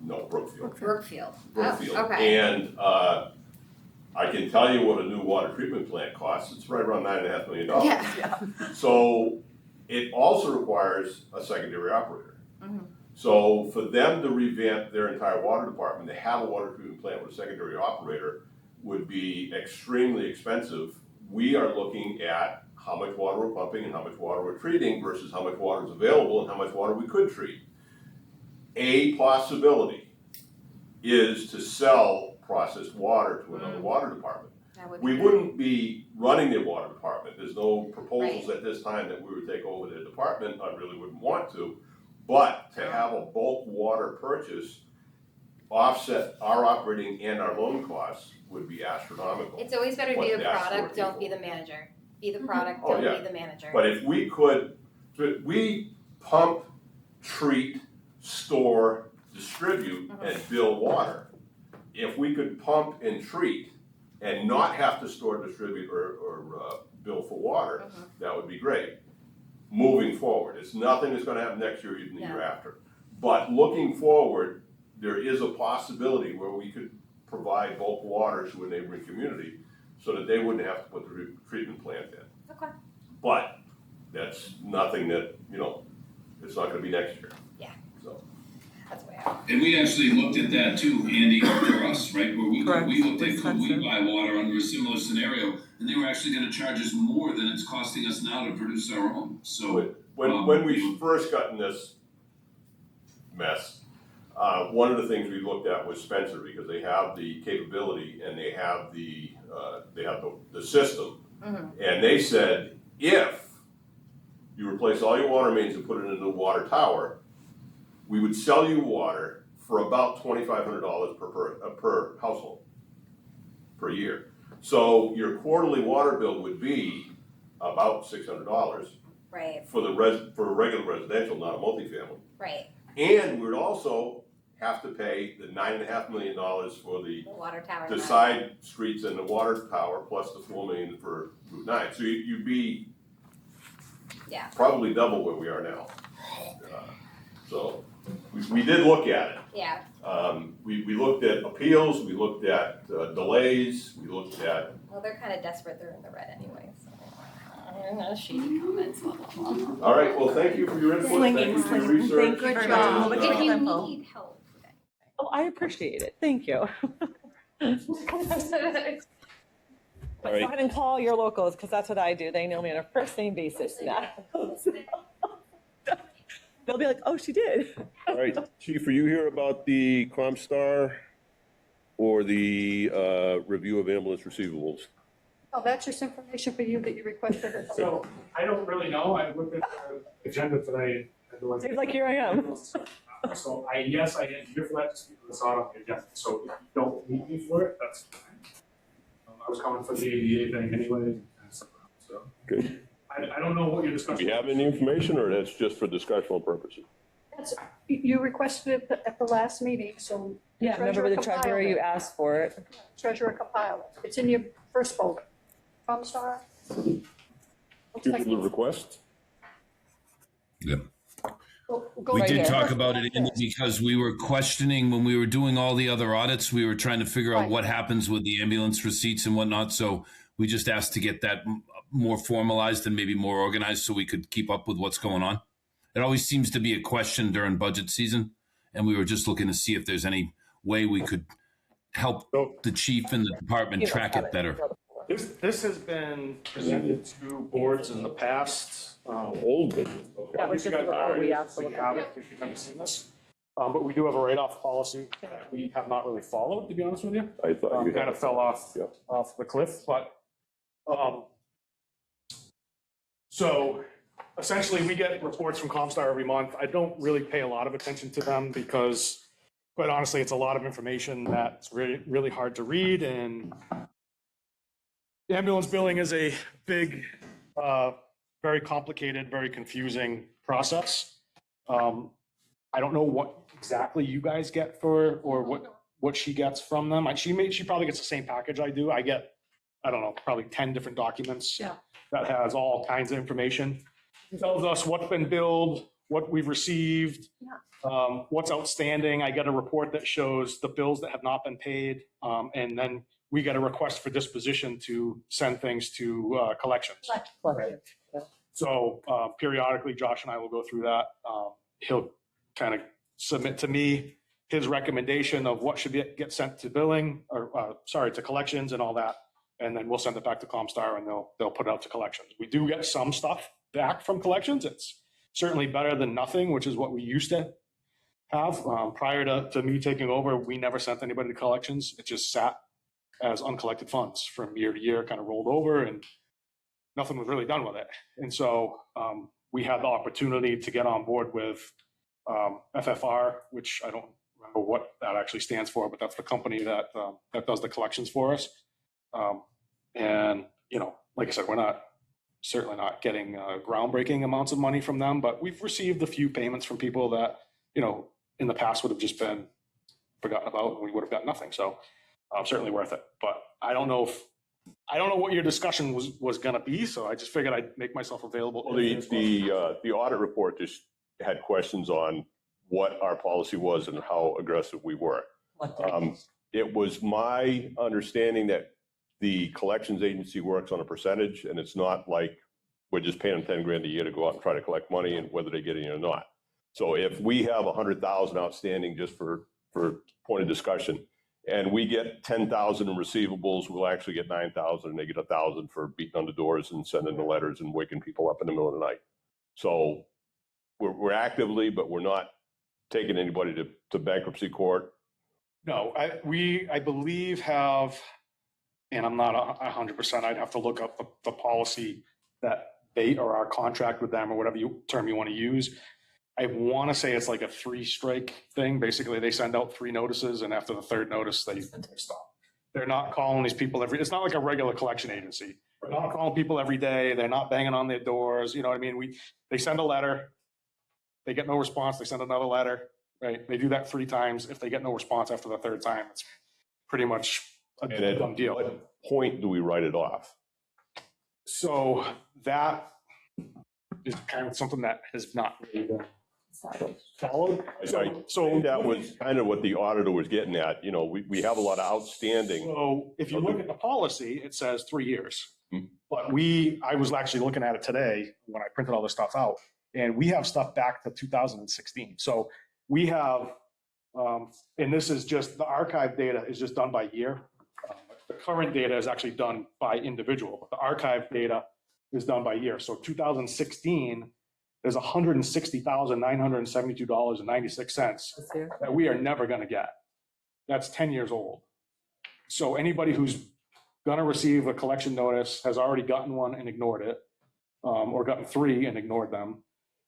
No, Brookfield. Brookfield. Brookfield. Oh, okay. And I can tell you what a new water treatment plant costs. It's right around $9.5 million. Yeah. So it also requires a secondary operator. So for them to revamp their entire water department, to have a water treatment plant with a secondary operator would be extremely expensive. We are looking at how much water we're pumping and how much water we're treating versus how much water is available and how much water we could treat. A possibility is to sell processed water to another water department. We wouldn't be running their water department. There's no proposals at this time that we would take over their department. I really wouldn't want to. But to have a bulk water purchase offset our operating and our loan costs would be astronomical. It's always better to be What the that's product, working don't for. be the manager. Be the product, Oh, don't yeah. be the manager. But if we could, we pump, treat, store, distribute, and bill water. If we could pump and treat and not have to store, distribute, or bill for water, that would be great. Moving forward, it's nothing that's gonna happen next year, even the year after. But looking forward, there is a possibility where we could provide bulk water to a neighboring community so that they wouldn't have to put the treatment plant in. Okay. But that's nothing that, it's not gonna be next year. Yeah. So. That's way out. And we actually looked at that too, Andy, for us, right, where we Correct. looked at, could we Expensive. buy water under a similar scenario? And they were actually gonna charge us more than it's costing us now to produce our own, so. When we first got in this mess, one of the things we looked at was Spencer, because they have the capability and they have the system. And they said, if you replace all your water mains and put it in a new water tower, we would sell you water for about $2,500 per household per year. So your quarterly water bill would be about $600 Right. for a regular residential, not a multifamily. Right. And we'd also have to pay the $9.5 million for the Water tower. the side streets and the water tower plus the $4 million for Route 9. So you'd be probably double where we are now. So we did look at it. Yeah. We looked at appeals, we looked at delays, we looked at. Well, they're kind of desperate. They're in the red anyway. So. Shady comments. Blah, blah, blah. All right, well, thank you for your input, thank you for your research. Thank you Good very job. much. If you Info. need help. Oh, I appreciate it. Thank you. But go ahead and call your locals, because that's what I do. They know me on a first name basis now. They'll be like, oh, she did. All right, Chief, are you here about the Comstar or the review of ambulance receivables? Oh, that's just information for you that you requested. So I don't really know. I looked at the agenda today. Seems like here I am. So I am here for that, just because it's not on the agenda. So if you don't need me for it, that's fine. I was coming for the ADA thing anyway. So Good. I don't know what you're discussing. Do you have any information, or that's just for discussional purposes? You requested it at the last meeting, so. Yeah, remember with the treasurer, you asked for it. Treasurer compiled it. It's in your first folder. Comstar. Looks like The request? Yeah. go We right did there. talk about it because we were questioning when we were doing all the other audits, we were trying to figure out Right. what happens with the ambulance receipts and whatnot. So we just asked to get that more formalized and maybe more organized so we could keep up with what's going on. It always seems to be a question during budget season. And we were just looking to see if there's any way we could help the chief and the department track it better. This has been presented to boards in the past. Old business. That was just what we asked for. If you haven't seen this. But we do have a write-off policy that we have not really followed, to be honest with you. I thought you Kind of fell off the cliff, but, so essentially, we get reports from Comstar every month. I don't really pay a lot of attention to them because, quite honestly, it's a lot of information that's really, really hard to read. And ambulance billing is a big, very complicated, very confusing process. I don't know what exactly you guys get for, or what she gets from them. She probably gets the same package I do. I get, I don't know, probably 10 different documents that has all kinds of information. It tells us what's been billed, what we've received, what's outstanding. I get a report that shows the bills that have not been paid. And then we get a request for disposition to send things to collections. So periodically, Josh and I will go through that. He'll kind of submit to me his recommendation of what should get sent to billing, or to collections and all that. And then we'll send it back to Comstar and they'll put it out to collections. We do get some stuff back from collections. It's certainly better than nothing, which is what we used to have. Prior to me taking over, we never sent anybody to collections. It just sat as uncollected funds from year to year, kind of rolled over, and nothing was really done with it. And so we had the opportunity to get on board with FFR, which I don't remember what that actually stands for, but that's the company that does the collections for us. And, like I said, we're certainly not getting groundbreaking amounts of money from them, but we've received a few payments from people that, in the past would have just been forgotten about and we would have got nothing. So certainly worth it. But I don't know what your discussion was going to be, so I just figured I'd make myself available. Well, the audit report just had questions on what our policy was and how aggressive we were. It was my understanding that the collections agency works on a percentage, and it's not like we're just paying them 10 grand a year to go out and try to collect money, and whether they get any or not. So if we have 100,000 outstanding, just for point of discussion, and we get 10,000 in receivables, we'll actually get 9,000, and they get 1,000 for beating on the doors and sending the letters and waking people up in the middle of the night. So we're actively, but we're not taking anybody to bankruptcy court. No, I believe have, and I'm not 100%, I'd have to look up the policy that they, or our contract with them, or whatever term you want to use. I want to say it's like a 3-strike thing. Basically, they send out 3 notices, and after the 3rd notice, they stop. They're not calling these people it's not like a regular collection agency. They're not calling people every day. They're not banging on their doors. You know what I mean? They send a letter. They get no response. They send another letter, right? They do that 3 times. If they get no response after the 3rd time, it's pretty much a done deal. At what point do we write it off? So that is kind of something that has not really been followed. So that was kind of what the auditor was getting at. We have a lot of outstanding. So if you look at the policy, it says 3 years. Hmm. But I was actually looking at it today when I printed all this stuff out, and we have stuff back to 2016. So we have, and this is just, the archive data is just done by year. The current data is actually done by individual, but the archive data is done by year. So 2016, there's $160,972.96 that we are never going to get. That's 10 years old. So anybody who's going to receive a collection notice has already gotten one and ignored it, or gotten 3 and ignored them.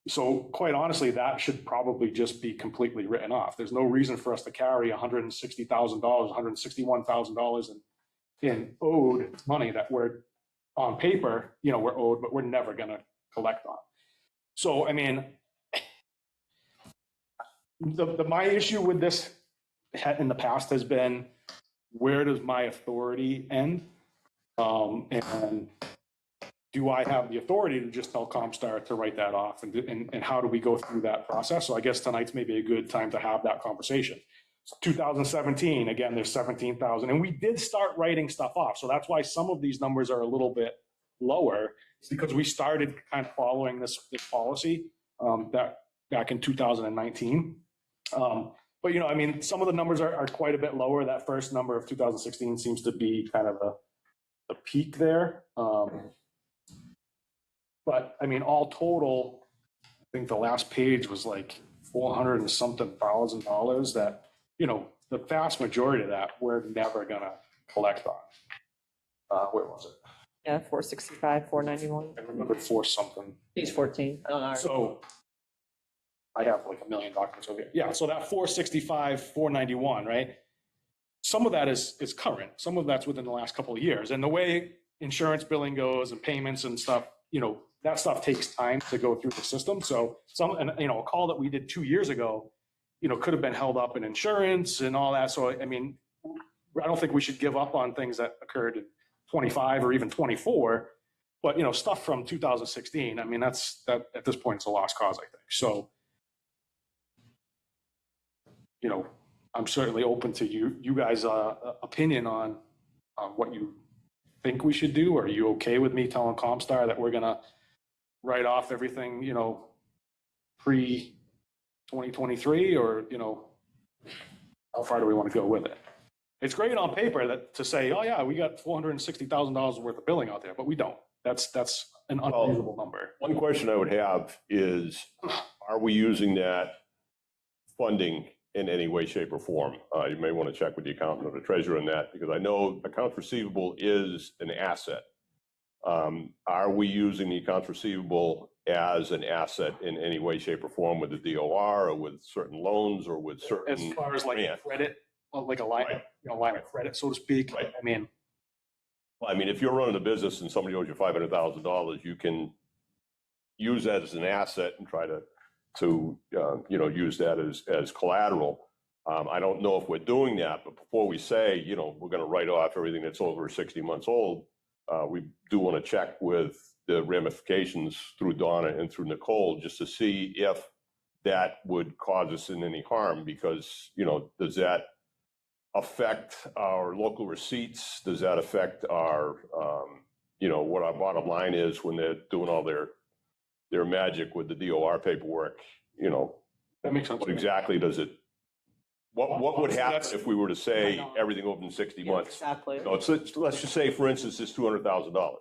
So quite honestly, that should probably just be completely written off. There's no reason for us to carry $160,000, $161,000 in owed money that we're on paper, we're owed, but we're never going to collect on. So, I mean, my issue with this in the past has been, where does my authority end? And do I have the authority to just tell Comstar to write that off? And how do we go through that process? So I guess tonight's maybe a good time to have that conversation. 2017, again, there's 17,000, and we did start writing stuff off. So that's why some of these numbers are a little bit lower. It's because we started kind of following this policy that back in 2019. But I mean, some of the numbers are quite a bit lower. That first number of 2016 seems to be kind of a peak there. But I mean, all total, I think the last page was like $400 and something thousand that, the vast majority of that we're never gonna collect on. Where was it? Yeah, 465, 491. I remember for something. Page 14 on our. So I have like a million documents over here. Yeah, so that 465, 491, right? Some of that is current. Some of that's within the last couple of years. And the way insurance billing goes and payments and stuff, that stuff takes time to go through the system. So a call that we did 2 years ago, could have been held up in insurance and all that. So, I mean, I don't think we should give up on things that occurred in 25 or even 24. But, stuff from 2016, I mean, that at this point, it's a lost cause, I think. So, I'm certainly open to you guys' opinion on what you think we should do. Are you okay with me telling Comstar that we're gonna write off everything, pre-2023, or, how far do we want to go with it? It's great on paper to say, oh yeah, we got $460,000 worth of billing out there, but we don't. That's an unreasonable number. One question I would have is, are we using that funding in any way, shape, or form? You may want to check with the accountant or the treasurer on that, because I know accounts receivable is an asset. Are we using the accounts receivable as an asset in any way, shape, or form with the DOR, or with certain loans, or with certain? As far as like grants? credit, like a line, line of credit, so to speak. Right. I mean, Well, I mean, if you're running a business and somebody owes you $500,000, you can use that as an asset and try to use that as collateral. I don't know if we're doing that, but before we say, we're going to write off everything that's over 60 months old, we do want to check with the ramifications through Donna and through Nicole, just to see if that would cause us in any harm, because, does that affect our local receipts? Does that affect our, what our bottom line is when they're doing all their magic with the DOR paperwork? that makes sense. What exactly does it, what would happen if we were to say everything over in 60 months? Exactly. Let's just say, for instance, it's $200,000.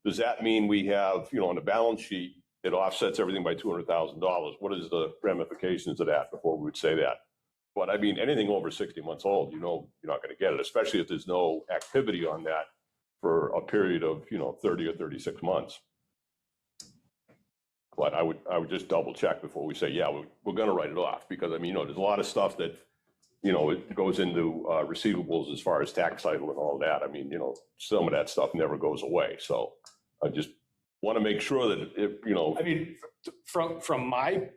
Does that mean we have, on the balance sheet, it offsets everything by $200,000? What is the ramifications of that before we would say that? But I mean, anything over 60 months old, you're not going to get it, especially if there's no activity on that for a period of, 30 or 36 months. But I would just double check before we say, yeah, we're going to write it off, because I mean, there's a lot of stuff that, it goes into receivables as far as tax title and all that. I mean, some of that stuff never goes away. So I just want to make sure that I mean, from my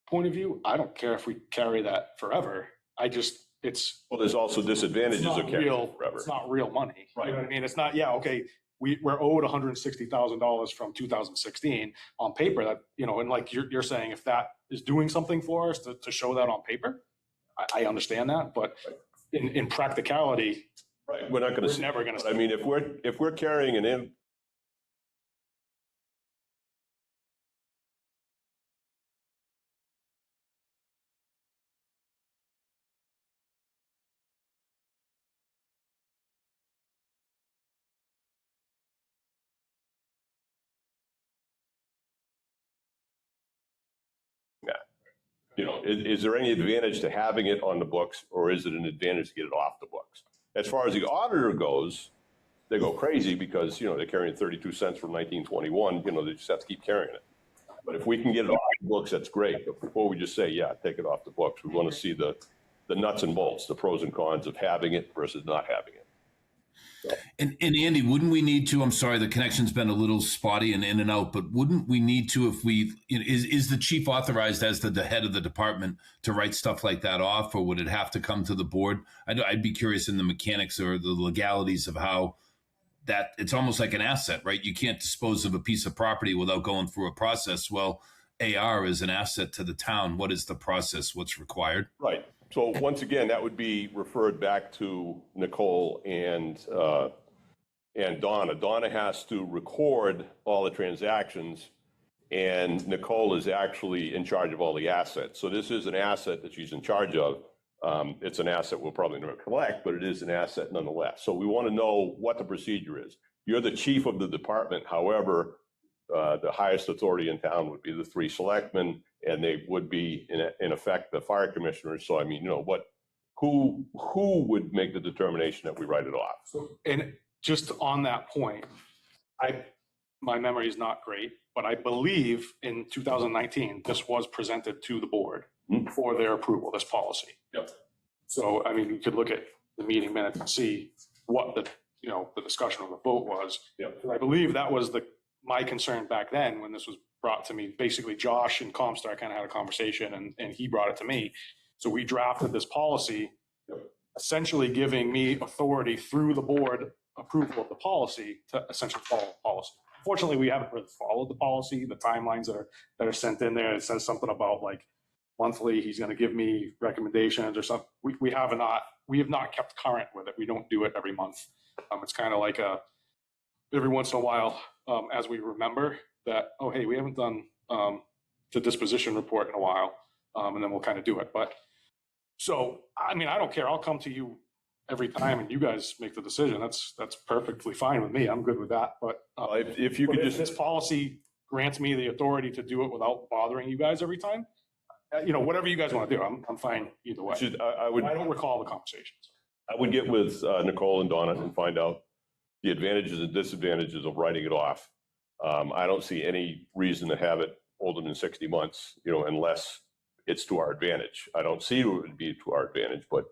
point of view, I don't care if we carry that forever. well, there's also disadvantages of carrying it forever. It's not real money. Right. You know what I mean? It's not, okay, we're owed $160,000 from 2016 on paper, that, and like you're saying, if that is doing something for us to show that on paper, I understand that, but in practicality, right, we're not going to. We're never going to. I mean, if we're carrying an in. Is there any advantage to having it on the books, or is it an advantage to get it off the books? As far as the auditor goes, they go crazy because, they're carrying 32 cents from 1921, they just have to keep carrying it. But if we can get it off the books, that's great. But before we just say, yeah, take it off the books, we want to see the nuts and bolts, the pros and cons of having it versus not having it. So. And Andy, wouldn't we need to, I'm sorry, the connection's been a little spotty and in and out, but wouldn't we need to, if is the chief authorized as the head of the department to write stuff like that off, or would it have to come to the board? I'd be curious in the mechanics or the legalities of how that, it's almost like an asset, right? You can't dispose of a piece of property without going through a process. Well, AR is an asset to the town. What is the process? What's required? Right. So once again, that would be referred back to Nicole and Donna. Donna has to record all the transactions, and Nicole is actually in charge of all the assets. So this is an asset that she's in charge of. It's an asset we'll probably never collect, but it is an asset nonetheless. So we want to know what the procedure is. You're the chief of the department. However, the highest authority in town would be the 3 selectmen, and they would be in effect the fire commissioners. So I mean, who would make the determination that we write it off? So, and just on that point, My memory is not great, but I believe in 2019, this was presented to the board for their approval, this policy. Yep. So, I mean, you could look at the meeting minutes and see what the discussion of the vote was. Yep. I believe that was my concern back then when this was brought to me. Basically, Josh and Comstar kind of had a conversation and he brought it to me. So we drafted this policy, essentially giving me authority through the board approval of the policy to essentially follow the policy. Fortunately, we haven't really followed the policy, the timelines that are sent in there. It says something about like monthly, he's going to give me recommendations or something. We have not kept current with it. We don't do it every month. It's kind of like every once in a while, as we remember that, oh, hey, we haven't done the disposition report in a while, and then we'll kind of do it. But so, I mean, I don't care. I'll come to you every time and you guys make the decision. That's perfectly fine with me. I'm good with that. But if you could just, this policy grants me the authority to do it without bothering you guys every time. Whatever you guys want to do, I'm fine either way. I don't recall the conversations. I would get with Nicole and Donna and find out the advantages and disadvantages of writing it off. I don't see any reason to have it older than 60 months, unless it's to our advantage. I don't see it would be to our advantage, but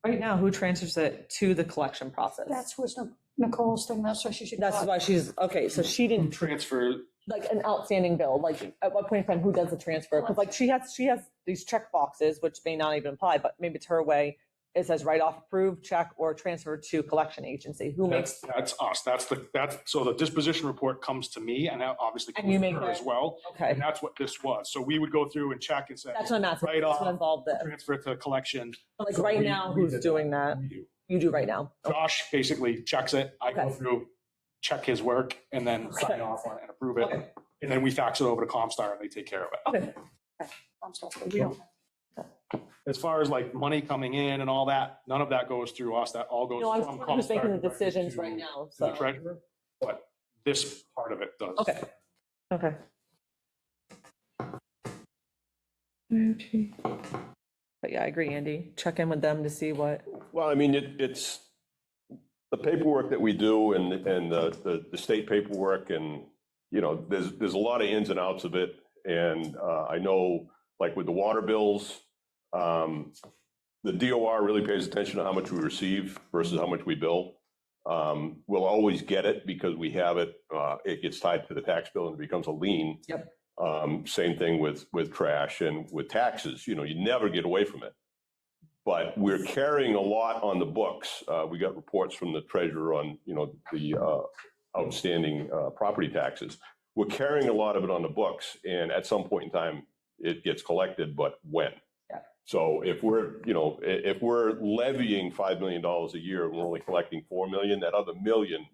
Right now, who transfers it to the collection process? That's was Nicole's thing, that's why she should. That's why she's, okay, so she didn't, Transfer, like an outstanding bill, like at what point in time, who does the transfer? Because like she has these check boxes, which may not even apply, but maybe it's her way. It says write off approved, check, or transfer to collection agency. Who makes? that's us. So the disposition report comes to me and that obviously And comes you to make her that? as well. Okay. And that's what this was. So we would go through and check and say, That's what I'm asking. Write That's what off, involved there. transfer to collection. But like So right we- now, we who's did doing that? We do. You do right now. Josh basically checks it. I go Okay. through, check his work and then Okay. sign off on it and approve it. Okay. And then we fax it over to Comstar and they take care of it. Okay. I'm sorry, we don't. As far as like money coming in and all that, none of that goes through us. That all goes No, I'm from the one who's Comstar making the directly decisions to- right now, to so. the treasurer, but this part of it does. Okay. Okay. But yeah, I agree, Andy. Check in with them to see what. well, I mean, it's the paperwork that we do and the state paperwork and, there's a lot of ins and outs of it. And I know, like with the water bills, the DOR really pays attention to how much we receive versus how much we bill. We'll always get it because we have it. It gets tied to the tax bill and it becomes a lien. Yep. Same thing with trash and with taxes. You never get away from it. But we're carrying a lot on the books. We got reports from the treasurer on, the outstanding property taxes. We're carrying a lot of it on the books, and at some point in time, it gets collected. But when? Yeah. So if we're levying $5 million a year and we're only collecting $4 million, that other $1 million,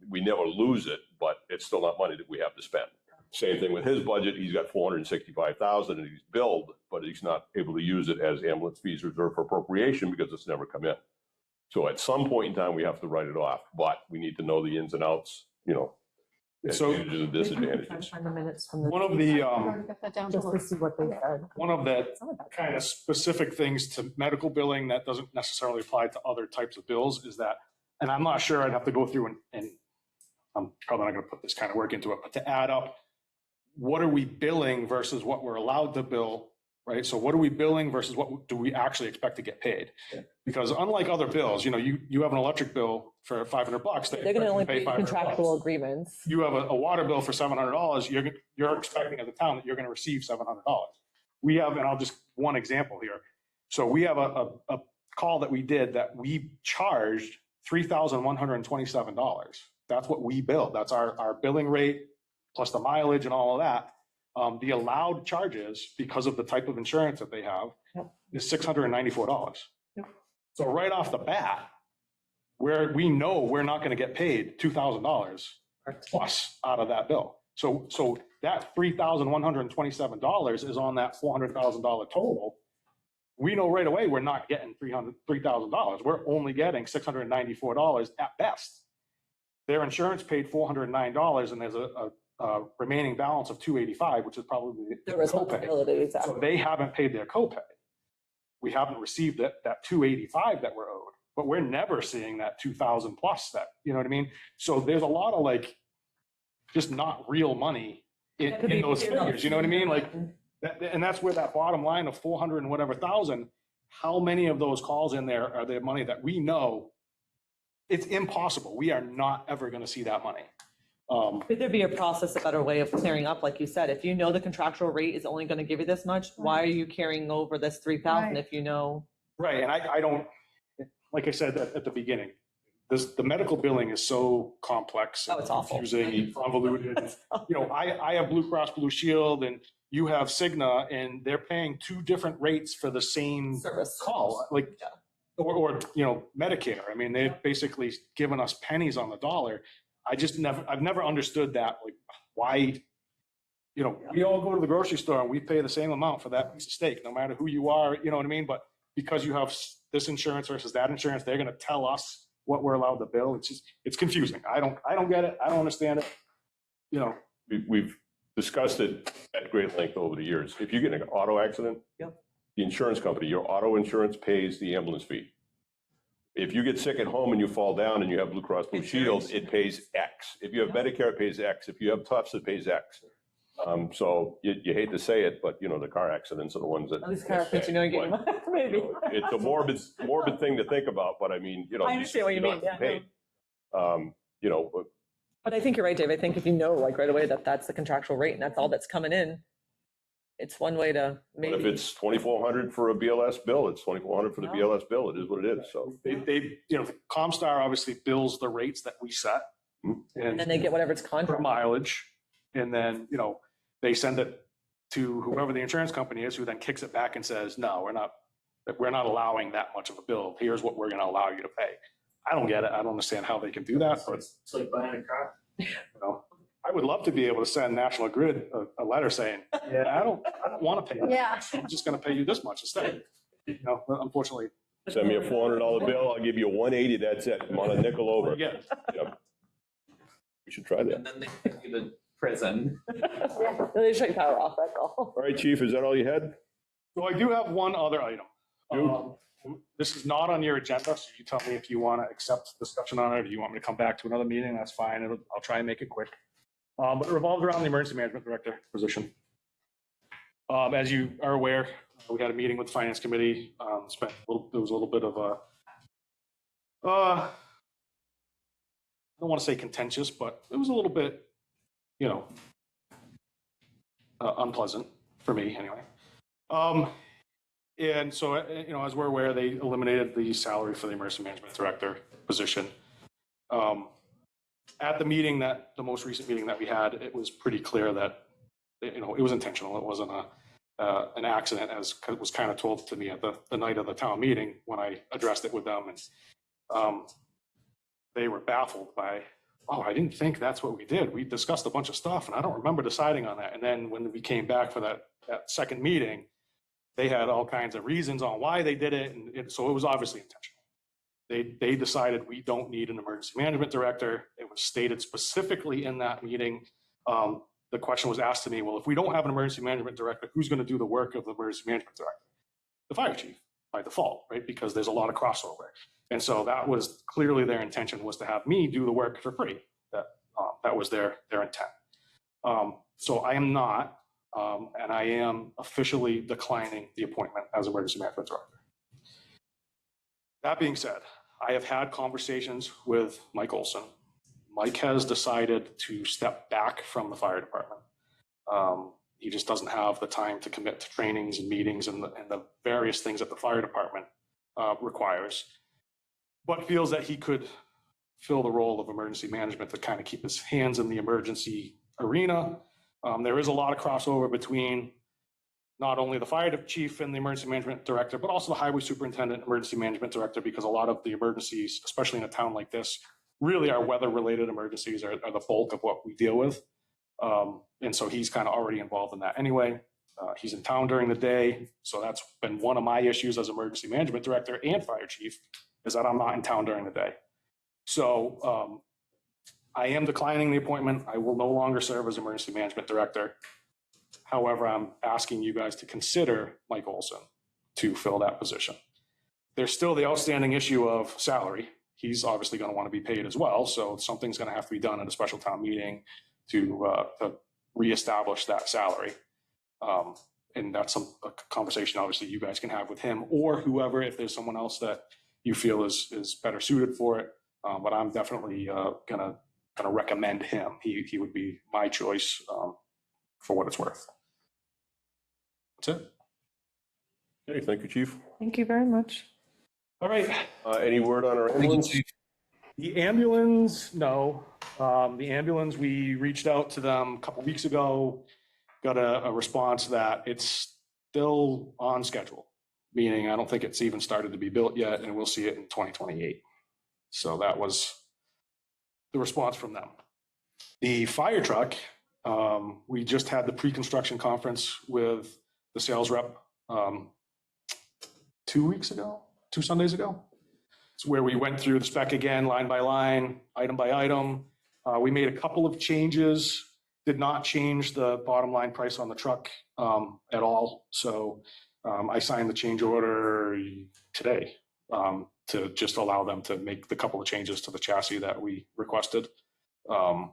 we never lose it, but it's still not money that we have to spend. Same thing with his budget. He's got $465,000 and he's billed, but he's not able to use it as ambulance fees reserved for appropriation because it's never come in. So at some point in time, we have to write it off, but we need to know the ins and outs, So- advantages and disadvantages. Find the minutes from the. One of the, Get that down Just to to see what they said. one of the It's not about- kind of specific things to medical billing that doesn't necessarily apply to other types of bills is that, and I'm not sure, I'd have to go through and I'm probably not going to put this kind of work into it, but to add up, what are we billing versus what we're allowed to bill, right? So what are we billing versus what do we actually expect to get paid? Yeah. Because unlike other bills, you have an electric bill for $500. They're going to only pay $500. contractual agreements. You have a water bill for $700, you're expecting as a town that you're going to receive $700. We have, and I'll just, one example here. So we have a call that we did that we charged $3,127. That's what we billed. That's our billing rate plus the mileage and all of that. The allowed charges, because of the type of insurance that they have, is $694. Yep. So right off the bat, where we know we're not going to get paid $2,000 plus out of that bill. So that $3,127 is on that $400,000 total. We know right away we're not getting $3,000. We're only getting $694 at best. Their insurance paid $409, and there's a remaining balance of $285, which is probably The copay. responsibility, exactly. So they haven't paid their copay. We haven't received that $285 that we're owed, but we're never seeing that 2,000 plus that, you know what I mean? So there's a lot of like, just not real money in those figures, you know what I mean? Like, and that's where that bottom line of 400 and whatever thousand, how many of those calls in there are there money that we know it's impossible. We are not ever going to see that money. Could there be a process, a better way of clearing up, like you said, if you know the contractual rate is only gonna give you this much, why are you carrying over this 3,000 if you know? Right, and I don't, like I said at the beginning, the medical billing is so complex and it's awful. confusing, convoluted. You know, I have Blue Cross Blue Shield and you have Cigna, and they're paying two different rates for the same Service. call, like, or you know, Medicare. I mean, they've basically given us pennies on the dollar. I've never understood that, like, why, you know, we all go to the grocery store and we pay the same amount for that piece of steak, no matter who you are, you know what I mean? But because you have this insurance versus that insurance, they're going to tell us what we're allowed to bill. It's just, it's confusing. I don't get it. I don't understand it. You know, We've discussed it at great length over the years. If you get in an auto accident, Yep. the insurance company, your auto insurance pays the ambulance fee. If you get sick at home and you fall down and you have Blue Cross Blue Shield, it pays X. If you have Medicare, it pays X. If you have Tufts, it pays X. So you hate to say it, but you know, the car accidents are the ones that. At least car accidents, you know, you're getting, maybe. You know, it's a morbid thing to think about, but I mean, you know. I understand what you mean, don't have to yeah, pay. You know, But I think you're right, Dave. I think if you know, like, right away that that's the contractual rate and that's all that's coming in, it's one way to but if maybe. it's 2,400 for a BLS bill, it's 2,400 for the BLS bill. It is what it is, so. they you know, Comstar obviously bills the rates that we set. And then they get whatever it's for contract. mileage, and then, you know, they send it to whoever the insurance company is, who then kicks it back and says, no, we're not allowing that much of a bill. Here's what we're going to allow you to pay. I don't get it. I don't understand how they can do that, but It's like buying a car. you know, I would love to be able to send National Grid a letter saying, yeah, I don't want to pay that. Yeah. I'm just going to pay you this much instead. You know, unfortunately. Send me a $400 bill, I'll give you a 180, that's it. I'm on a nickel over. Yeah. Yep. We should try that. And then they take you to prison. They shut your power off, that's all. All right, Chief, is that all you had? So I do have one other item. This is not on your agenda, so you tell me if you want to accept discussion on it, or you want me to come back to another meeting, that's fine. I'll try and make it quick. But it revolves around the emergency management director position. As you are aware, we had a meeting with the finance committee. There was a little bit of a, I don't want to say contentious, but it was a little bit, you know, unpleasant for me anyway. And so, you know, as we're aware, they eliminated the salary for the emergency management director position. At the meeting the most recent meeting that we had, it was pretty clear that, you know, it was intentional. It wasn't an accident, as was kind of told to me at the night of the town meeting when I addressed it with them. And they were baffled by, oh, I didn't think that's what we did. We discussed a bunch of stuff and I don't remember deciding on that. And then when we came back for that second meeting, they had all kinds of reasons on why they did it. And so it was obviously intentional. They decided we don't need an emergency management director. It was stated specifically in that meeting. The question was asked to me, well, if we don't have an emergency management director, who's going to do the work of the emergency management director? The fire chief, by default, right? Because there's a lot of crossover. And so that was clearly their intention, was to have me do the work for free. That was their intent. So I am not, and I am officially declining the appointment as emergency management director. That being said, I have had conversations with Mike Olson. Mike has decided to step back from the fire department. He just doesn't have the time to commit to trainings and meetings and the various things that the fire department requires, but feels that he could fill the role of emergency management to kind of keep his hands in the emergency arena. There is a lot of crossover between not only the fire chief and the emergency management director, but also the highway superintendent, emergency management director, because a lot of the emergencies, especially in a town like this, really are weather-related emergencies are the bulk of what we deal with. And so he's kind of already involved in that anyway. He's in town during the day. So that's been one of my issues as emergency management director and fire chief, is that I'm not in town during the day. So I am declining the appointment. I will no longer serve as emergency management director. However, I'm asking you guys to consider Mike Olson to fill that position. there's still the outstanding issue of salary. He's obviously going to want to be paid as well, so something's going to have to be done at a special town meeting to reestablish that salary. And that's a conversation obviously you guys can have with him or whoever, if there's someone else that you feel is better suited for it. But I'm definitely gonna recommend him. He would be my choice for what it's worth. That's it. Okay, thank you, Chief. Thank you very much. All right. Any word on our ambulance? The ambulance, no. The ambulance, we reached out to them a couple weeks ago, got a response that it's still on schedule, meaning I don't think it's even started to be built yet, and we'll see it in 2028. So that was the response from them. The fire truck, we just had the pre-construction conference with the sales rep 2 Sundays ago. It's where we went through the spec again, line by line, item by item. We made a couple of changes, did not change the bottom line price on the truck at all. So I signed the change order today to just allow them to make the couple of changes to the chassis that we requested. And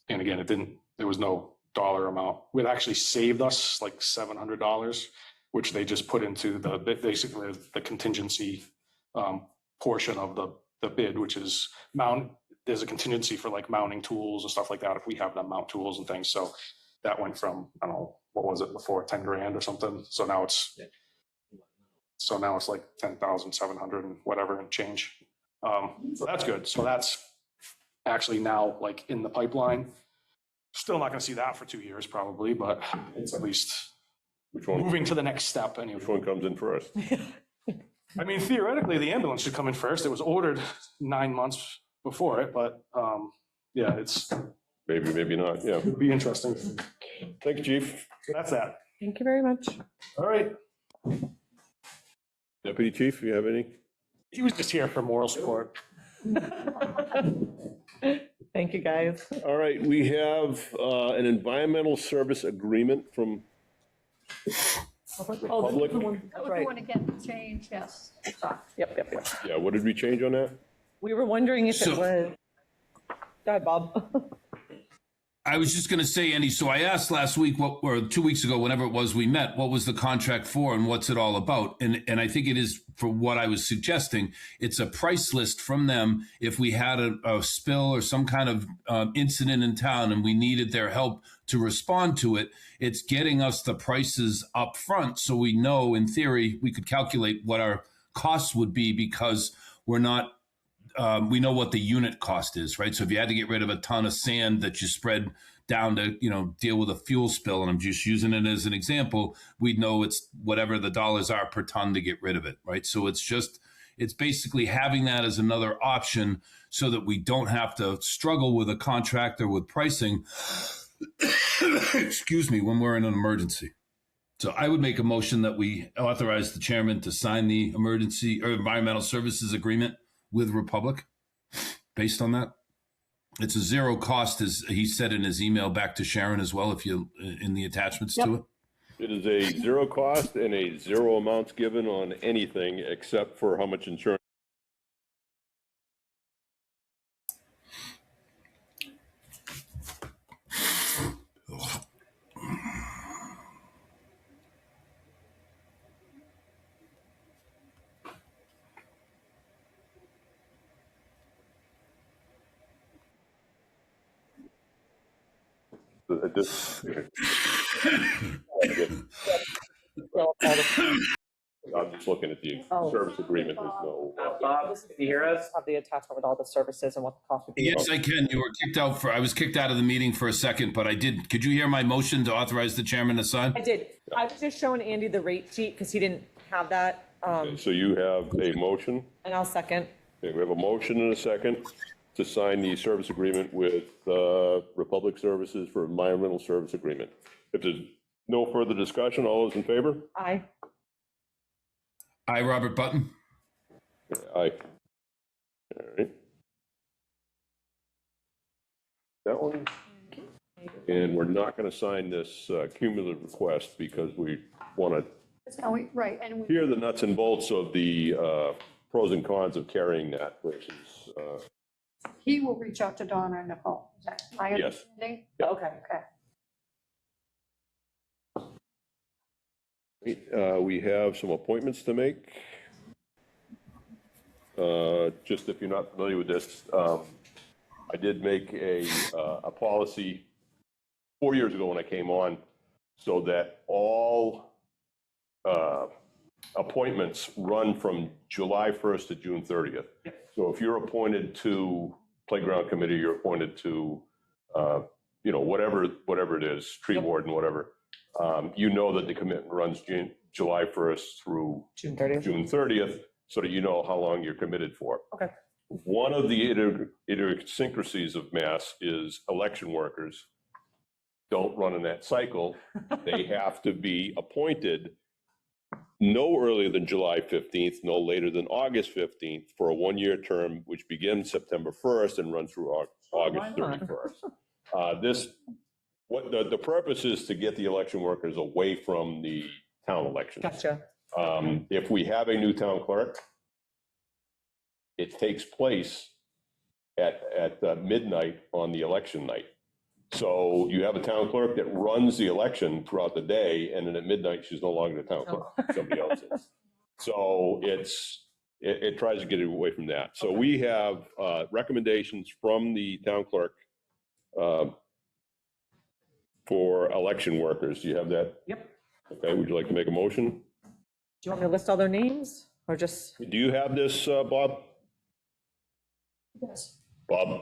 again, there was no dollar amount. It actually saved us like $700, which they just put into basically the contingency portion of the bid, which is there's a contingency for like mounting tools and stuff like that if we have them mount tools and things. So that went from, I don't know, what was it before, 10 grand or something. So now it's like 10,700 and whatever and change. So that's good. So that's actually now like in the pipeline. Still not going to see that for 2 years probably, but it's at least moving to the next step anyway. Which one comes in first? I mean, theoretically, the ambulance should come in first. It was ordered 9 months before it, but yeah, it's maybe not. Yeah, it'd be interesting. Thank you, Chief. So that's that. Thank you very much. All right. Deputy Chief, you have any? He was just here for moral support. Thank you, guys. All right, we have an environmental service agreement from Public. That was the one again, change, yes. Yep. Yeah, what did we change on that? We were wondering if it So- was. Go ahead, Bob. I was just going to say, Andy, so I asked last week, or 2 weeks ago, whenever it was we met, what was the contract for and what's it all about? And I think it is, for what I was suggesting, it's a price list from them if we had a spill or some kind of incident in town and we needed their help to respond to it. It's getting us the prices up front so we know, in theory, we could calculate what our costs would be because we're not we know what the unit cost is, right? So if you had to get rid of a ton of sand that you spread down to, deal with a fuel spill, and I'm just using it as an example, we'd know it's whatever the dollars are per ton to get rid of it, right? So it's basically having that as another option so that we don't have to struggle with a contractor with pricing, excuse me, when we're in an emergency. So I would make a motion that we authorize the chairman to sign the emergency or environmental services agreement with Republic based on that. It's a zero cost, as he said in his email back to Sharon as well, if you in the attachments to it. It is a zero cost and a zero amounts given on anything except for how much insurance. I'm just looking at the service agreement. There's no. Bob, can you hear us? Have the attachment with all the services and what the cost would be. Yes, I can. You were kicked out I was kicked out of the meeting for a second, but I did. Could you hear my motion to authorize the chairman to sign? I did. I was just showing Andy the rate sheet because he didn't have that. So you have a motion. And I'll second. Okay, we have a motion and a second to sign the service agreement with Republic Services for environmental service agreement. If there's no further discussion, all those in favor? Aye. Aye, Robert Button. Aye. All right. That one. And we're not going to sign this cumulative request because we want to Right, and we. Here are the nuts and bolts of the pros and cons of carrying that versus, He will reach out to Donna and Nicole. Is that my Yes. understanding? Okay. Okay. we have some appointments to make. Just if you're not familiar with this, I did make a policy 4 years ago when I came on, so that all appointments run from July 1st to June 30th. So if you're appointed to playground committee, you're appointed to, whatever it is, tree warden, whatever, you know that the commitment runs July 1st through June 30th. June 30th, so that you know how long you're committed for. Okay. One of the idiosyncrasies of Mass is election workers don't run in that cycle. They have to be appointed no earlier than July 15th, no later than August 15th for a one-year term, which begins September 1st and runs through August 31st. The purpose is to get the election workers away from the town elections. Gotcha. If we have a new town clerk, it takes place at midnight on the election night. So you have a town clerk that runs the election throughout the day, and then at midnight, she's no longer the town clerk, somebody else is. So it tries to get away from that. So we have recommendations from the town clerk for election workers. Do you have that? Yep. Okay, would you like to make a motion? Do you want me to list all their names or just? Do you have this, Bob? Yes. Bob?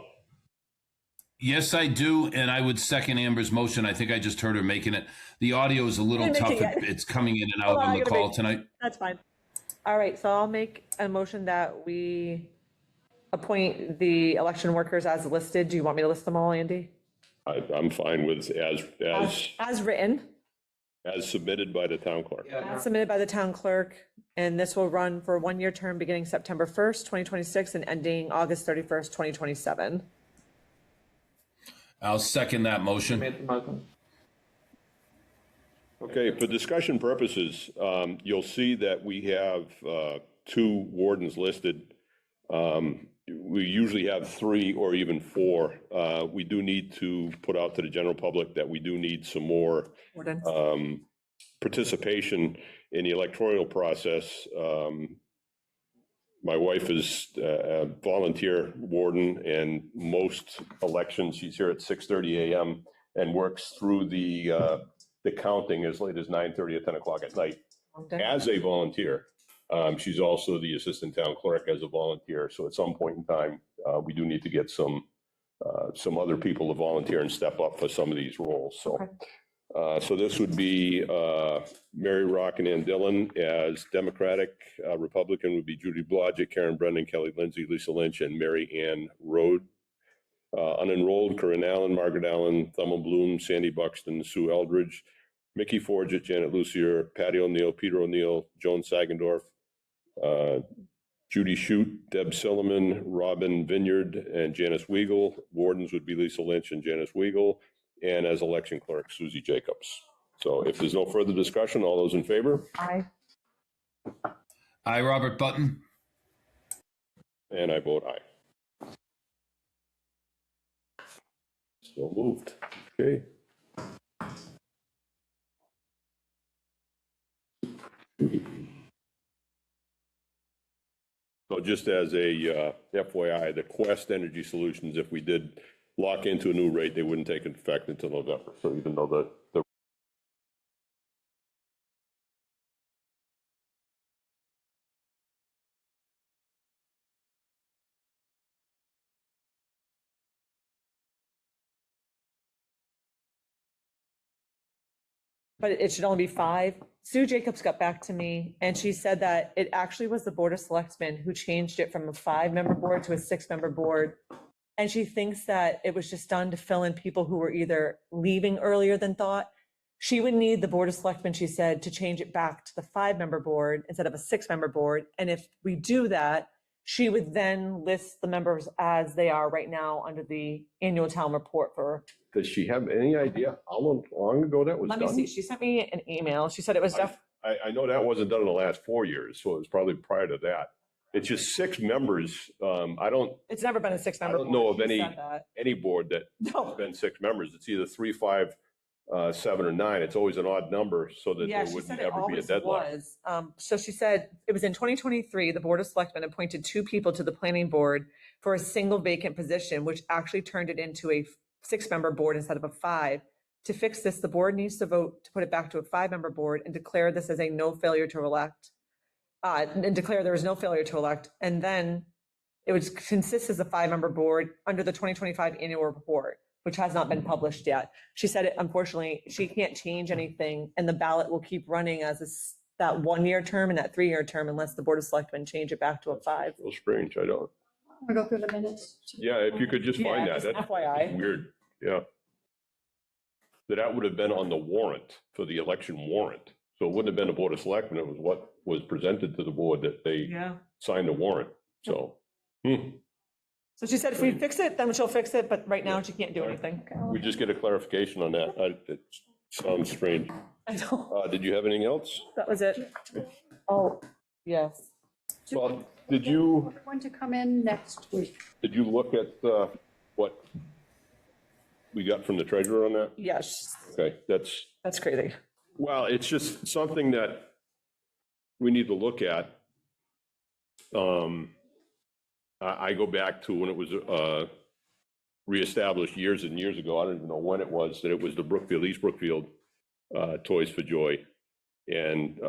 Yes, I do, and I would second Amber's motion. I think I just heard her making it. The audio is a little Didn't tough. make it yet. It's coming in and out Hold on, on I the gotta call make- tonight. That's fine. All right, so I'll make a motion that we appoint the election workers as listed. Do you want me to list them all, Andy? I'm fine with As written, as submitted by the town clerk. as submitted by the town clerk, and this will run for a one-year term beginning September 1st, 2026 and ending August 31st, 2027. I'll second that motion. Okay, for discussion purposes, you'll see that we have two wardens listed. We usually have three or even four. We do need to put out to the general public that we do need some more participation in the electoral process. My wife is a volunteer warden, and most elections, she's here at 6:30 a.m. and works through the counting as late as 9:30 or 10 o'clock at night as a volunteer. She's also the assistant town clerk as a volunteer. So at some point in time, we do need to get some other people to volunteer and step up for some of these roles. So this would be Mary Rockin and Dillon as Democratic. Republican would be Judy Blodgett, Karen Brennan, Kelly Lindsay, Lisa Lynch, and Mary Ann Rode. Unenrolled, Corinne Allen, Margaret Allen, Thelma Bloom, Sandy Buxton, Sue Eldridge, Mickey Forget, Janet Lucier, Patty O'Neill, Peter O'Neill, Joan Sagendorf, Judy Shute, Deb Silliman, Robin Vineyard, and Janice Weigel. Wardens would be Lisa Lynch and Janice Weigel, and as election clerk, Susie Jacobs. So if there's no further discussion, all those in favor? Aye. Aye, Robert Button. And I vote aye. So moved. Okay. So just as a FYI, the Quest Energy Solutions, if we did lock into a new rate, they wouldn't take effect until November. So even though the But it should only be 5. Sue Jacobs got back to me and she said that it actually was the Board of Selectmen who changed it from a 5-member board to a 6-member board. And she thinks that it was just done to fill in people who were either leaving earlier than thought. She would need the Board of Selectmen, she said, to change it back to the 5-member board instead of a 6-member board. And if we do that, she would then list the members as they are right now under the annual town report for. Does she have any idea how long ago that was done? Let me see. She sent me an email. She said it was I know that wasn't done in the last 4 years, so it was probably prior to that. It's just 6 members. It's never been a 6-member I don't know board. of She any- said that. any board that No. has been 6 members. It's either 3, 5, 7, or 9. It's always an odd number so that Yeah, there she wouldn't said it ever be a always deadline. was. So she said it was in 2023, the Board of Selectmen appointed 2 people to the planning board for a single vacant position, which actually turned it into a 6-member board instead of a 5. To fix this, the board needs to vote to put it back to a 5-member board and declare this as a no failure to elect. And declare there is no failure to elect. And then it would consist as a 5-member board under the 2025 annual report, which has not been published yet. She said, unfortunately, she can't change anything, and the ballot will keep running as that 1-year term and that 3-year term unless the Board of Selectmen change it back to a 5. A little strange, I don't. We go through the minutes. Yeah, if you could just find Yeah, that, just that's FYI. weird, yeah. That would have been on the warrant, for the election warrant. So it wouldn't have been a Board of Selectmen, it was what was presented to the board that they Yeah. signed the warrant, so. So she said if we fix it, then she'll fix it, but right now she can't do anything. We just get a clarification on that. It sounds strange. I know, Did you have anything else? that was it. Oh, yes. Well, did you Going to come in next week. look at what we got from the treasurer on that? Yes, Okay, that's crazy. well, it's just something that we need to look at. I go back to when it was reestablished years and years ago. I don't even know when it was, that it was the East Brookfield Toys for Joy. And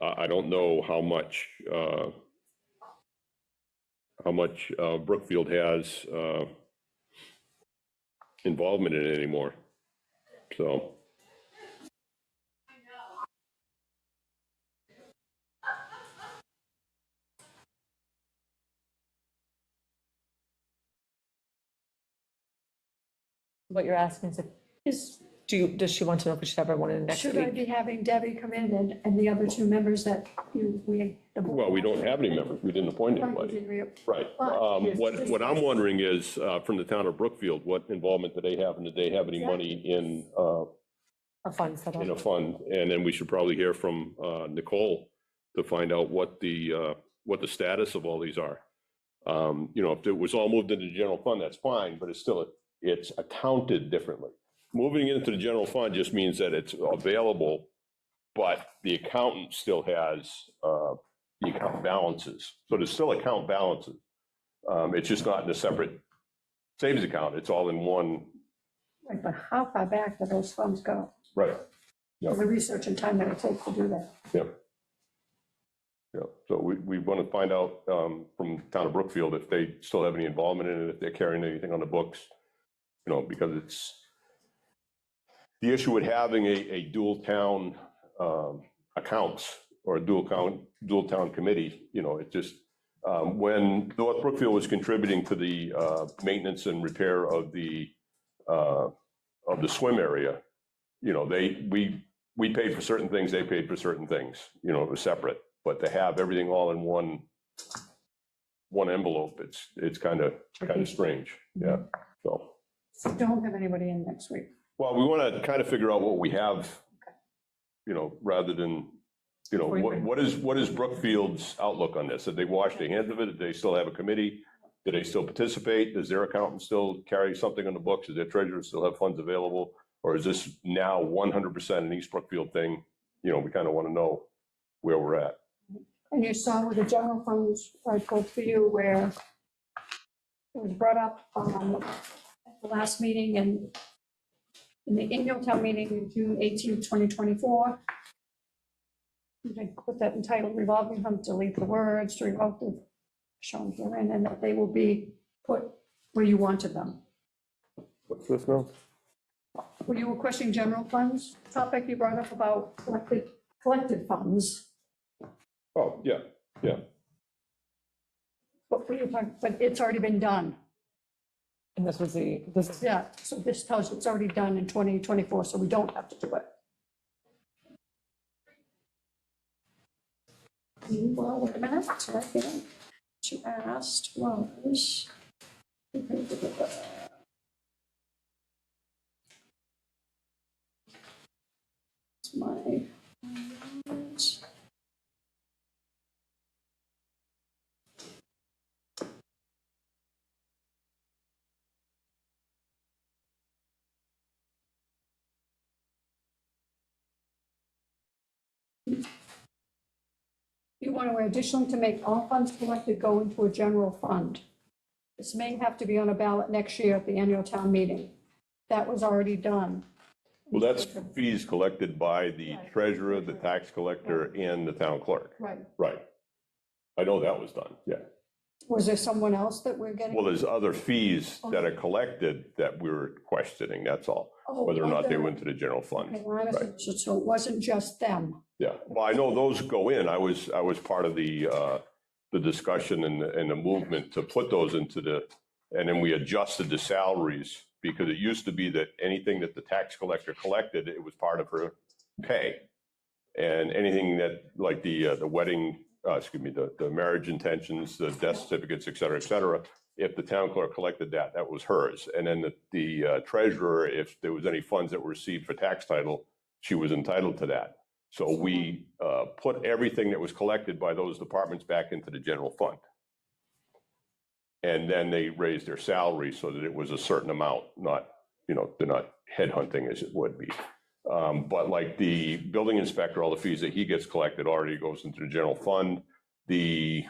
I don't know how much Brookfield has involvement in it anymore. So. What you're asking is, does she want to know if we should have everyone in next Should I week? be having Debbie come in and the other 2 members that the board? Well, we don't have any members. We didn't appoint anybody. Right. What I'm wondering is, from the town of Brookfield, what involvement do they have, and do they have any money in A fund set up. a fund? And then we should probably hear from Nicole to find out what the status of all these are. If it was all moved into the general fund, that's fine, but it's accounted differently. Moving it into the general fund just means that it's available, but the accountant still has the account balances. So there's still account balances. It's just not in a separate savings account. It's all in one. Right, but how far back do those funds go? Right. Yeah. The research and time that it takes to do that. Yep. Yeah, so we want to find out from town of Brookfield if they still have any involvement in it, if they're carrying anything on the books, because it's the issue with having a dual town accounts or a dual town committee. It just when North Brookfield was contributing to the maintenance and repair of the swim area, we paid for certain things, they paid for certain things. It was separate. But to have everything all in one envelope, it's kind of strange. Yeah. So Don't have anybody in next week. well, we want to kind of figure out what we have, rather than, what is Brookfield's outlook on this? Have they washed their hands of it? Do they still have a committee? Do they still participate? Does their accountant still carry something on the books? Does their treasurer still have funds available? Or is this now 100% an East Brookfield thing? We kind of want to know where we're at. And you saw with the general funds, I spoke for you, where it was brought up at the last meeting and in the annual town meeting in June 18th, 2024. You can put that entitled revolving fund, delete the words, to revoke the shown herein, and that they will be put where you wanted them. What's this now? When you were questioning general funds topic, you brought up about collected funds. Oh, yeah. But it's already been done. And this is. Yeah, so this tells you it's already done in 2024, so we don't have to do it. Well, wait a minute, so I think she asked was. It's my. You want to additionally to make all funds collected go into a general fund. This may have to be on a ballot next year at the annual town meeting. That was already done. Well, that's fees collected by the treasurer, the tax collector, and the town clerk. Right. Right. I know that was done, yeah. Was there someone else that we're getting? Well, there's other fees that are collected that we're questioning, that's all, Oh, whether or not they other- went to the general fund. Okay, well, I Right. understand. So it wasn't just them. Yeah, well, I know those go in. I was part of the discussion and the movement to put those into and then we adjusted the salaries because it used to be that anything that the tax collector collected, it was part of her pay. And anything that, like the wedding, the marriage intentions, the death certificates, et cetera, if the town clerk collected that, that was hers. And then the treasurer, if there was any funds that were received for tax title, she was entitled to that. So we put everything that was collected by those departments back into the general fund. And then they raised their salary so that it was a certain amount, not, they're not headhunting as it would be. But like the building inspector, all the fees that he gets collected already goes into the general fund. The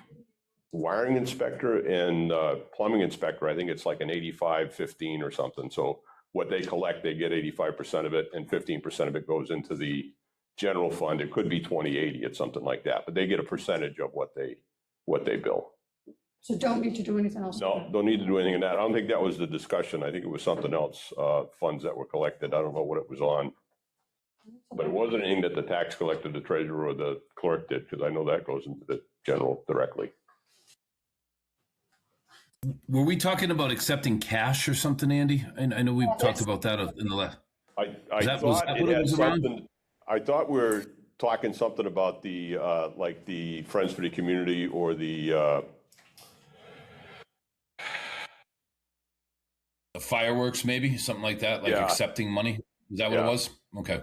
wiring inspector and plumbing inspector, I think it's like an 85-15 or something. So what they collect, they get 85% of it and 15% of it goes into the general fund. It could be 20-80, it's something like that, but they get a percentage of what they bill. So don't need to do anything else? No, don't need to do anything in that. I don't think that was the discussion. I think it was something else, funds that were collected. I don't know what it was on. But it wasn't anything that the tax collector, the treasurer, or the clerk did, because I know that goes into the general directly. Were we talking about accepting cash or something, Andy? I know we've talked about that in the last. I thought it had something, I thought we were talking something about the, like the Friends for the Community or the fireworks, maybe something like that, like Yeah. accepting money. Is that what Yeah. it was? Okay.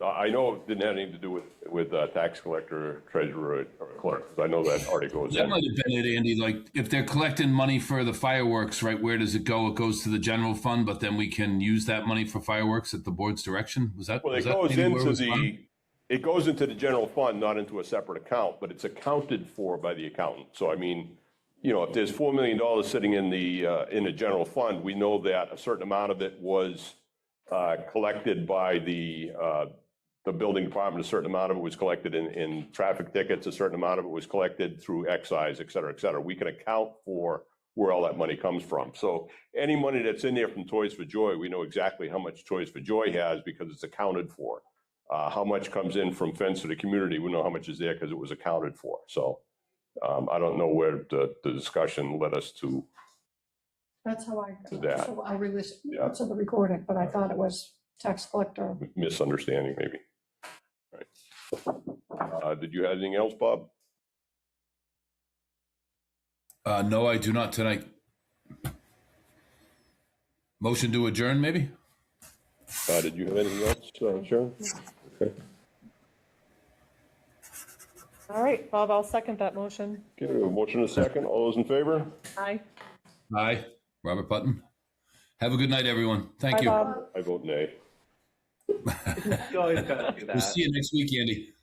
I know it didn't have anything to do with tax collector, treasurer, or clerk. I know that already goes That in. might have been it, Andy. Like if they're collecting money for the fireworks, right? Where does it go? It goes to the general fund, but then we can use that money for fireworks at the board's direction. Was that? Well, it was that goes maybe where into it was from? it goes into the general fund, not into a separate account, but it's accounted for by the accountant. So I mean, if there's $4 million sitting in the general fund, we know that a certain amount of it was collected by the building department, a certain amount of it was collected in traffic tickets, a certain amount of it was collected through excise, et cetera, et cetera. We can account for where all that money comes from. So any money that's in there from Toys for Joy, we know exactly how much Toys for Joy has because it's accounted for. How much comes in from Friends for the Community, we know how much is there because it was accounted for. So I don't know where the discussion led us to. That's how I, That. so I released Yeah. to the recording, but I thought it was tax collector. Misunderstanding, maybe. Right. Did you have anything else, Bob? No, I do not tonight. Motion to adjourn, maybe? Did you have anything else, Sharon? Okay. All right, Bob, I'll second that motion. Okay, we have a motion and a second. All those in favor? Aye. Aye. Robert Button. Have a good night, everyone. Thank Bye, you. Bob. I vote nay. You always gotta do We'll see you next week, Andy.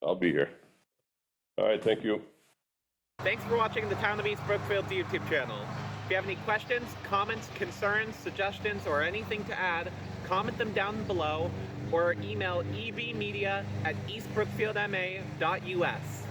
I'll be here. All right, thank you. Thanks for watching the Town of East Brookfield's YouTube channel. If you have any questions, comments, concerns, suggestions, or anything to add, comment them down below or email ebmedia@eastbrookfieldma.us.